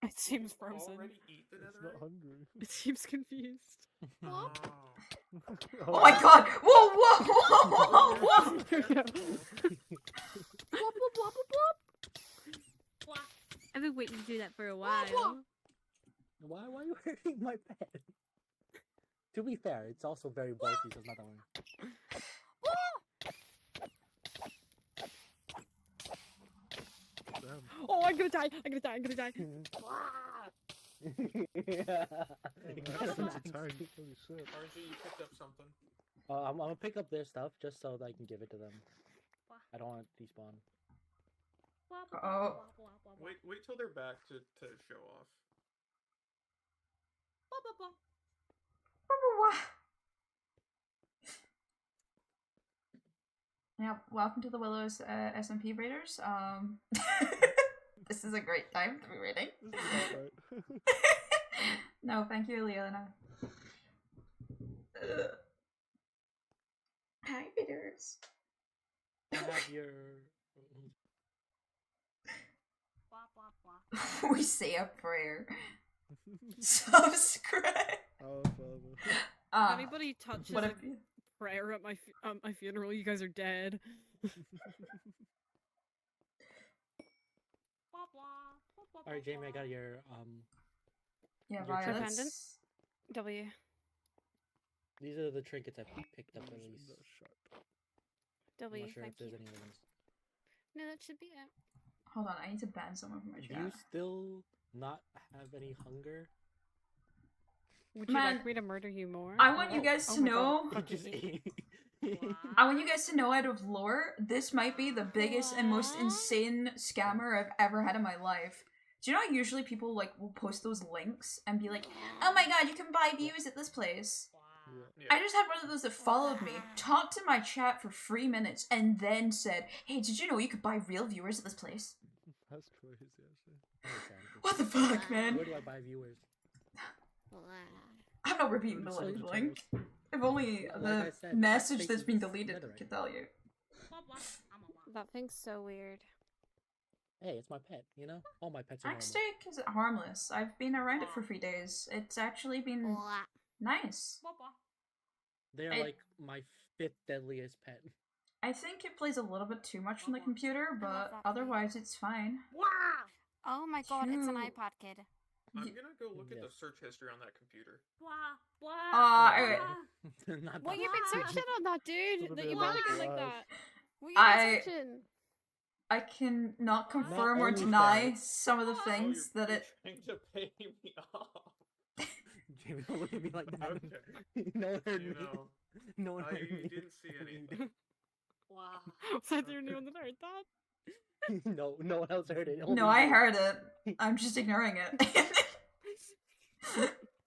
It seems frozen. Already eat the It's not netherite? hungry. It seems confused. Wop. Oh. Oh my god! Whoa, whoa, whoa, whoa, whoa! There we go. Wop, wop, wop, wop, wop. I've been waiting to do that for a while. Why are you hurting my pet? To be fair, it's also very bulky, so it's not that worry. Damn. Oh, I'm gonna die! I'm gonna die! I'm gonna die! That's such a tank. Holy shit. RG, you picked up something. I'm gonna pick up their stuff just so that I can give it to them. I don't want it to despawn. Oh. Wait till they're back to show off. Yeah, welcome to the Willow's SMP Raiders. This is a great time to be raiding. This is about right. No, thank you, Leona. Hi, raiders. I have your. We say a prayer. Subscribe. Our Father. If Ah, anybody touches what a if you? prayer at my funeral, you guys are dead. Alright, Jamie, I got your Yeah, Your trick- violets. W. these are the trinkets I picked up at Using least. the sharp. I'm W, not sure thank if there's you. any other ones. No, that should be it. Hold on, I need to ban someone from my Do chat. you still not have any hunger? Would you Man, like me to murder you more? I want you guys to my God, know. fuck Just me. I want you guys to know out of lore, this might be the biggest and most insane scammer I've ever had in my life. Do you know how usually people like will post those links and be like, oh my god, you can buy views at this place? Yeah. Yeah. I just had one of those that followed me, talked to my chat for 3 minutes, and then said, hey, did you know you could buy real viewers at this place? That's crazy, actually. What the fuck, man? Where do I buy viewers? I'm not repeating the Slowly link. tell us. If only Like the I said, message Xscape that's is been deleted netherite. could tell you. That thing's so weird. Hey, it's my pet, you know? All my pets are normal. Steak is harmless. I've been around it for 3 days. It's actually been nice. They are I- like my 5th deadliest pet. I think it plays a little bit too much on the computer, but that for you. otherwise it's fine. Oh my god, it's an Cute. iPod kid. I'm Ye- gonna go look at the Yes. search history on that computer. Okay. Not What that you been bad. searching on that, dude? Little That bit you of panicking like life. that? What you I- been searching? I can not confirm or only deny fans. some of the Oh, things that you're it. trying to pay me off. Jamie, don't look at me like that. Okay. No one heard You me. know, No one heard you me. didn't see anything. Was I the only one that heard that? No, no one else heard it. Only No, I you. heard it. I'm just ignoring it.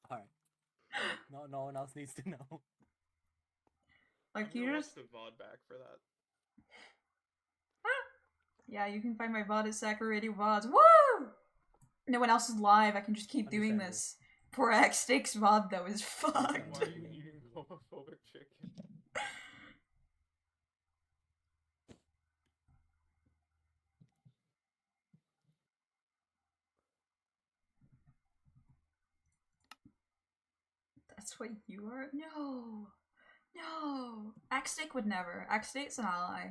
Alright. No one else needs to know. Like I'm you gonna watch just. the VOD back for that. Yeah, you can find my VOD at Sakurati VODs. Woo! No one else is live. I can just keep doing Understandable. this. Poor X-Sticks VOD though is Why fucked. are you eating homophobic chicken? That's what you are? No. No. X-Stick would never. X-Stick's an ally.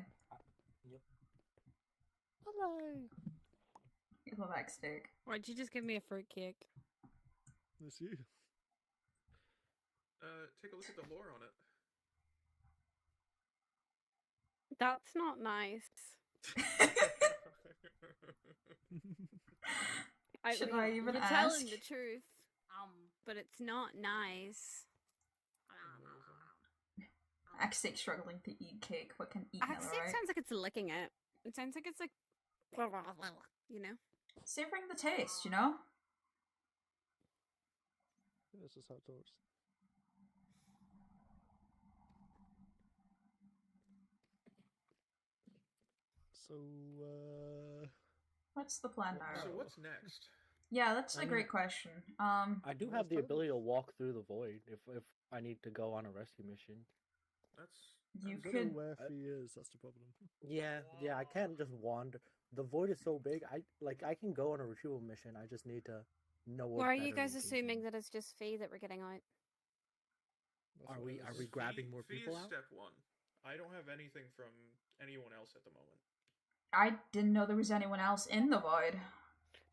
Hello. I love X-Stick. Why'd you just give me a fruitcake? That's you. Take a look at the lore on it. That's not nice. Should I even you're ask? telling the truth, but it's not nice. X-Stick struggling to eat cake. What can eat Actually, it netherite? sounds like it's licking it. It sounds like it's like, you know. Savoring the taste, you know? This is how it works. So, What's the plan now? So what's next? Yeah, that's a I mean- great question. I do Well, have the let's talk ability to walk through the void if I need to go on a rescue mission. That's You I don't could. know where Fee is, that's the problem. Yeah, I can't just wander. The void is so big. I can go on a retrieval mission. I just need to know what. Why are you better guys location. assuming that it's just Fee that we're getting out? That's Are what we it are is. we grabbing more Fee people is out? step one. I don't have anything from anyone else at the moment. I didn't know there was anyone else in the void.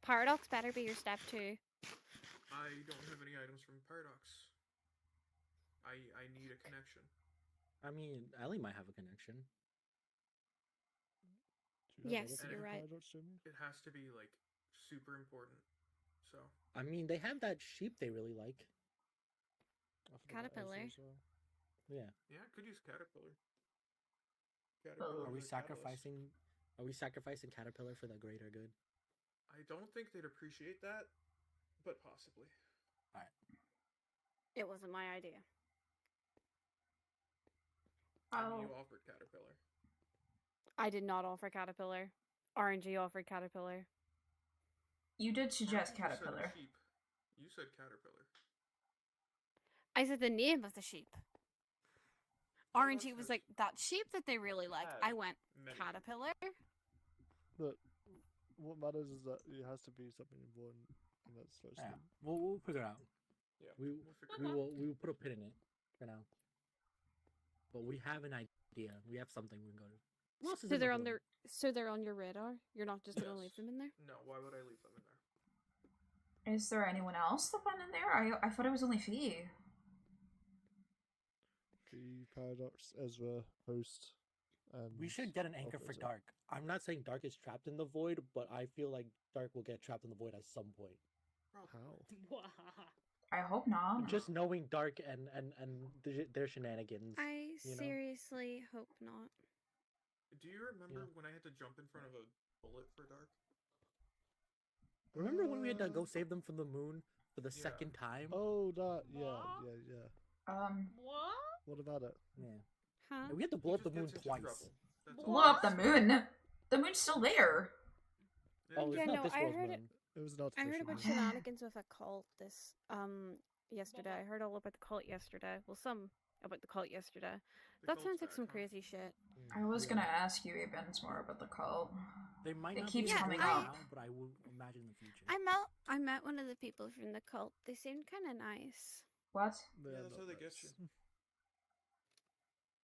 Paradox better be your step 2. I don't have any items from Paradox. I need a connection. I mean, Ellie might have a connection. Do you have Yes, other you're right. paradox, Jamie? It has to be like super important. So I mean, they have that sheep they really like. I forgot about Caterpillar. Ezra as well. Yeah. yeah, I could use Caterpillar. Are Are we my catalyst. sacrificing? Are we sacrificing Caterpillar for the greater good? I don't think they'd appreciate that, but possibly. It wasn't my idea. And Oh. you offered Caterpillar. I did not offer Caterpillar. RNG offered Caterpillar. You did suggest You said Caterpillar. sheep. You said Caterpillar. I said the name of the sheep. Paradox RNG was has like, that sheep that they really like. had I went, many. Caterpillar? But what matters is that it has to be something important, and that's supposed Yeah, to. we'll figure it out. Yeah, We we'll figure it out. we will put a pin in it for now. But we have an idea. We have something we can go to. Who else is So in the they're on void? they're on your radar. You're not just gonna leave Yes. them in there. No, why would I leave them in there? Is there anyone else that went in there? I thought it was only Fee. The Paradox, Ezra, Host, and We should get an anchor for Operator. Dark. I'm not saying Dark is trapped in the void, but I feel like Dark will get trapped in the void at some point. How? Wow. I hope not. Just knowing Dark and their shenanigans. I you know? seriously hope not. Do you remember Yeah. when I had to jump in front of a bullet for Dark? Remember when we had to go save them from the moon for the Yeah. second time? Oh, that. Yeah, What? yeah. What? What about it? Yeah. Huh? We had to blow He up the just moon gets into twice. trouble. That's Blow all. up the moon. The moon's still there. Oh, it's Yeah, not no, this I world's heard it- moon. It was an I artificial. heard about one. shenanigans with a cult yesterday. I heard all about the cult yesterday. Well, some about the cult yesterday. The That cult's sounds like back, some huh? crazy shit. I was Yeah. gonna ask you, Evans, more about the cult. They might It not keeps be coming involved up. now, but I will imagine in the future. I met one of the people from the cult. They seemed kind of nice. What? They Yeah, are that's not how they get nice. you.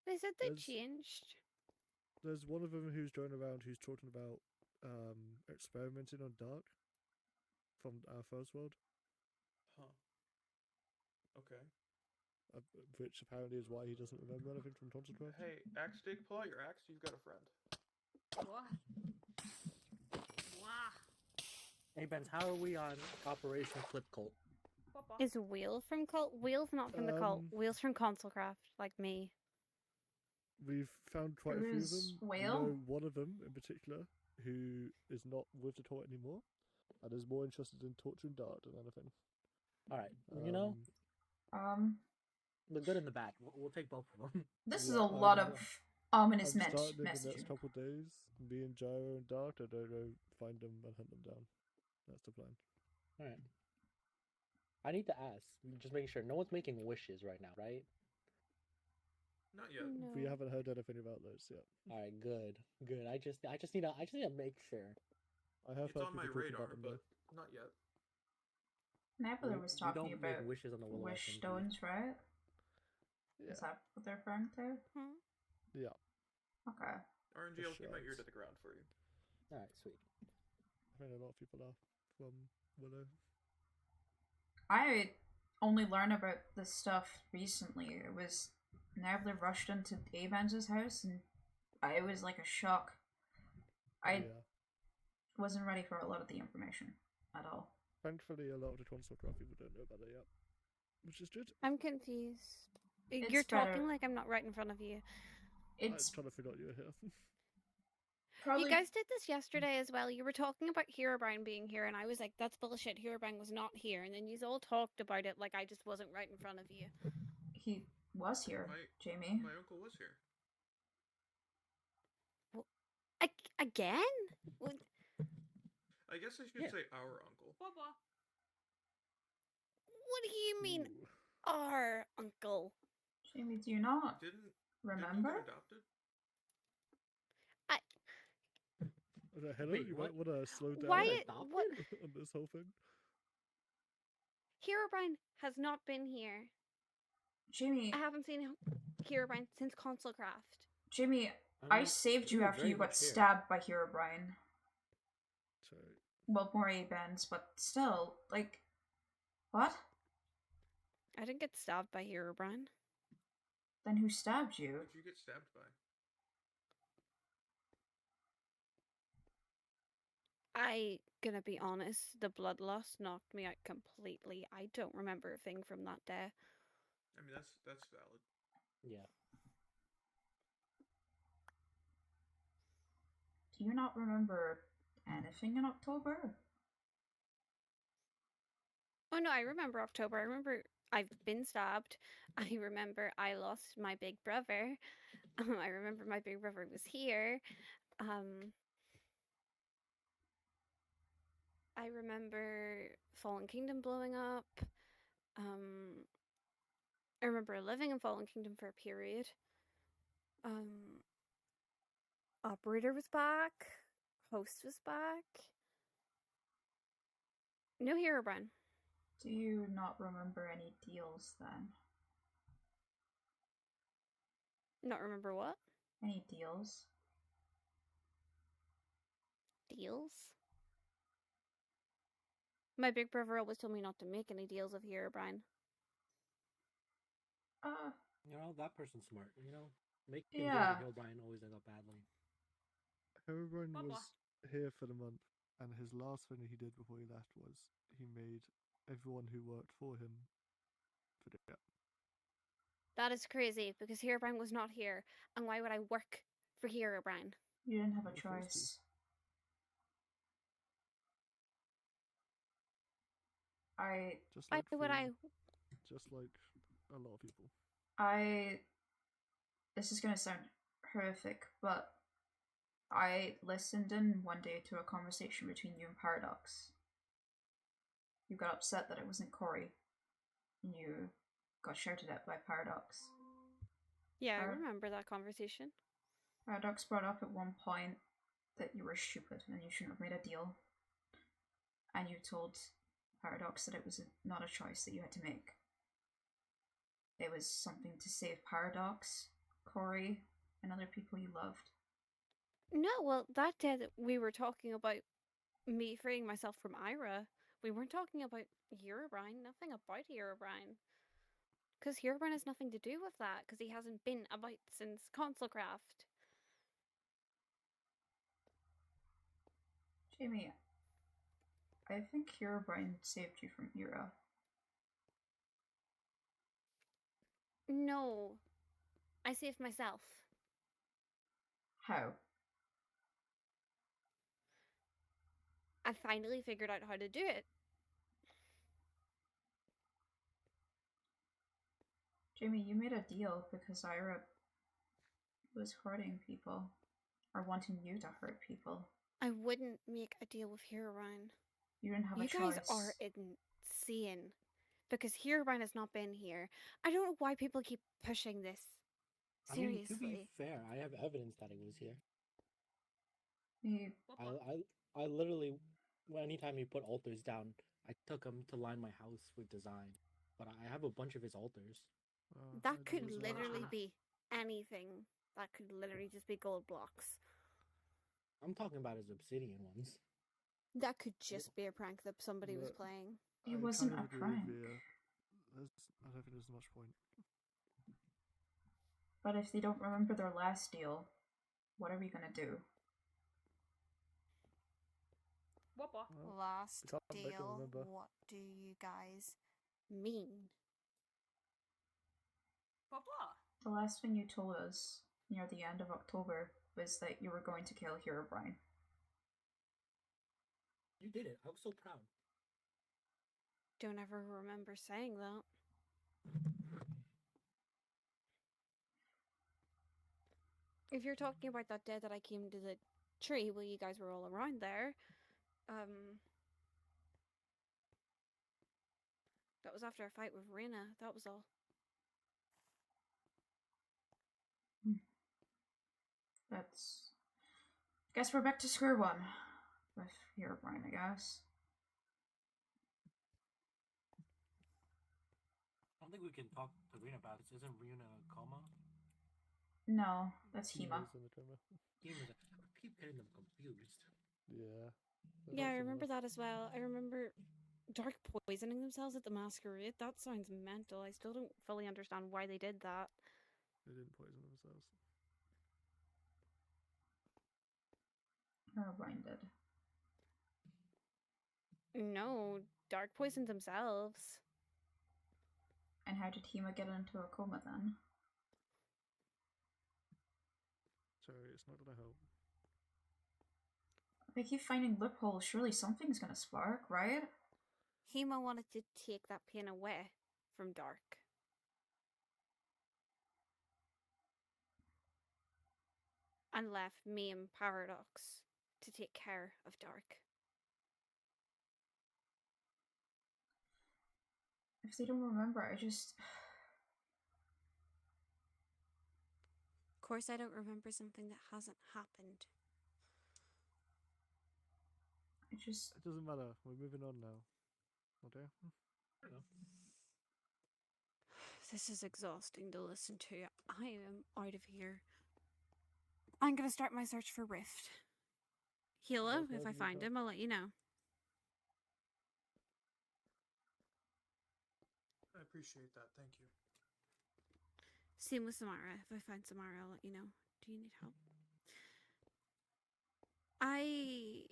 They said they There's- changed. There's one of them who's going around who's talking about experimenting on Dark from our first world, Huh. Okay. which apparently is why he doesn't remember anything from Tonsilcraft. Hey, Axe Dig, pull out your axe. You've got a friend. What? Wow. Hey, Benz, how are we on Operation Flip Cult? Papa. Is Wheel from cult? Wheel's not from the cult. Wheel's from Consulcraft, like me. We've found quite a few of Who's them. We Whale? know one of them in particular who is not with the Tort anymore and is more interested in torturing Dart than anything. Alright, you know, Um, the good and the bad. We'll take both of them. this is Yeah, a lot I'm of ominous I'm starting in the messaging. next couple of days. Me and Gyro and Dart are going to go find them and hunt them down. That's the plan. Alright. I need to ask, just making sure no one's making wishes right now, right? Not yet. No. We haven't heard anything about those yet. Alright, good. I just need to make sure. I have It's heard on my people talking radar, about them but not yet. Nebula We- was we talking don't make about wishes on the Willow wish SMP. stones, right? though. Is that what they're referring to? Huh? Yeah. Okay. RNG, I'll keep my ear shards. to the ground for you. Alright, sweet. I think a lot of people are from Willow. I only learned about this stuff recently. It was Nebula rushed into Avengers' house, and it was like a shock. I Yeah. wasn't ready for a lot of the information at all. Thankfully, a lot of the Consulcraft people don't know about it yet, which is good. I'm confused. You're It's talking better- like I'm not right in front of you. It's I kind of forgot you were here. probably You guys did this yesterday as well. You were talking about Herobrine being here, and I was like, that's bullshit. Herobrine was not here. And then you all talked about it like I just wasn't right in front of you. he was here, My- Jamie. My uncle was here. Again? What- I guess I should Yeah. say our uncle. Papa. What do you mean, Ooh. our uncle? Jamie, do you not Didn't he remember? get adopted? Hello, Wait, you what? might want to slow down Why? adopted? What? on this whole thing. Herobrine has not been here. Jamie, I haven't seen Herobrine since Consulcraft. Jamie, I I mean, saved you you were after very you got much here. stabbed by Herobrine. Sorry. Well, more A-bends, but still, like, what? I didn't get stabbed by Herobrine. Then who stabbed you? What'd you get stabbed by? Gonna be honest, the blood loss knocked me out completely. I don't remember a thing from that day. I mean, that's valid. Yeah. Do you not remember anything in October? Oh no, I remember October. I remember I've been stabbed. I remember I lost my big brother. I remember my big brother was here. I remember Fallen Kingdom blowing up. I remember living in Fallen Kingdom for a period. Operator was back. Host was back. No Herobrine. Do you not remember any deals then? Not remember what? Any deals? Deals? My big brother always told me not to make any deals with Herobrine. You know, that person's smart. You know, making Yeah. deals with Herobrine always ends up badly. Herobrine Papa. was here for the month, and his last thing he did before he left was he made everyone who worked for him forget. That is crazy because Herobrine was not here, and why would I work for Herobrine? You didn't have a You were forced to. choice. I Just Why like would I? just like a lot of people. this is gonna sound horrific, but I listened in one day to a conversation between you and Paradox. You got upset that it wasn't Corey, and you got shouted at by Paradox. Yeah, I Par- remember that conversation. Paradox brought up at one point that you were stupid and you shouldn't have made a deal. And you told Paradox that it was not a choice that you had to make. It was something to save Paradox, Corey, and other people you loved. No, well, that day that we were talking about me freeing myself from Ira, we weren't talking about Herobrine, nothing about Herobrine. Because Herobrine has nothing to do with that, because he hasn't been about since Consulcraft. Jamie, I think Herobrine saved you from Ira. No, I saved myself. How? I finally figured out how to do it. Jamie, you made a deal because Ira was hurting people, or wanting you to hurt people. I wouldn't make a deal with Herobrine. You didn't have a You choice. guys are insane. Because Herobrine has not been here. I don't know why people keep pushing this. I mean, Seriously. to be fair, I have evidence that it was here. You, Papa. I literally, anytime he put altars down, I took him to line my house with design. But I have a bunch of his altars. That I could do as well, literally actually. be anything. That could literally just be gold blocks. I'm talking about his obsidian ones. That could just be a prank that somebody was But playing. It I wasn't kind a of agree prank. with Via. I don't think there's much point. But if they don't remember their last deal, what are we gonna do? Papa. Well, Last can't make them deal. remember. What do you guys mean? Papa. The last thing you told us near the end of October was that you were going to kill Herobrine. You did it. I was so proud. Don't ever remember saying that. If you're talking about that day that I came to the tree while you guys were all around there, that was after a fight with Rena. That was all. That's. Guess we're back to square one with Herobrine, I guess. I don't think we can talk to Rena about this. Isn't Rena in a coma? No, that's Hema. Hima's in the coma. I keep getting them confused. Yeah. They're Yeah, I not remember similar. that as well. I remember Dark poisoning themselves at the masquerade. That sounds mental. I still don't fully understand why they did that. They didn't poison themselves. Herobrine did. No, Dark poisoned themselves. And how did Hema get into a coma then? Sorry, it's not gonna help. They keep finding loopholes. Surely something's gonna spark, right? Hema wanted to take that pain away from Dark. And left me and Paradox to take care of Dark. If they don't remember, I just. Of course, I don't remember something that hasn't happened. I just. It doesn't matter. We're moving on now. Okay. I don't know. This is exhausting to listen to. I am out of here. I'm gonna start my search for Rift. Hilo, Okay, if I need find help? him, I'll let you know. I appreciate that. Thank you. Same with Samara. If I find Samara, I'll let you know. Do you need help? I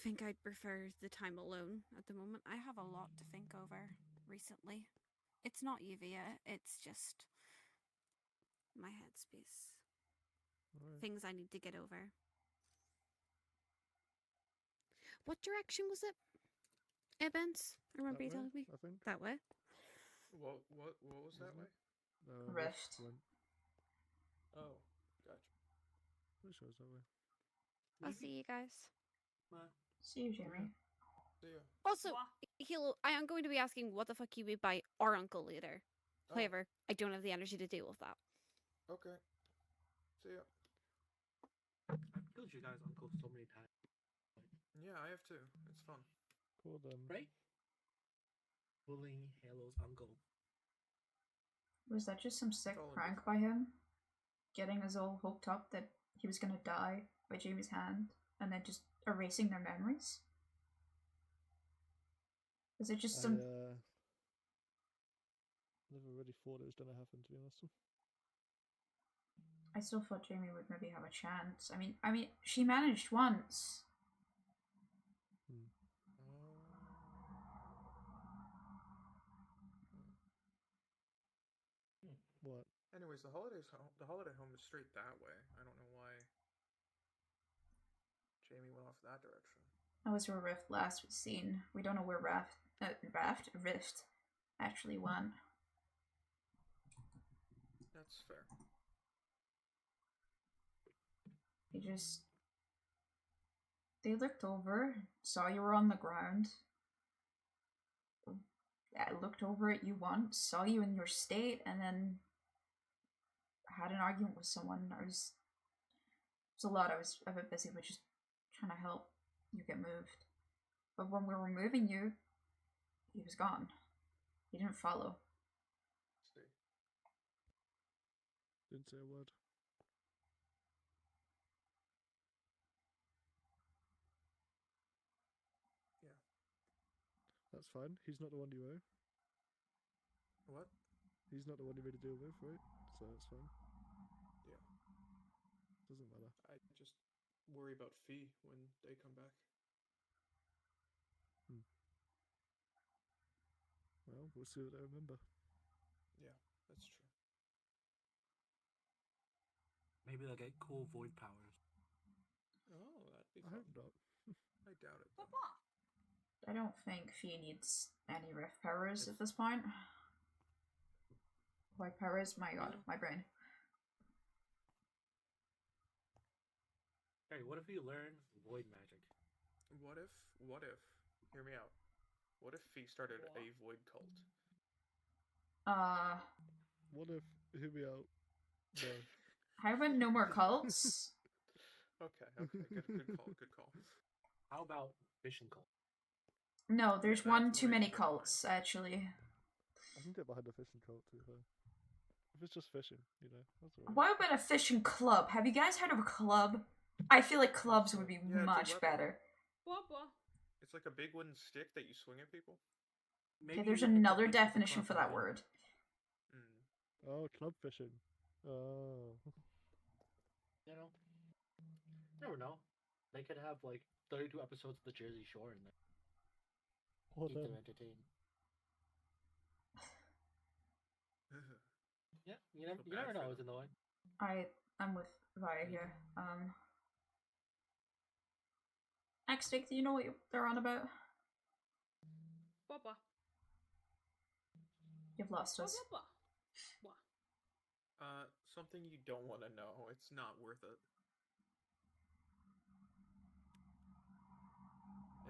think I'd prefer the time alone at the moment. I have a lot to think over recently. It's not Uvia, it's just my headspace. Alright. Things I need to get over. What direction was it? Events? I remember That you way, telling me. I think. That way? What was that way? Rift. Went. Oh, gotcha. Pretty sure it's that way. I'll Maybe. see you guys. See you, Jamie. See ya. Also, Wah. Hilo, I am going to be asking what the fuck you mean by our uncle later. Oh, However, I don't have the energy to deal with that. okay. See ya. I've killed you guys' uncle so many times. Yeah, I have too. It's fun. Cool then. Right? Bullying Halo's uncle. Was that just some sick all prank by him? Getting us all hooked up that he was gonna die by Jamie's hand, and then just erasing their memories? Is it just some... Never really thought it was gonna happen, to be honest. I still thought Jamie would maybe have a chance. I mean, she managed once. What? Anyways, the holiday home is straight that way. I don't know why Jamie went off that direction. That was where Rift last was seen. We don't know where Rift actually went. That's fair. They looked over, saw you were on the ground. I looked over at you once, saw you in your state, and then had an argument with someone. It was a lot. I was a bit busy with just trying to help you get moved. But when we were moving you, he was gone. He didn't follow. See. Didn't say a word. Yeah. That's fine. He's not the one you owe. What? He's not the one you made a deal with, right? So it's fine. Yeah. Doesn't matter. I just worry about Fee when they come back. Well, we'll see what they remember. Yeah, that's true. Maybe they'll get cool void powers. Oh, that'd be I fun. hope not. I doubt it. Wah, wah. I don't think Fee needs any rift powers at this point. White powers? My god, my brain. Hey, what if you learn void magic? What if, hear me out. What if Fee started a void cult? What if, hear me out. No. How about no more cults? Okay, good call. How about fishing cult? No, there's Yeah, one that's too way many too much. cults, actually. I can get behind the fishing cult too, though. If it's just fishing, you know, that's alright. What about a fishing club? Have you guys heard of a club? I feel like clubs would be Yeah, it's a much weapon. better. Wah, wah. It's like a big wooden stick that you swing at people. Okay, there's another definition for that word. Oh, club fishing. Oh. You know, never know. They could have like 32 episodes of the Jersey Shore in there. What Keep them entertained. Yeah, you never know what's in the way. I'm with Via here. X-Stick, do you know what they're on about? Wah, wah. You've lost Wah, us. wah, wah. Wah. Something you don't want to know. It's not worth it.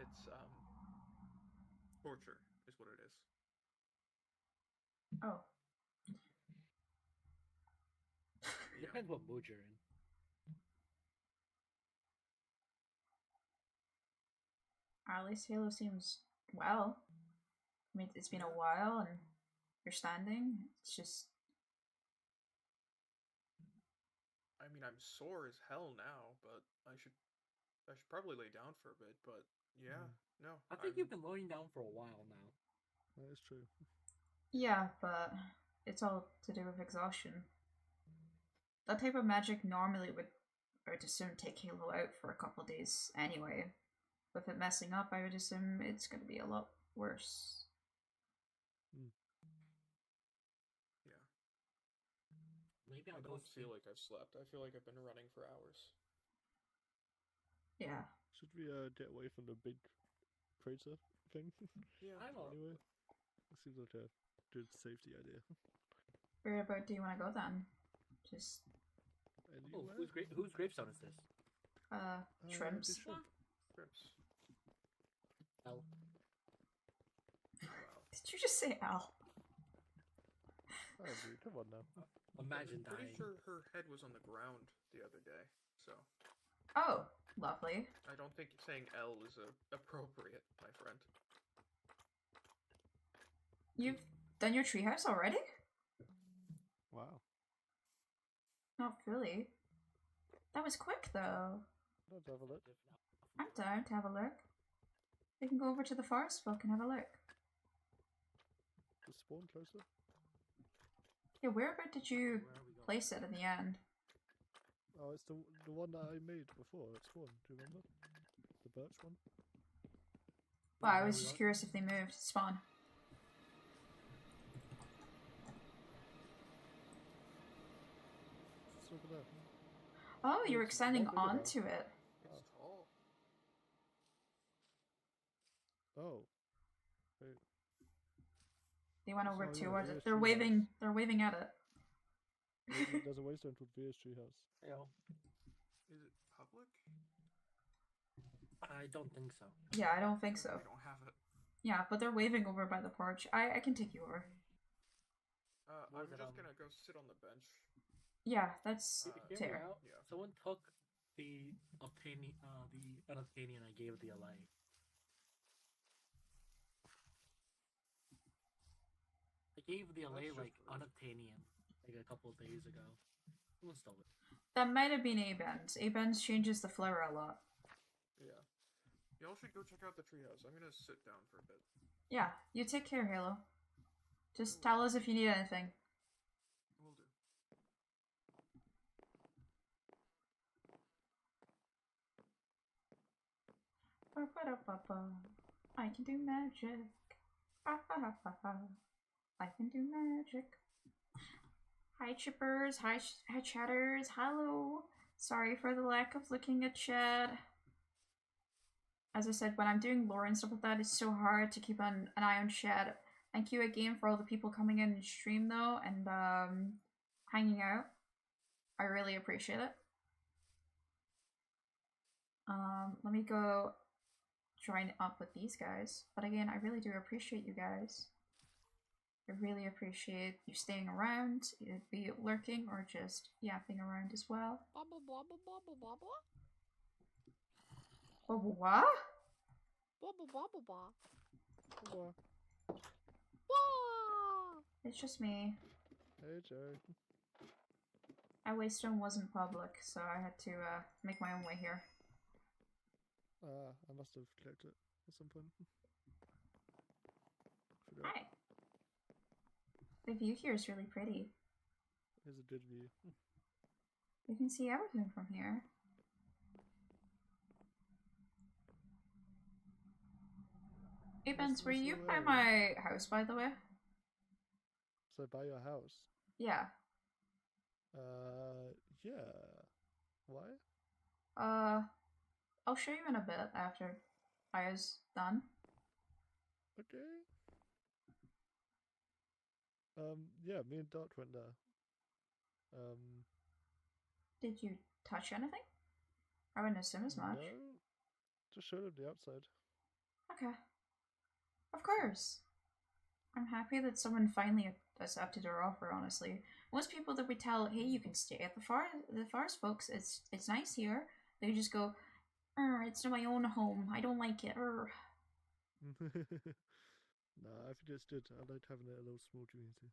It's, torture is what it is. Oh. Yeah. Depends what mood you're in. At least Halo seems well. I mean, it's been a while and you're standing. It's just. I mean, I'm sore as hell now, but I should probably lay down for a bit. But yeah, no. I think you've been laying down for a while now. That is true. Yeah, but it's all to do with exhaustion. That type of magic normally would, I would assume, take Halo out for a couple of days anyway. With it messing up, I would assume it's going to be a lot worse. Yeah. Maybe I I'll go don't feel like I've slept. I feel like I've been running for hours. Yeah. Should we get away from the big crater thing? Yeah. I don't. Anyway, it seems like a good safety idea. Where about do you want to go then? Just Oh, Anywhere? whose gravestone is this? shrimps. Shrimp. Trips. L. Wow. Did you just say Al? Oh, dude, come on now. Imagine I'm pretty dying. sure her head was on the ground the other day, so Oh, lovely. I don't think saying L is appropriate, my friend. You've done your treehouse already? Wow. Not fully. That was quick though. Let's have a look. I'm down to have a look. We can go over to the forest folk and have a look. The spawn closer? Yeah, where about did you Where are we going? place it in the end? Oh, it's the one that I made before at spawn. Do you remember? The birch one? Well, I Where was are we just going? curious if they moved. Spawn. It's over there. Oh, you're It's extending not big enough. onto it. It's tall. Oh. Wait. They went over Oh, yeah, towards VS it. They're treehouse. waving. They're waving at it. There's a waystone called VS Treehouse. Yo, Is it public? I don't think so. Yeah, I don't think so. I don't have it. Yeah, but they're waving over by the porch. I can take you over. What I'm is it, just gonna go sit on the bench. Yeah, that's Hear me fair. out. Yeah. Someone took the unobtainium I gave the LA. I gave the LA That's like just rude. unobtainium like a couple of days ago. Someone stole it. That might have been A-Bends. A-Bends changes the flower a lot. Yeah. Y'all should go check out the treehouse. I'm gonna sit down for a bit. Yeah, you take care, Halo. Just tell us if you need anything. Will do. Ba-ba-da-ba-ba. I can do magic. Ah-ha-ha-ha-ha. I can do magic. Hi, chippers. Hi, hi, chatters. Hello. Sorry for the lack of looking at chat. As I said, when I'm doing lore and stuff like that, it's so hard to keep an eye on chat. Thank you again for all the people coming in and stream though, and hanging out. I really appreciate it. Let me go join up with these guys. But again, I really do appreciate you guys. I really appreciate you staying around, be it lurking or just yapping around as well. Bobble bobble bobble bobble. What? Bobble bobble bobble. Oh, Wah! It's just me. hey, Joe. My waystone wasn't public, so I had to make my own way here. I must have clicked it at some point. Forgot. Hi. The view here is really pretty. Here's a good view. You can see everything from here. Hey, Benz, were What's the you by area? my house, by the way? So by your house? Yeah. Yeah. Why? I'll show you in a bit after I was done. Okay. Yeah, me and Dot went there. Did you touch anything? I wouldn't assume as much. No, just showed him the outside. Okay. Of course. I'm happy that someone finally accepted our offer, honestly. Most people that we tell, hey, you can stay at the forest, folks, it's nice here, they just go, it's my own home, I don't like it. No, I think it's good. I like having a little small community.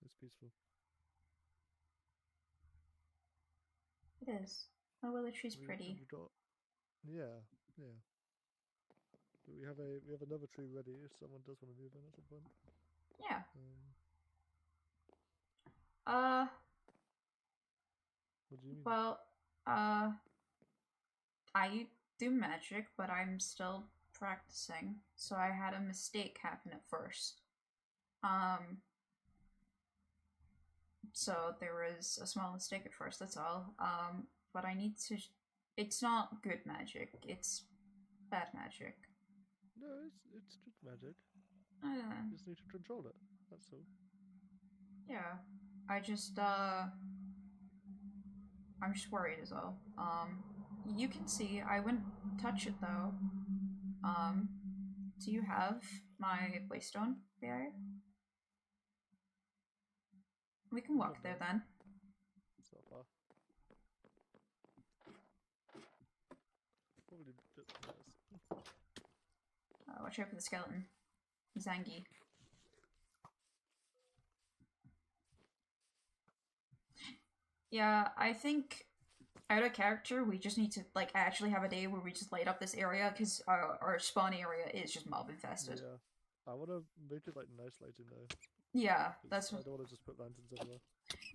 It's peaceful. It is. Oh, well, the tree's pretty. We got, yeah, yeah. But we have another tree ready if someone does want to move in at some point. Yeah. What do you mean? Well, I do magic, but I'm still practicing, so I had a mistake happen at first. So there was a small mistake at first, that's all. But I need to. It's not good magic, it's bad magic. No, it's good magic. You just need to control it. That's all. Yeah. I'm just worried is all. You can see, I wouldn't touch it though. Do you have my playstone there? We can walk there then. It's not far. Probably just Watch out for the skeleton. Zangi. Yeah, I think out of character, we just need to like actually have a day where we just light up this area because our spawn area is just mob infested. Yeah, I want to make it like nice lighting though. Yeah, that's I what. don't want to just put lanterns everywhere.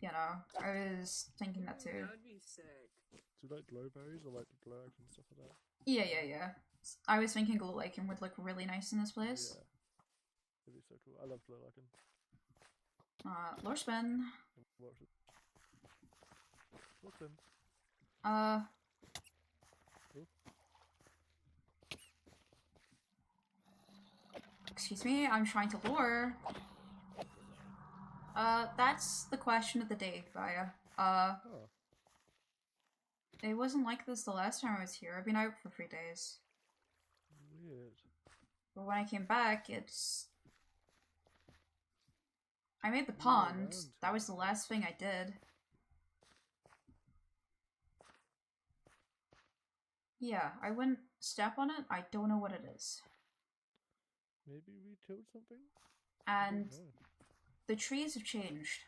You know, I was thinking that too. That would be sick. Do you like glow berries or like the glow eggs and stuff like that? Yeah. I was thinking glow lichen would look really nice in this place. Yeah, it'd be so cool. I love glow lichen. Lore spin. What's him? Excuse me, I'm trying to lure. That's the question of the day, Vaya. It wasn't like this the last time I was here. I've been out for 3 days. Weird. But when I came back, I made the pond. That was the last thing I did. Yeah, I wouldn't step on it. I don't know what it is. Maybe we killed something? And the trees have changed.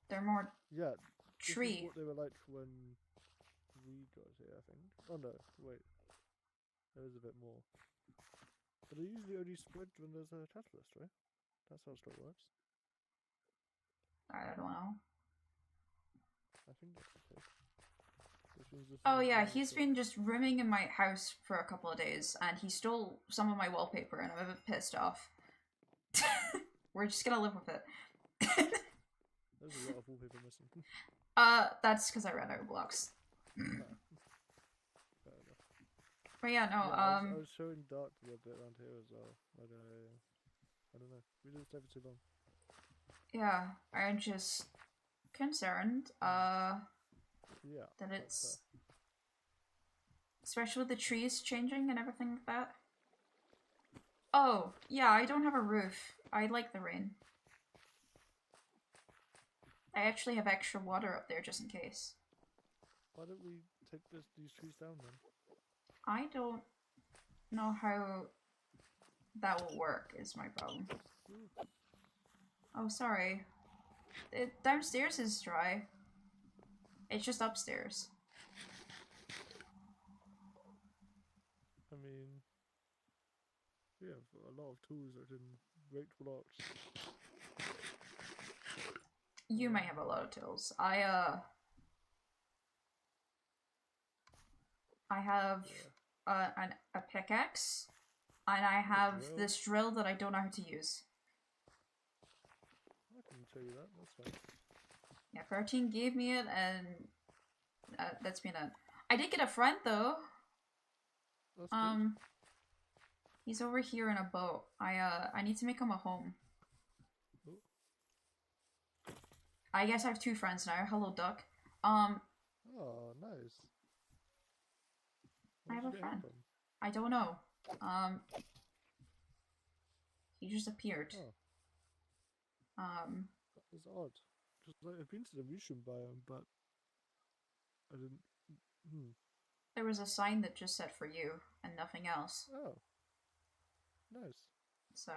They're more tree. This is what they were like when we got here, I think. Oh no, wait. There is a bit more. But they usually only spread when there's a catalyst, right? That's how it works. I don't know. I think that's the case. Oh yeah, he's been just roaming in my house for a couple of days, and he stole some of my wallpaper, and I'm a bit pissed off. We're just gonna live with it. There's a lot of wallpaper missing. That's because I ran out of blocks. Fair enough. But yeah, no, I was showing Dark a little bit around here as well. Like, I don't know. We didn't stay for too long. Yeah, I'm just concerned, yeah, that it's... Especially with the trees changing and everything like that. Oh, yeah, I don't have a roof. I like the rain. I actually have extra water up there just in case. Why don't we take these trees down then? I don't know how that will work, is my problem. Oh, sorry. Downstairs is dry. It's just upstairs. I mean, we have a lot of tools that can break blocks. You might have a lot of tools. I have a pickaxe, and I have this drill that I don't know how to use. I can show you that, that's fine. Yeah, 13 gave me it, and that's been it. I did get a friend though. That's good. He's over here in a boat. I need to make him a home. Oh. I guess I have 2 friends now. Hello, Duck. Oh, nice. I have a friend. I don't know. He just appeared. Oh. That is odd. Because like, I've been to the Russian biome, but I didn't. There was a sign that just said for you and nothing else. Oh, nice. So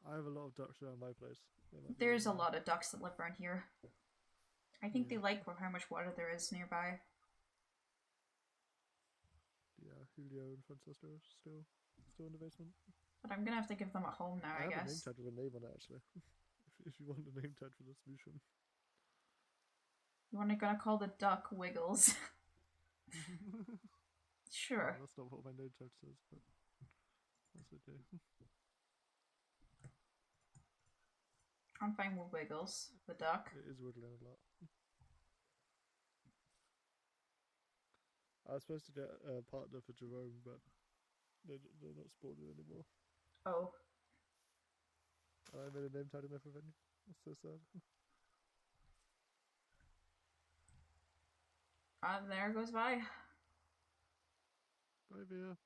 I have a lot of ducks around my place. They might be there's a really lot of ducks that live around here. I think they Yeah. like how much water there is nearby. Yeah, Julio and Francisco are still in the basement. But I'm gonna have to give them a home now, I have a name guess. tag with a name on it actually. if you want a name tag for this mission. You want to gonna call the duck Wiggles? Sure. That's not what my name tag says, but that's okay. I'm fine with Wiggles, the duck. It is wiggling a lot. I was supposed to get a partner for Jerome, but they're not spawning anymore. Oh. I made a name tag in everything. That's so sad. There goes by. Bye, Via.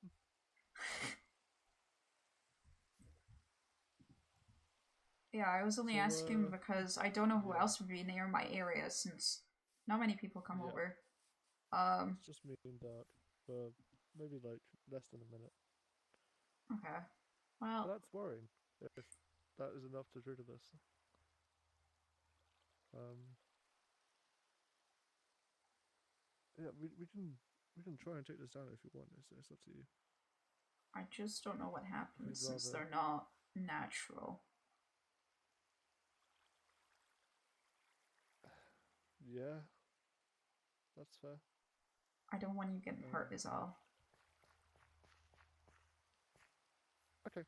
Yeah, I was only So, asking because I don't know who yeah. else would be near my area since not many people come Yeah. over. It's just me and Dark for maybe like less than a minute. Okay. But Well, that's worrying if that is enough to rid of us. Yeah, we can try and take this down if you want. It's up to you. I just don't know what happens since rather- they're not natural. Yeah, that's fair. I don't want you getting hurt is all. Okay.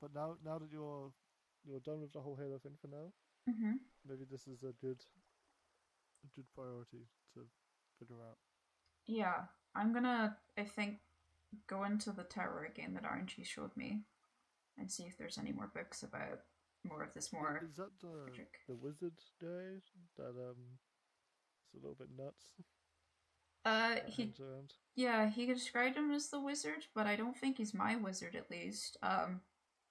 But now that you're done with the whole Halo thing for now, Mm-hmm. maybe this is a good priority to figure out. Yeah, I'm gonna, I think, go into the tower again that RNG showed me and see if there's any more books about more of this more Is that magic. the wizard guy that it's a little bit nuts? He described him as the wizard, but I don't think he's my wizard at least. At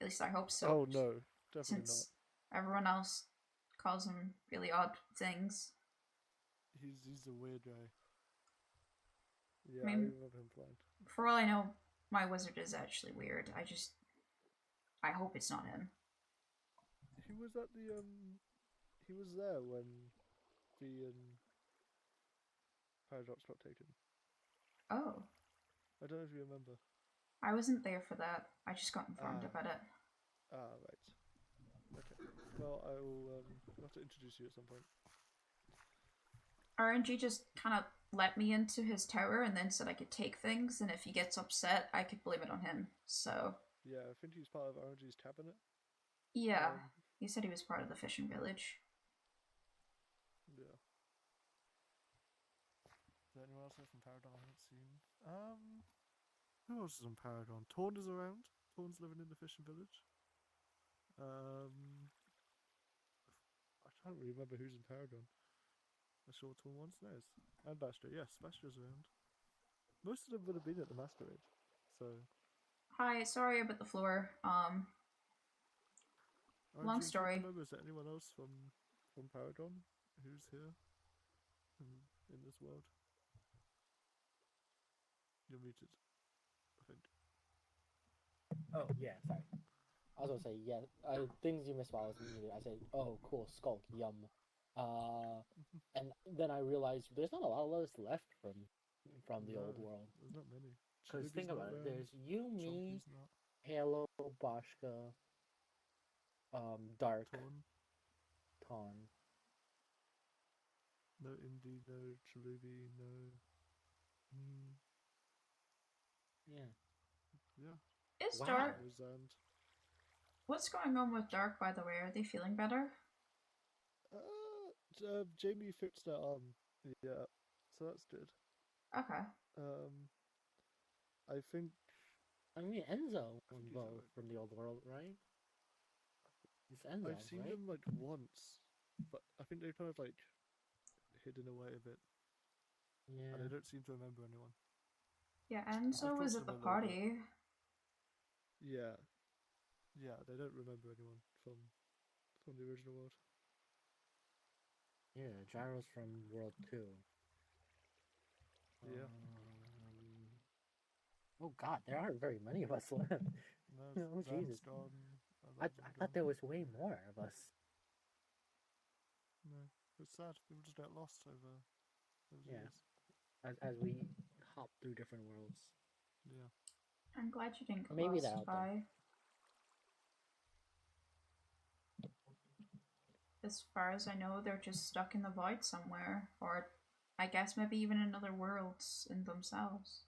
least I hope so. Oh no, definitely Since everyone else calls him really odd things. not. He's a weird guy. Yeah, I I mean- remember him flying. For all I know, my wizard is actually weird. I hope it's not him. He was at the he was there when the paradox got taken. Oh, I don't know if you remember. I wasn't there for that. I just got informed Ah. about it. Ah, right. Okay. Well, I will have to introduce you at some point. RNG just kind of let me into his tower and then said I could take things, and if he gets upset, I could blame it on him. So, Yeah, I think he's part of RNG's cabinet. yeah. Um, He said he was part of the fishing village. Yeah. Is there anyone else here from Paragon I haven't seen? Who else is on Paragon? Torn is around. Torn's living in the fishing village. I can't really remember who's in Paragon. I saw Torn once. Nice. And Bastra. Yes, Bastra's around. Most of them would have been at the masquerade. So. Hi, sorry about the floor. Long story. Is there anyone else from Paragon who's here in this world? You're muted, I think. Oh yeah, sorry. I was gonna say yeah. Things you missed while I was muted. I said, "Oh, cool, skulk, yum." And then I realized there's not a lot of us left from the old No, world. There's not many. Because Chilubi's think not about it. around, There's you, me, Chonky's not. Halo, Boschka, Dark, Torn. Ton. No Indie, no Chilubi, no. Yeah. Yeah. Is Wow. Dark. Rosand. What's going on with Dark, by the way? Are they feeling better? Jamie fixed their arm. Yeah, so that's good. Okay. I think I mean Enzo I think he's well, alright. from the old world, right? It's Enzo, I've seen right? them like once, but I think they've kind of like hidden away a bit, Yeah. and I don't seem to remember anyone. Yeah, I've Enzo talked was to at the them a little bit. party. Yeah, they don't remember anyone from the original world. Yeah, Gyro's from World 2. Yeah. Oh God, there aren't very many of us left. There's Oh, Zen's Jesus. gone. I Others have thought gone. there was way more of us. No, it's sad. People just get lost over those Yeah. years. As we hop through different worlds. Yeah. I'm glad you didn't get Maybe lost, they're out there. Vi. As far as I know, they're just stuck in the void somewhere, or I guess maybe even in other worlds in themselves.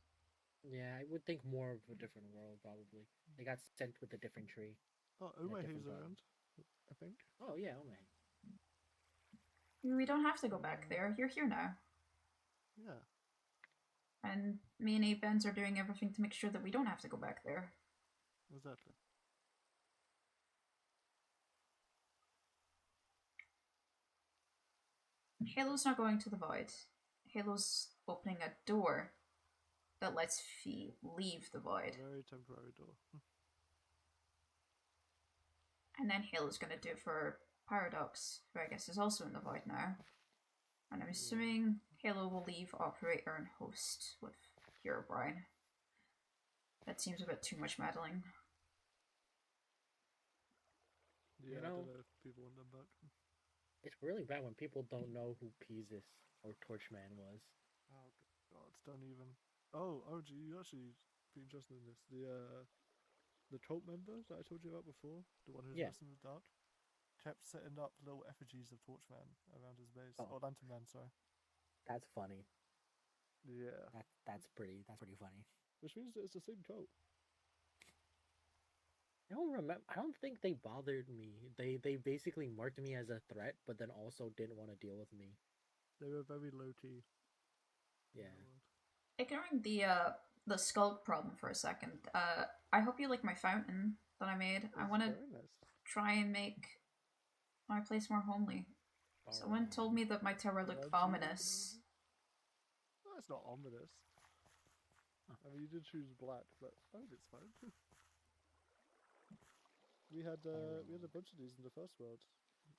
Yeah, I would think more of a different world probably. They got sent with a different tree. Oh, in a Omehe's different garden. around, I think. Oh yeah, oh man. We don't have to go back there. You're here now. Yeah. And me and Avens are doing everything to make sure that we don't have to go back there. Exactly. Halo's not going to the void. Halo's opening a door that lets Fee leave the void. A very temporary door. And then Halo's gonna do it for Paradox, who I guess is also in the void now. And I'm assuming Halo will leave Operator and Host with Herobrine. That seems a bit too much meddling. Yeah, I know- don't know if people want them back. It's really bad when people don't know who Peasus or Torchman was. Oh God, don't even. Oh, OG, you actually be interested in this. The cult member that I told you about before, the one who's Yeah. messing with Dark, kept setting up little effigies of Torchman around his base. Oh. Or Lantern Man, sorry. That's funny. Yeah. That's pretty funny. Which means that it's the same cult. I don't remember. I don't think they bothered me. They basically marked me as a threat, but then also didn't want to deal with me. They were very low key. Yeah. Ignoring the skulk problem for a second, I hope you like my fountain that I made. I want to Very nice. try and make my place more homely. Someone told me that my tower looked Aren't you ominous. Well, it's not ominous. I mean, you did choose black, but I think it's fine. we had a bunch of these in the first world.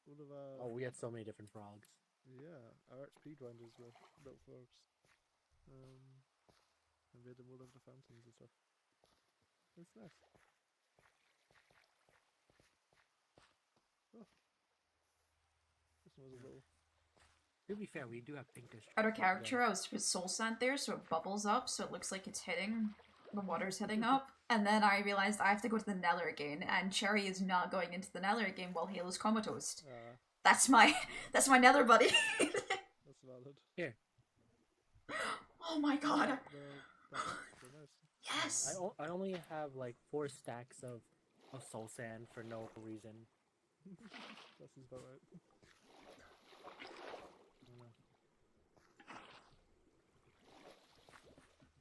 All of our Oh, we had so many different frogs. yeah, our XP grinders were little frogs. And we had them all over the fountains and stuff. It's nice. Oh. This one was a little. To be fair, we do have pink district. Out of character, I was to put soul sand there so it bubbles up so it looks like it's hitting. The water's hitting up. And then I realized I have to go to the Nether again, and Cherry is not going into the Nether again while Halo's comatose. That's my Nether buddy. That's valid. Here. Oh my god. That's nice. Yes. I only have like 4 stacks of soul sand for no reason. That seems about right.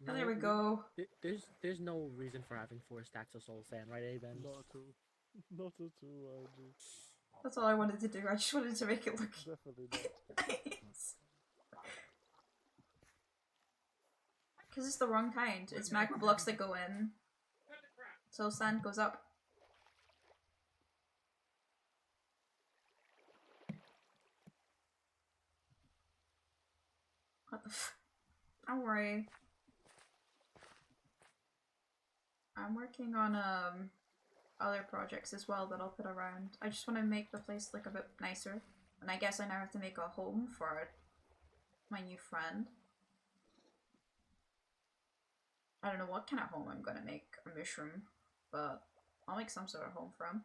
Oh, there we go. There's no reason for having 4 stacks of soul sand, right, Aben? Not at all. Not at all, I do. That's all I wanted to do. I just wanted to make it look Definitely not. nice. Because it's the wrong kind. It's magma blocks that go in. So sand goes up. What the f- Don't worry. I'm working on other projects as well that I'll put around. I just want to make the place look a bit nicer. And I guess I now have to make a home for my new friend. I don't know what kind of home I'm gonna make a mushroom, but I'll make some sort of home for him.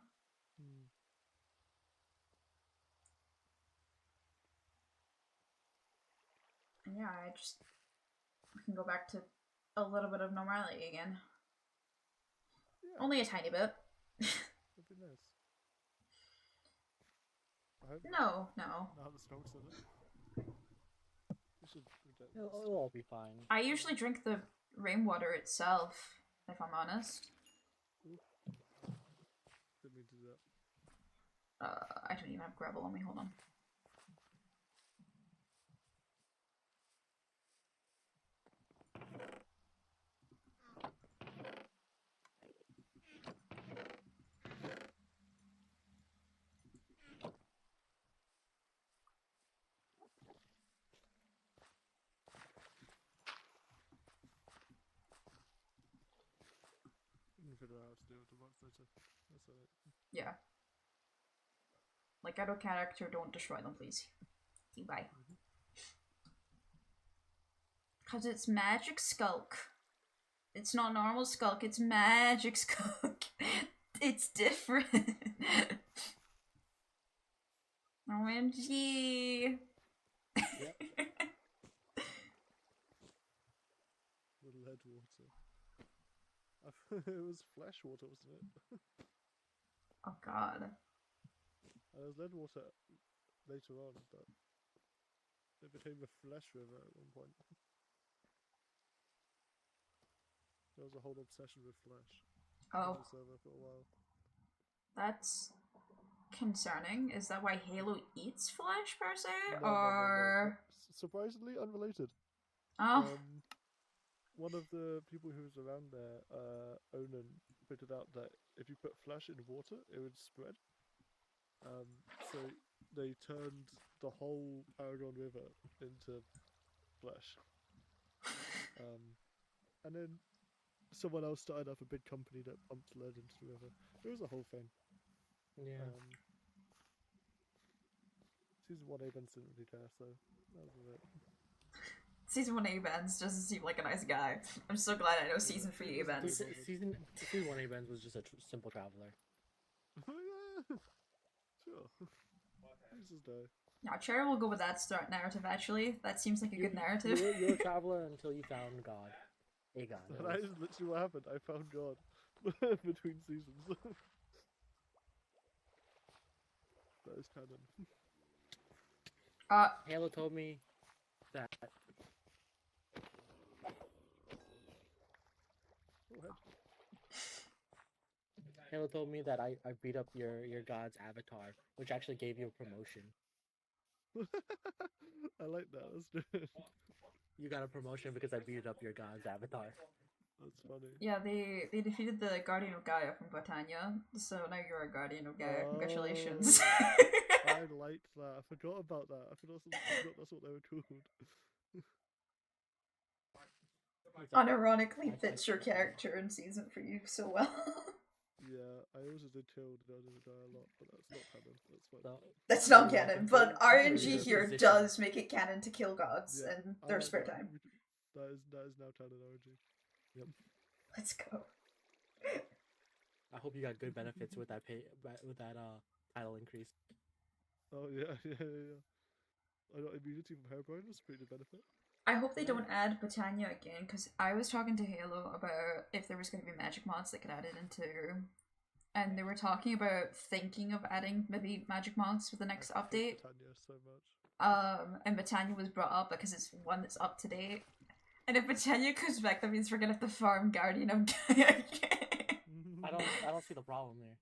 And yeah, we can go back to a little bit of normality again. Yeah, Only a tiny bit. it'd be nice. I hope No. now the skunks in it. We should protect It'll this. all be fine. I usually drink the rainwater itself, if I'm honest. Didn't mean to do that. I don't even have gravel on me, hold on. later. That's alright. Yeah. Like, out of character, don't destroy them, please. Bye. Because it's magic skulk. It's not normal skulk, it's magic skulk. It's different. OMG. The lead water. It was flesh water, wasn't it? Oh god. There was lead water later on, but it became the flesh river at one point. There was a whole obsession with flesh on Oh, the server for a while. that's concerning. Is that why Halo eats flesh per se? No. Or Surprisingly unrelated. oh, One of the people who was around there, Onan, pointed out that if you put flesh in water, it would spread. So they turned the whole Paragon River into flesh. And then someone else started up a big company that pumped lead into the river. It was a whole thing. Yeah. Season 1 A-Bands didn't really care, so that was it. season 1 A-Bands doesn't seem like a nice guy. I'm so glad I know season 3 A-Bands. Season 1 A-Bands was just a simple traveler. Yeah, sure. He's just die. Yeah, Cherry will go with that start narrative, actually. That seems like a good narrative. You're a traveler until you found God. A God. That is literally what happened. I found God between seasons. That is canon. Halo told me that Go ahead. Halo told me that I beat up your God's avatar, which actually gave you a promotion. I like that. That's good. You got a promotion because I beat up your God's avatar. That's funny. Yeah, they defeated the Guardian of Gaia from Britannia, so now you're a Guardian of Gaia. Congratulations. I liked that. I forgot about that. I forgot that's what they were called. Unironically fits your character and season for you so well. Yeah, I also did kill the Guardian of Gaia a lot, but that's not canon. That's fine. So, That's not canon, but RNG Your here position. does make it canon to kill gods Yeah, and I their like spare that. time. That is now canon origin. Yep. Let's go. I hope you got good benefits with that title increase. Oh yeah. I got immunity from Herobrine. That's a pretty good benefit. I hope they don't add Britannia again, because I was talking to Halo about if there was going to be magic mods that could add it into, and they were talking about thinking of adding maybe magic mods for the next I hate update. Britannia so much. And Britannia was brought up because it's one that's up to date. And if Britannia comes back, that means we're gonna have to farm Guardian of Gaia again. I don't see the problem there.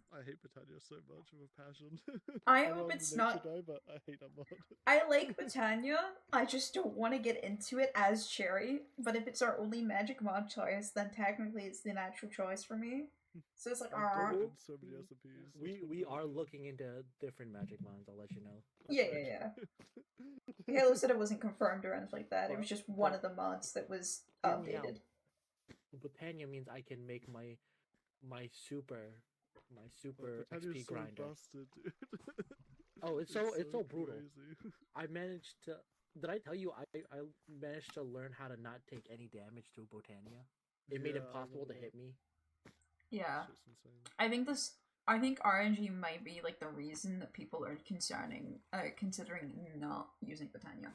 I hate Britannia so much with a passion. I know hope I'm it's the not. nature guy, but I hate that mod. I like Britannia, I just don't want to get into it as Cherry, but if it's our only magic mod choice, then technically it's the natural choice for me. So it's like, I've done it ah. in so many SMPs. We are looking into different magic mods. I'll let you know. Yeah. Halo said it wasn't confirmed or anything like that, it was just one of the mods that was Hear me out. updated. Britannia means I can make my super Britannia's XP so grinder. busted, dude. Oh, it's so brutal. crazy. I managed to. Did I tell you I managed to learn how to not take any damage to Britannia? It made it Yeah, I possible to remember hit that. me. Yeah. Shit's insane. I think RNG might be like the reason that people are considering not using Britannia.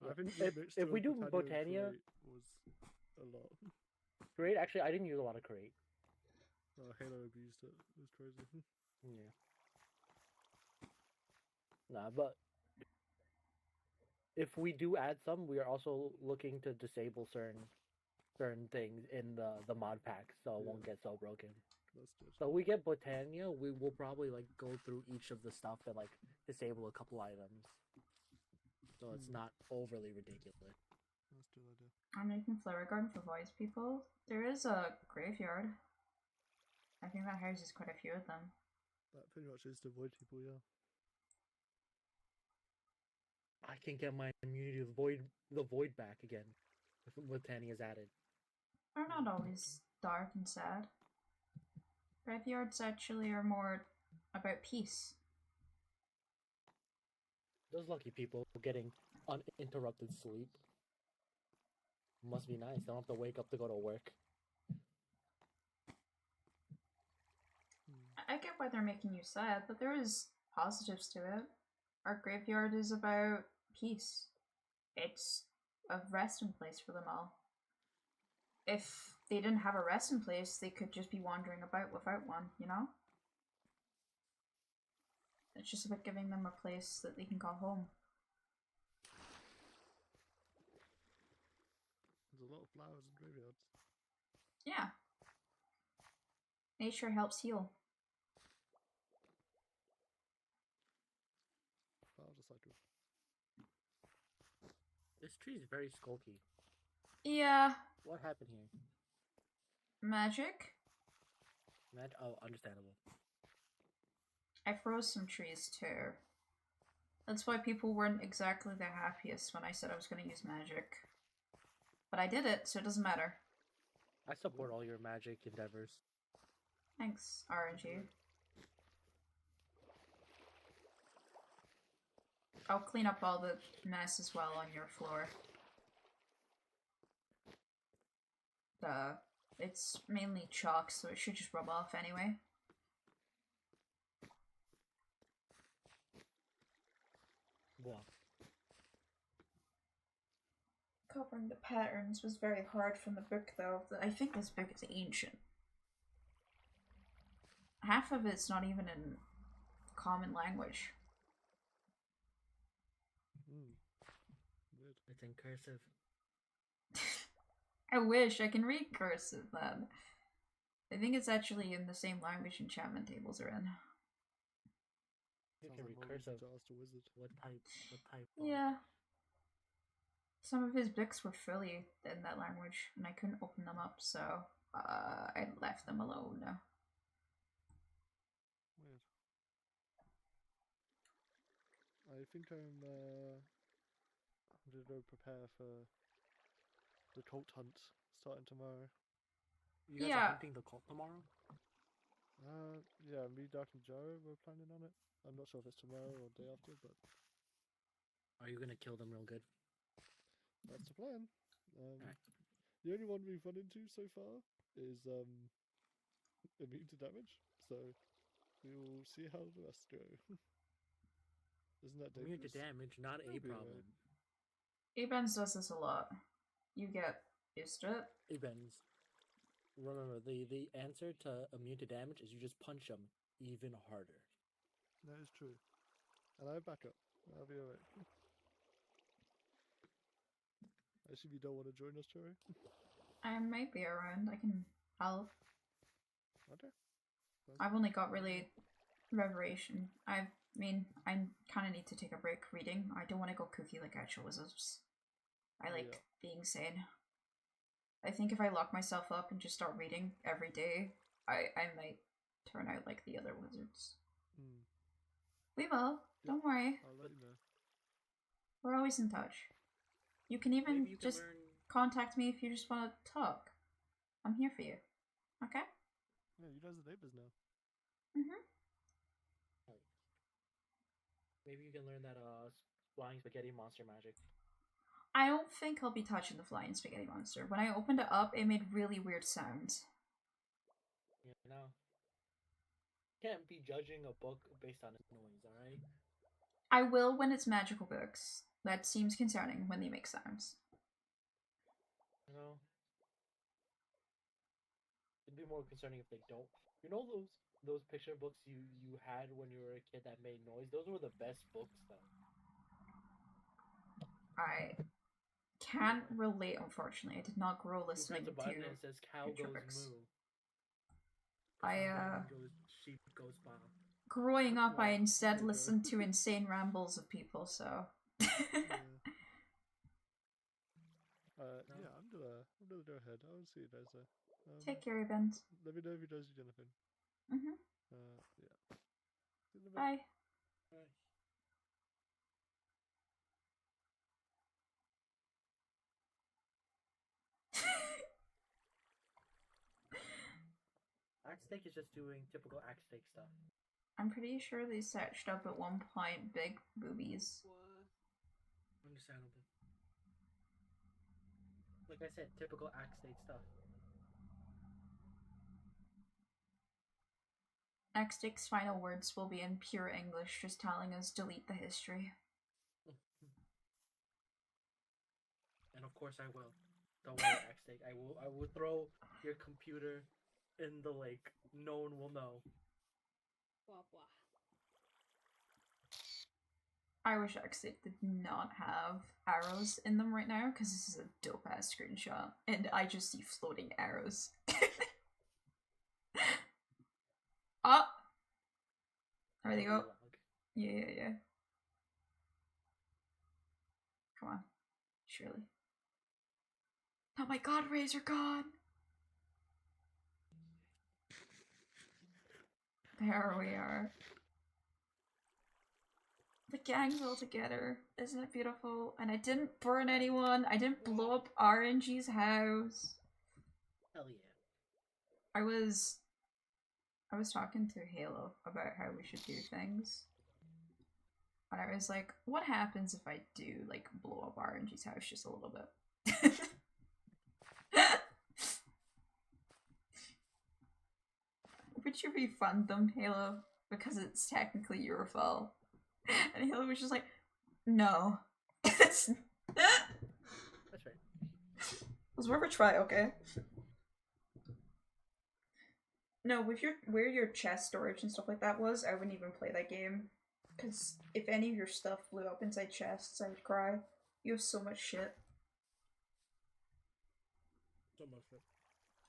I think If we do Britannia, was a lot. Create. Actually, I didn't use a lot of create. Halo abused it. It was crazy. Yeah. Nah, but if we do add some, we are also looking to disable certain things in the mod pack, so it won't get so broken. That's good. So we get Britannia, we will probably like go through each of the stuff and like disable a couple items, so it's not overly ridiculous. That's a good idea. I'm making Flower Garden for voice people. There is a graveyard. I think that houses quite a few of them. That pretty much is to avoid people, yeah. I can get my immunity to the void back again if Britannia is added. Or not always. dark and sad. Graveyards actually are more about peace. Those lucky people getting uninterrupted sleep. Must be nice. They don't have to wake up to go to work. I get why they're making you sad, but there is positives to it. Our graveyard is about peace. It's a resting place for them all. If they didn't have a resting place, they could just be wandering about without one, you know? It's just about giving them a place that they can call home. There's a lot of flowers in graveyards. Yeah. Nature helps heal. Flower cycle. This tree is very skulky. Yeah. What happened here? Magic? Oh, understandable. I froze some trees too. That's why people weren't exactly the happiest when I said I was going to use magic. But I did it, so it doesn't matter. I support all your magic endeavors. Thanks, RNG. I'll clean up all the mess as well on your floor. It's mainly chalk, so it should just rub off anyway. What? Covering the patterns was very hard from the book, though. I think this book is ancient. Half of it's not even in common language. Weird. It's in cursive. I wish I can read cursive then. I think it's actually in the same language enchantment tables are in. You Sounds can like read more reason cursive. to ask the wizard. What type? Yeah. Some of his books were fully in that language, and I couldn't open them up, so I left them alone. Weird. I think I'm gonna go prepare for the cult hunt starting tomorrow. You guys Yeah. are hunting the cult tomorrow? Yeah, me, Dark, and Joe, we're planning on it. I'm not sure if it's tomorrow or day after, but Are you gonna kill them real good? that's the plan. Alright. The only one we've run into so far is immune to damage, so we'll see how the rest go. Isn't that Immune to dangerous? damage, not a That'll be problem. alright. Abens does this a lot. You get used to it. Evens. Remember, the answer to immune to damage is you just punch them even harder. That is true. And I have backup. I'll be alright. I assume you don't want to join us, Cherry? I might be around. I can help. Okay. Sounds I've good. only got really Revelation. I mean, I kind of need to take a break reading. I don't want to go kooky like actual wizards. I like Yeah. being sane. I think if I lock myself up and just start reading every day, I might turn out like the other wizards. Mm. We will. Don't worry. I'll let you know. We're always in touch. You can even Maybe you can just learn. contact me if you just want to talk. I'm here for you. Okay? Yeah, you guys are neighbors now. Mm-hmm. Maybe you can learn that flying spaghetti monster magic. I don't think I'll be touching the flying spaghetti monster. When I opened it up, it made really weird sounds. You know. Can't be judging a book based on its noise, alright? I will when it's magical books. That seems concerning when they make sounds. You know. It'd be more concerning if they don't. You know those picture books you had when you were a kid that made noise? Those were the best books though. I can't relate, unfortunately. I did not grow You listening press a to button and it says cow picture goes books. moo. I, Sheep goes bah. growing up, I Wow, instead okay, listened bro. to insane rambles of people, so. Yeah. No. Yeah, I'm gonna go ahead. I'll see you guys there. Take care, Bent. Let me know if you guys need anything. Mm-hmm. Yeah. See you in a bit. Bye. Alright. Axe Steak is just doing typical Axe Steak stuff. I'm pretty sure they searched up at one point big boobies. Understandable. Like I said, typical Axe Steak stuff. Xstick's final words will be in pure English, just telling us delete the history. And of course I will. Don't worry, Axe Steak. I will throw your computer in the lake. No one will know. Blah blah. I wish Xstick did not have arrows in them right now, because this is a dope ass screenshot, and I just see floating arrows. Oh! There they go. Yeah. Come on. Surely. Oh my god, Rays are gone! There we are. The gang's all together. Isn't it beautiful? And I didn't burn anyone. I didn't blow up RNG's house. Hell yeah. I was talking to Halo about how we should do things. And I was like, what happens if I do, like, blow up RNG's house just a little bit? Would you refund them, Halo? Because it's technically your fault. And Halo was just like, no. That's right. It was worth a try, okay? No, with where your chest storage and stuff like that was, I wouldn't even play that game. Because if any of your stuff blew up inside chests, I would cry. You have so much shit. So much shit.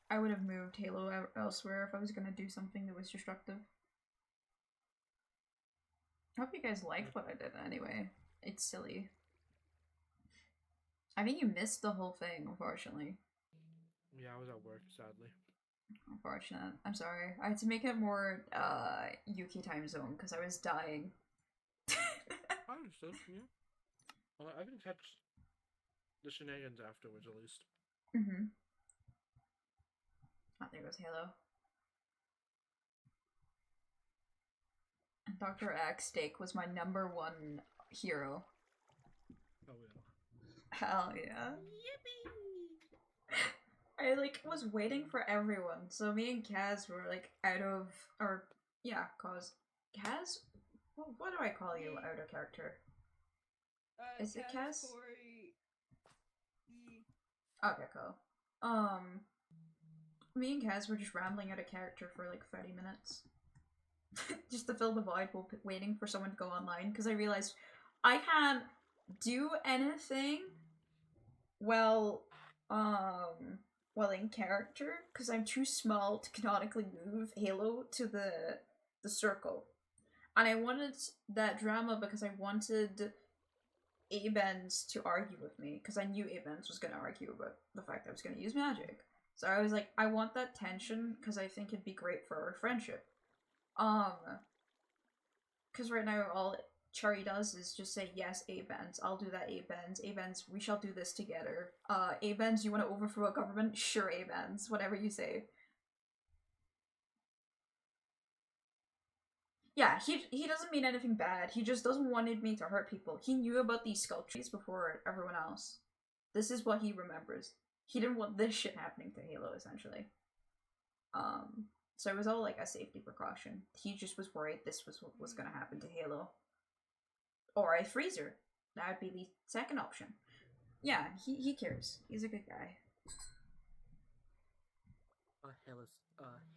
I would have moved Halo elsewhere if I was gonna do something that was destructive. I hope you guys liked what I did anyway. It's silly. I think you missed the whole thing, unfortunately. Yeah, I was at work, sadly. Unfortunate. I'm sorry. I had to make it more UK time zone because I was dying. I understood, yeah. Well, I didn't catch the shenanigans afterwards, at least. Mm-hmm. Oh, there goes Halo. Dr. X Steak was my #1 hero. Oh, yeah. Hell yeah. I like was waiting for everyone. So me and Kaz were like out of, or yeah, cause Kaz. What do I call you out of character? Is it Kaz? Okay, cool. Me and Kaz were just rambling out of character for like 30 minutes. Just to fill the void while waiting for someone to go online, because I realized I can't do anything well in character because I'm too small to canonically move Halo to the circle. And I wanted that drama because I wanted Abens to argue with me, because I knew Abens was going to argue about the fact that I was going to use magic. So I was like, I want that tension because I think it'd be great for our friendship. Because right now all Cherry does is just say, yes, Abens, I'll do that, Abens. Abens, we shall do this together. Abens, you want to overthrow a government? Sure, Abens, whatever you say. Yeah, he doesn't mean anything bad. He just doesn't wanted me to hurt people. He knew about these sculptures before everyone else. This is what he remembers. He didn't want this shit happening to Halo, essentially. So it was all like a safety precaution. He just was worried this was what was going to happen to Halo. Or a freezer. That would be the second option. Yeah, he cares. He's a good guy.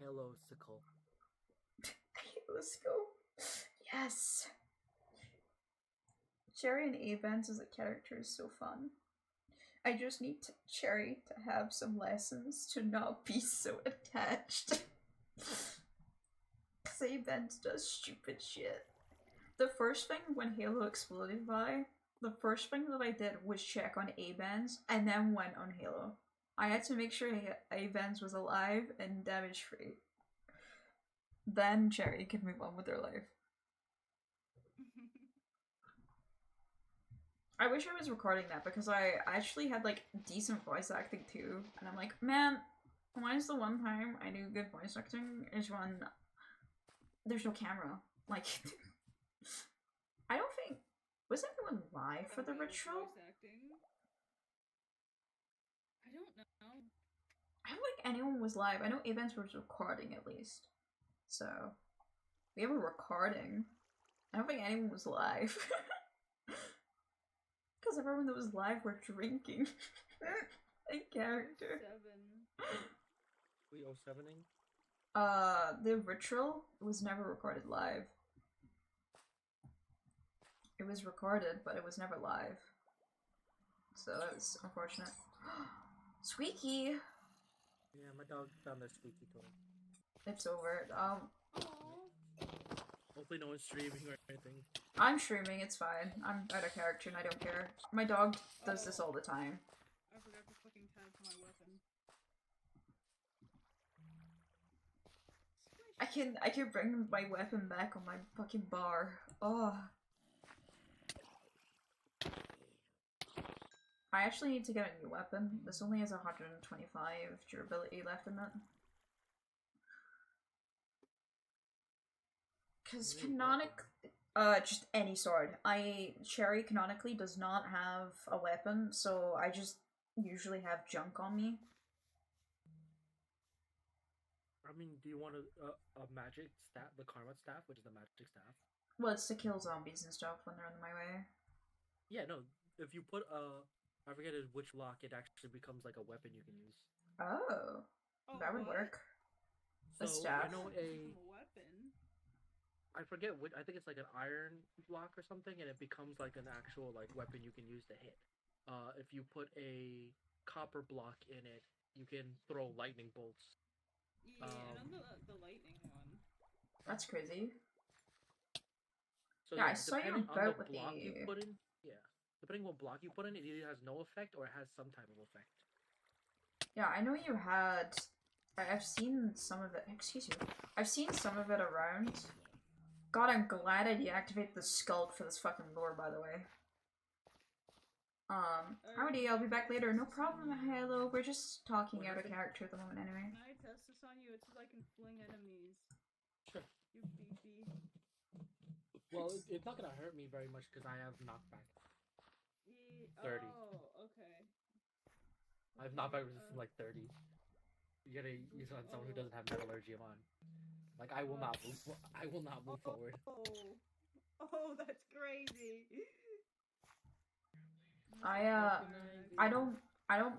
Halo-sicle. Halo-sicle. Yes. Cherry and Avens as a character is so fun. I just need Cherry to have some lessons to not be so attached. Because Avens does stupid shit. The first thing when Halo exploded the first thing that I did was check on Avens and then went on Halo. I had to make sure Avens was alive and damage free. Then Cherry could move on with their life. I wish I was recording that because I actually had like decent voice acting too, and I'm like, man, Why is the one time I do good voice acting is when there's no camera. Like, I don't think was anyone live for the Okay with ritual. voice acting. I don't know. I don't think anyone was live. I know Events was recording at least. So we have a recording. I don't think anyone was live. Because everyone that was live were drinking. A character. 7. We 07ing? The ritual was never recorded live. It was recorded, but it was never live. So that's unfortunate. Squeaky! Yeah, my dog found their squeaky toy. It's over. Hopefully no one's streaming or anything. I'm streaming, it's fine. I'm out of character and I don't care. My dog does this all the time. I forgot to fucking tag my weapon. I can bring my weapon back on my fucking bar. Oh. I actually need to get a new weapon. This only has 125 durability left in it. Cause just any sword. Cherry canonically does not have a weapon, so I just usually have junk on me. I mean, do you want a magic staff, the Karma staff, which is the magic staff? Well, it's to kill zombies and stuff when they're in my way. Yeah, no. If you put I forget which lock, it actually becomes like a weapon you can use. Oh, that would work. So, A staff. I know A weapon. I forget which. I think it's like an iron block or something, and it becomes like an actual like weapon you can use to hit. If you put a copper block in it, you can throw lightning bolts. Yeah, I know the lightning one. That's crazy. So Yeah, I saw you depending on about the with block the... you put in, depending what block you put in, it either has no effect or it has some type of effect. Yeah, I know you had... I've seen some of it. Excuse me. I've seen some of it around. God, I'm glad I deactivated the sculk for this fucking lore, by the way. Howdy, I'll be back later. No problem, hello. We're just talking out of character at the moment anyway. Can I test this on you? It says I can fling enemies. Sure. You beefy. Well, it's not gonna hurt me very much because I have knockback. 30. Oh, okay. I have knockback resistance like 30. You gotta use it on someone who doesn't have metallurgy on. Like I will not move. I will not move forward. Oh, that's crazy. I don't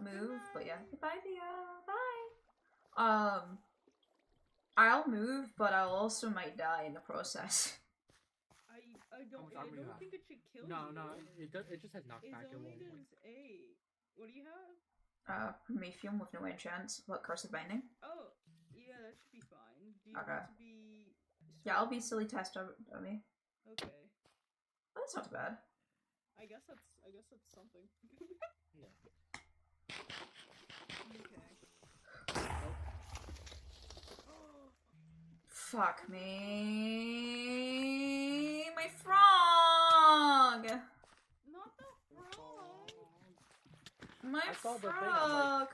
move, but yeah. Goodbye, Via. Bye. I'll move, but I'll also might die in the process. I don't think it should kill you. No, it just has knockback. It only does 8. What do you have? Mayfium with no enchants. What, Curse of Binding? Oh, yeah, that should be fine. Do you Okay. want to be... Yeah, I'll be silly test of me. Okay. Oh, that's not too bad. I guess that's something. Yeah. Okay. Fuck me. My frog! Not the frog! My I saw the thing, I'm frog!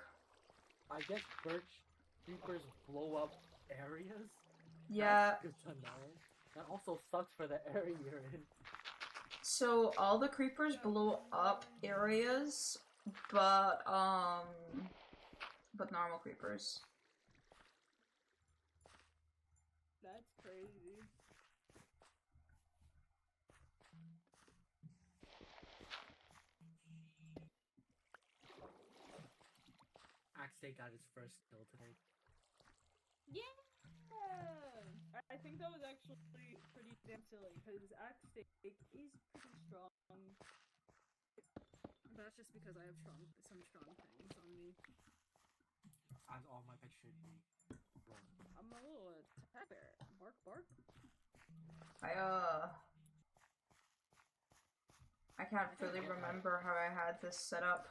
I guess birch creepers blow up areas. Yeah. That's good to know. That also sucks for the area you're in. So all the creepers blow up areas, but normal creepers. That's crazy. Axe got his first kill today. Yeah! I think that was actually pretty damn silly, because Axe Steak is pretty strong. That's just because I have some strong things on me. As all my pets should be. I'm a little attacker. Bark, bark. I can't fully remember how I had this set up.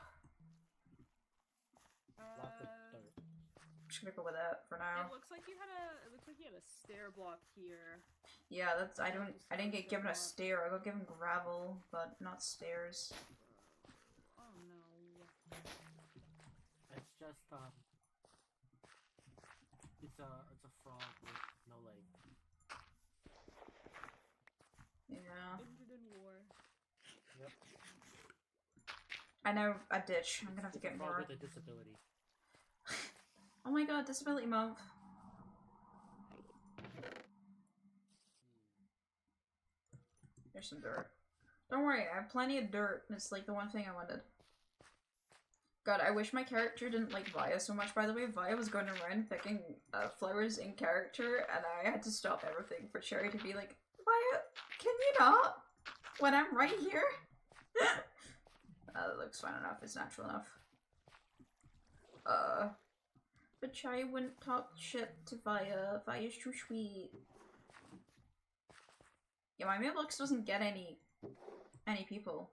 Lots of dirt. I'm just gonna go with that for now. It looks like you had a stair block here. Yeah, that's I didn't get given a stair. I got given gravel, but not stairs. Oh no. It's just it's a frog with no leg. Yeah. Injured in war. Yep. I know a ditch. I'm gonna have to It's a get frog more. with a disability. Oh my god, disability month. There's some dirt. Don't worry, I have plenty of dirt. It's like the one thing I wanted. God, I wish my character didn't like Via so much, by the way. Via was going around picking flowers in character, and I had to stop everything for Cherry to be like, Via, can you not? When I'm right here? That looks fine enough, it's natural enough. But Cherry wouldn't talk shit to Via. Via's too sweet. Yeah, my mailbox doesn't get any people.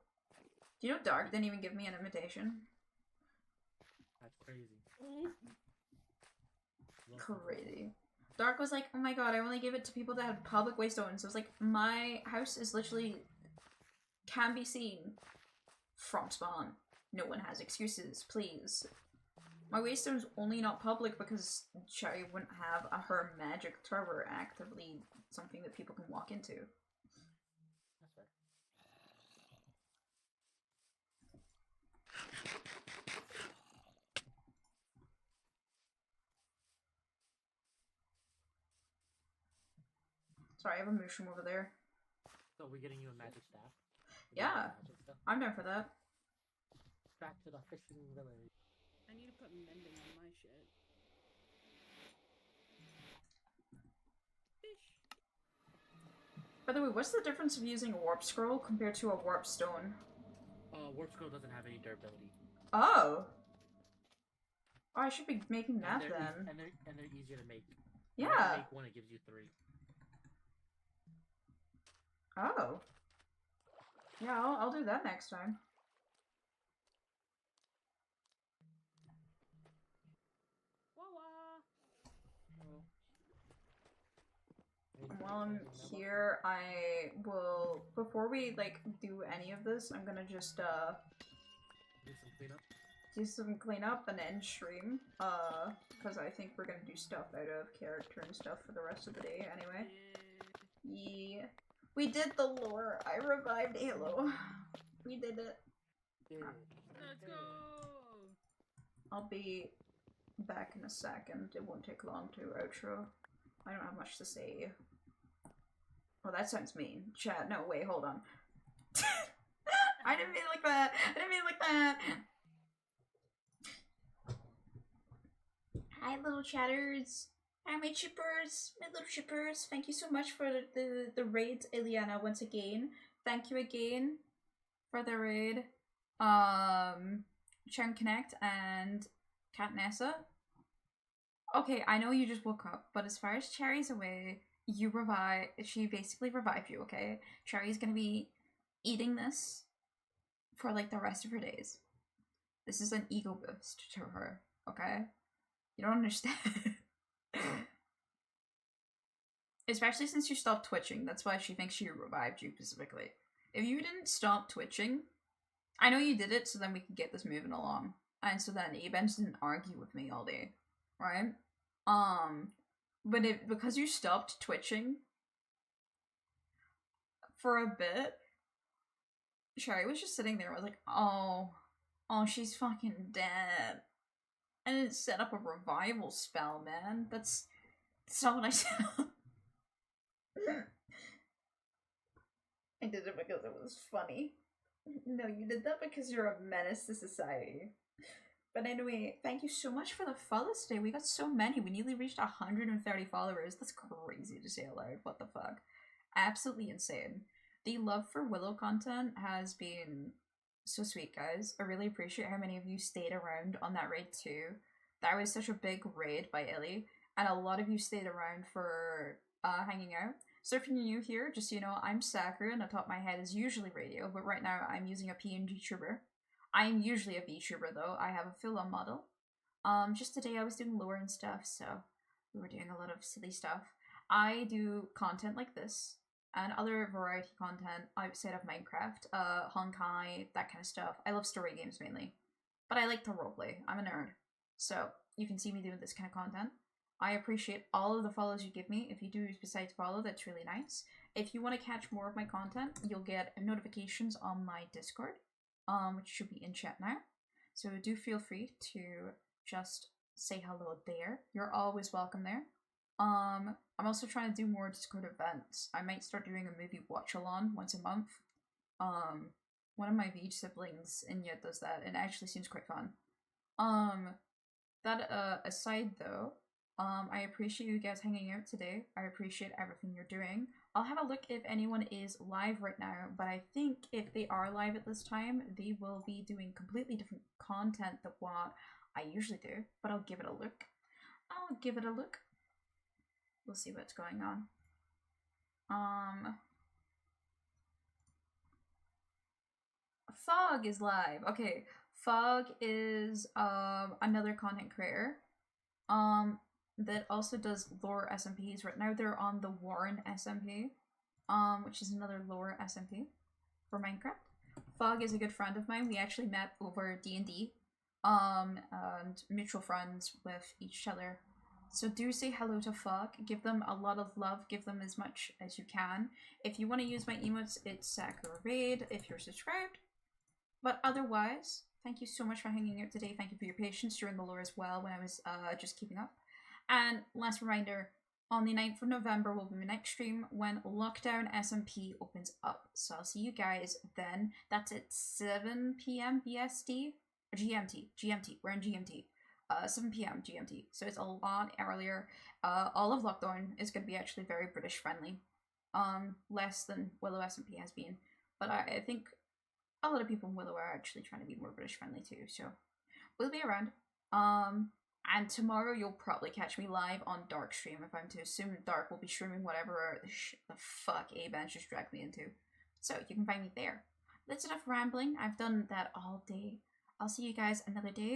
Do you know Dark didn't even give me an invitation? That's crazy. Crazy. Dark was like, oh my god, I only gave it to people that had public waystones. I was like, my house is literally can be seen from spawn. No one has excuses, please. My waystone's only not public because Cherry wouldn't have her magic tower actively something that people can walk into. That's fair. Sorry, I have a mushroom over there. So we're getting you a magic staff? We're getting you Yeah. magic stuff? I'm down for that. Back to the fishing village. I need to put mending on my shit. Fish. By the way, what's the difference of using a warp scroll compared to a warp stone? Warp scroll doesn't have any durability. Oh! Oh, I should be making that and they're then. and they're easier to make. Yeah. When you make one, it gives you 3. Oh. Yeah, I'll do that next time. Wawa. While I'm here, I will, before we, like, do any of this, I'm gonna just, Do some cleanup. do some cleanup and end stream, because I think we're gonna do stuff out of character and stuff for the rest of the day anyway. Yeah. We did the lore. I revived Halo. We did it. Yeah. Let's go. I'll be back in a second. It won't take long to outro. I don't have much to say. Well, that sounds mean. Chat, no, wait, hold on. I didn't mean it like that. I didn't mean it like that. Hi, little chatters. Hi, my chippers. My little chippers. Thank you so much for the raid, Ileana, once again. Thank you again for the raid. Chen Connect and Cat Nessa. Okay, I know you just woke up, but as far as Cherry's away, she basically revived you, okay? Cherry's gonna be eating this for like the rest of her days. This is an ego boost to her, okay? You don't understand. Especially since you stopped twitching, that's why she thinks she revived you specifically. If you didn't stop twitching, I know you did it so then we could get this moving along. And so then Abens didn't argue with me all day, right? But because you stopped twitching for a bit, Cherry was just sitting there and was like, oh, she's fucking dead. And it set up a revival spell, man. That's not what I said. I did it because it was funny. No, you did that because you're a menace to society. But anyway, thank you so much for the follows today. We got so many. We nearly reached 130 followers. That's crazy to say aloud. What the fuck? Absolutely insane. The love for Willow content has been so sweet, guys. I really appreciate how many of you stayed around on that raid too. That was such a big raid by Illy. And a lot of you stayed around for hanging out. So if you're new here, just so you know, I'm Sakura and atop my head is usually radio, but right now I'm using a PNG tuber. I am usually a VTuber though. I have a full-on model. Just today I was doing lore and stuff, so we were doing a lot of silly stuff. I do content like this and other variety content outside of Minecraft, Honkai, that kind of stuff. I love story games mainly, but I like to roleplay. I'm a nerd, so you can see me doing this kind of content. I appreciate all of the follows you give me. If you do besides follow, that's really nice. If you want to catch more of my content, you'll get notifications on my Discord, which should be in chat now. So do feel free to just say hello there. You're always welcome there. I'm also trying to do more Discord events. I might start doing a movie watch-along once a month. One of my Vij siblings, Inya, does that, and it actually seems quite fun. That aside though, I appreciate you guys hanging out today. I appreciate everything you're doing. I'll have a look if anyone is live right now, but I think if they are live at this time, they will be doing completely different content than what I usually do, but I'll give it a look. I'll give it a look. We'll see what's going on. Fog is live. Okay, Fog is another content creator that also does lore SMPs. Right now they're on the Warren SMP, which is another lore SMP for Minecraft. Fog is a good friend of mine. We actually met over D&D, and mutual friends with each other. So do say hello to Fog. Give them a lot of love. Give them as much as you can. If you want to use my emotes, it's Sakura Raid if you're subscribed. But otherwise, thank you so much for hanging out today. Thank you for your patience during the lore as well when I was just keeping up. And last reminder, on the 9th of November will be my next stream when Lockdown SMP opens up. So I'll see you guys then. That's at 7 p.m. BST? Or GMT. We're in GMT. 7 p.m. GMT. So it's a lot earlier. All of Lockdown is going to be actually very British friendly. Less than Willow SMP has been. But I think a lot of people in Willow are actually trying to be more British friendly too. So we'll be around. And tomorrow you'll probably catch me live on Dark stream if I'm to assume Dark will be streaming whatever the fuck A-Bench just dragged me into. So you can find me there. That's enough rambling. I've done that all day. I'll see you guys another day.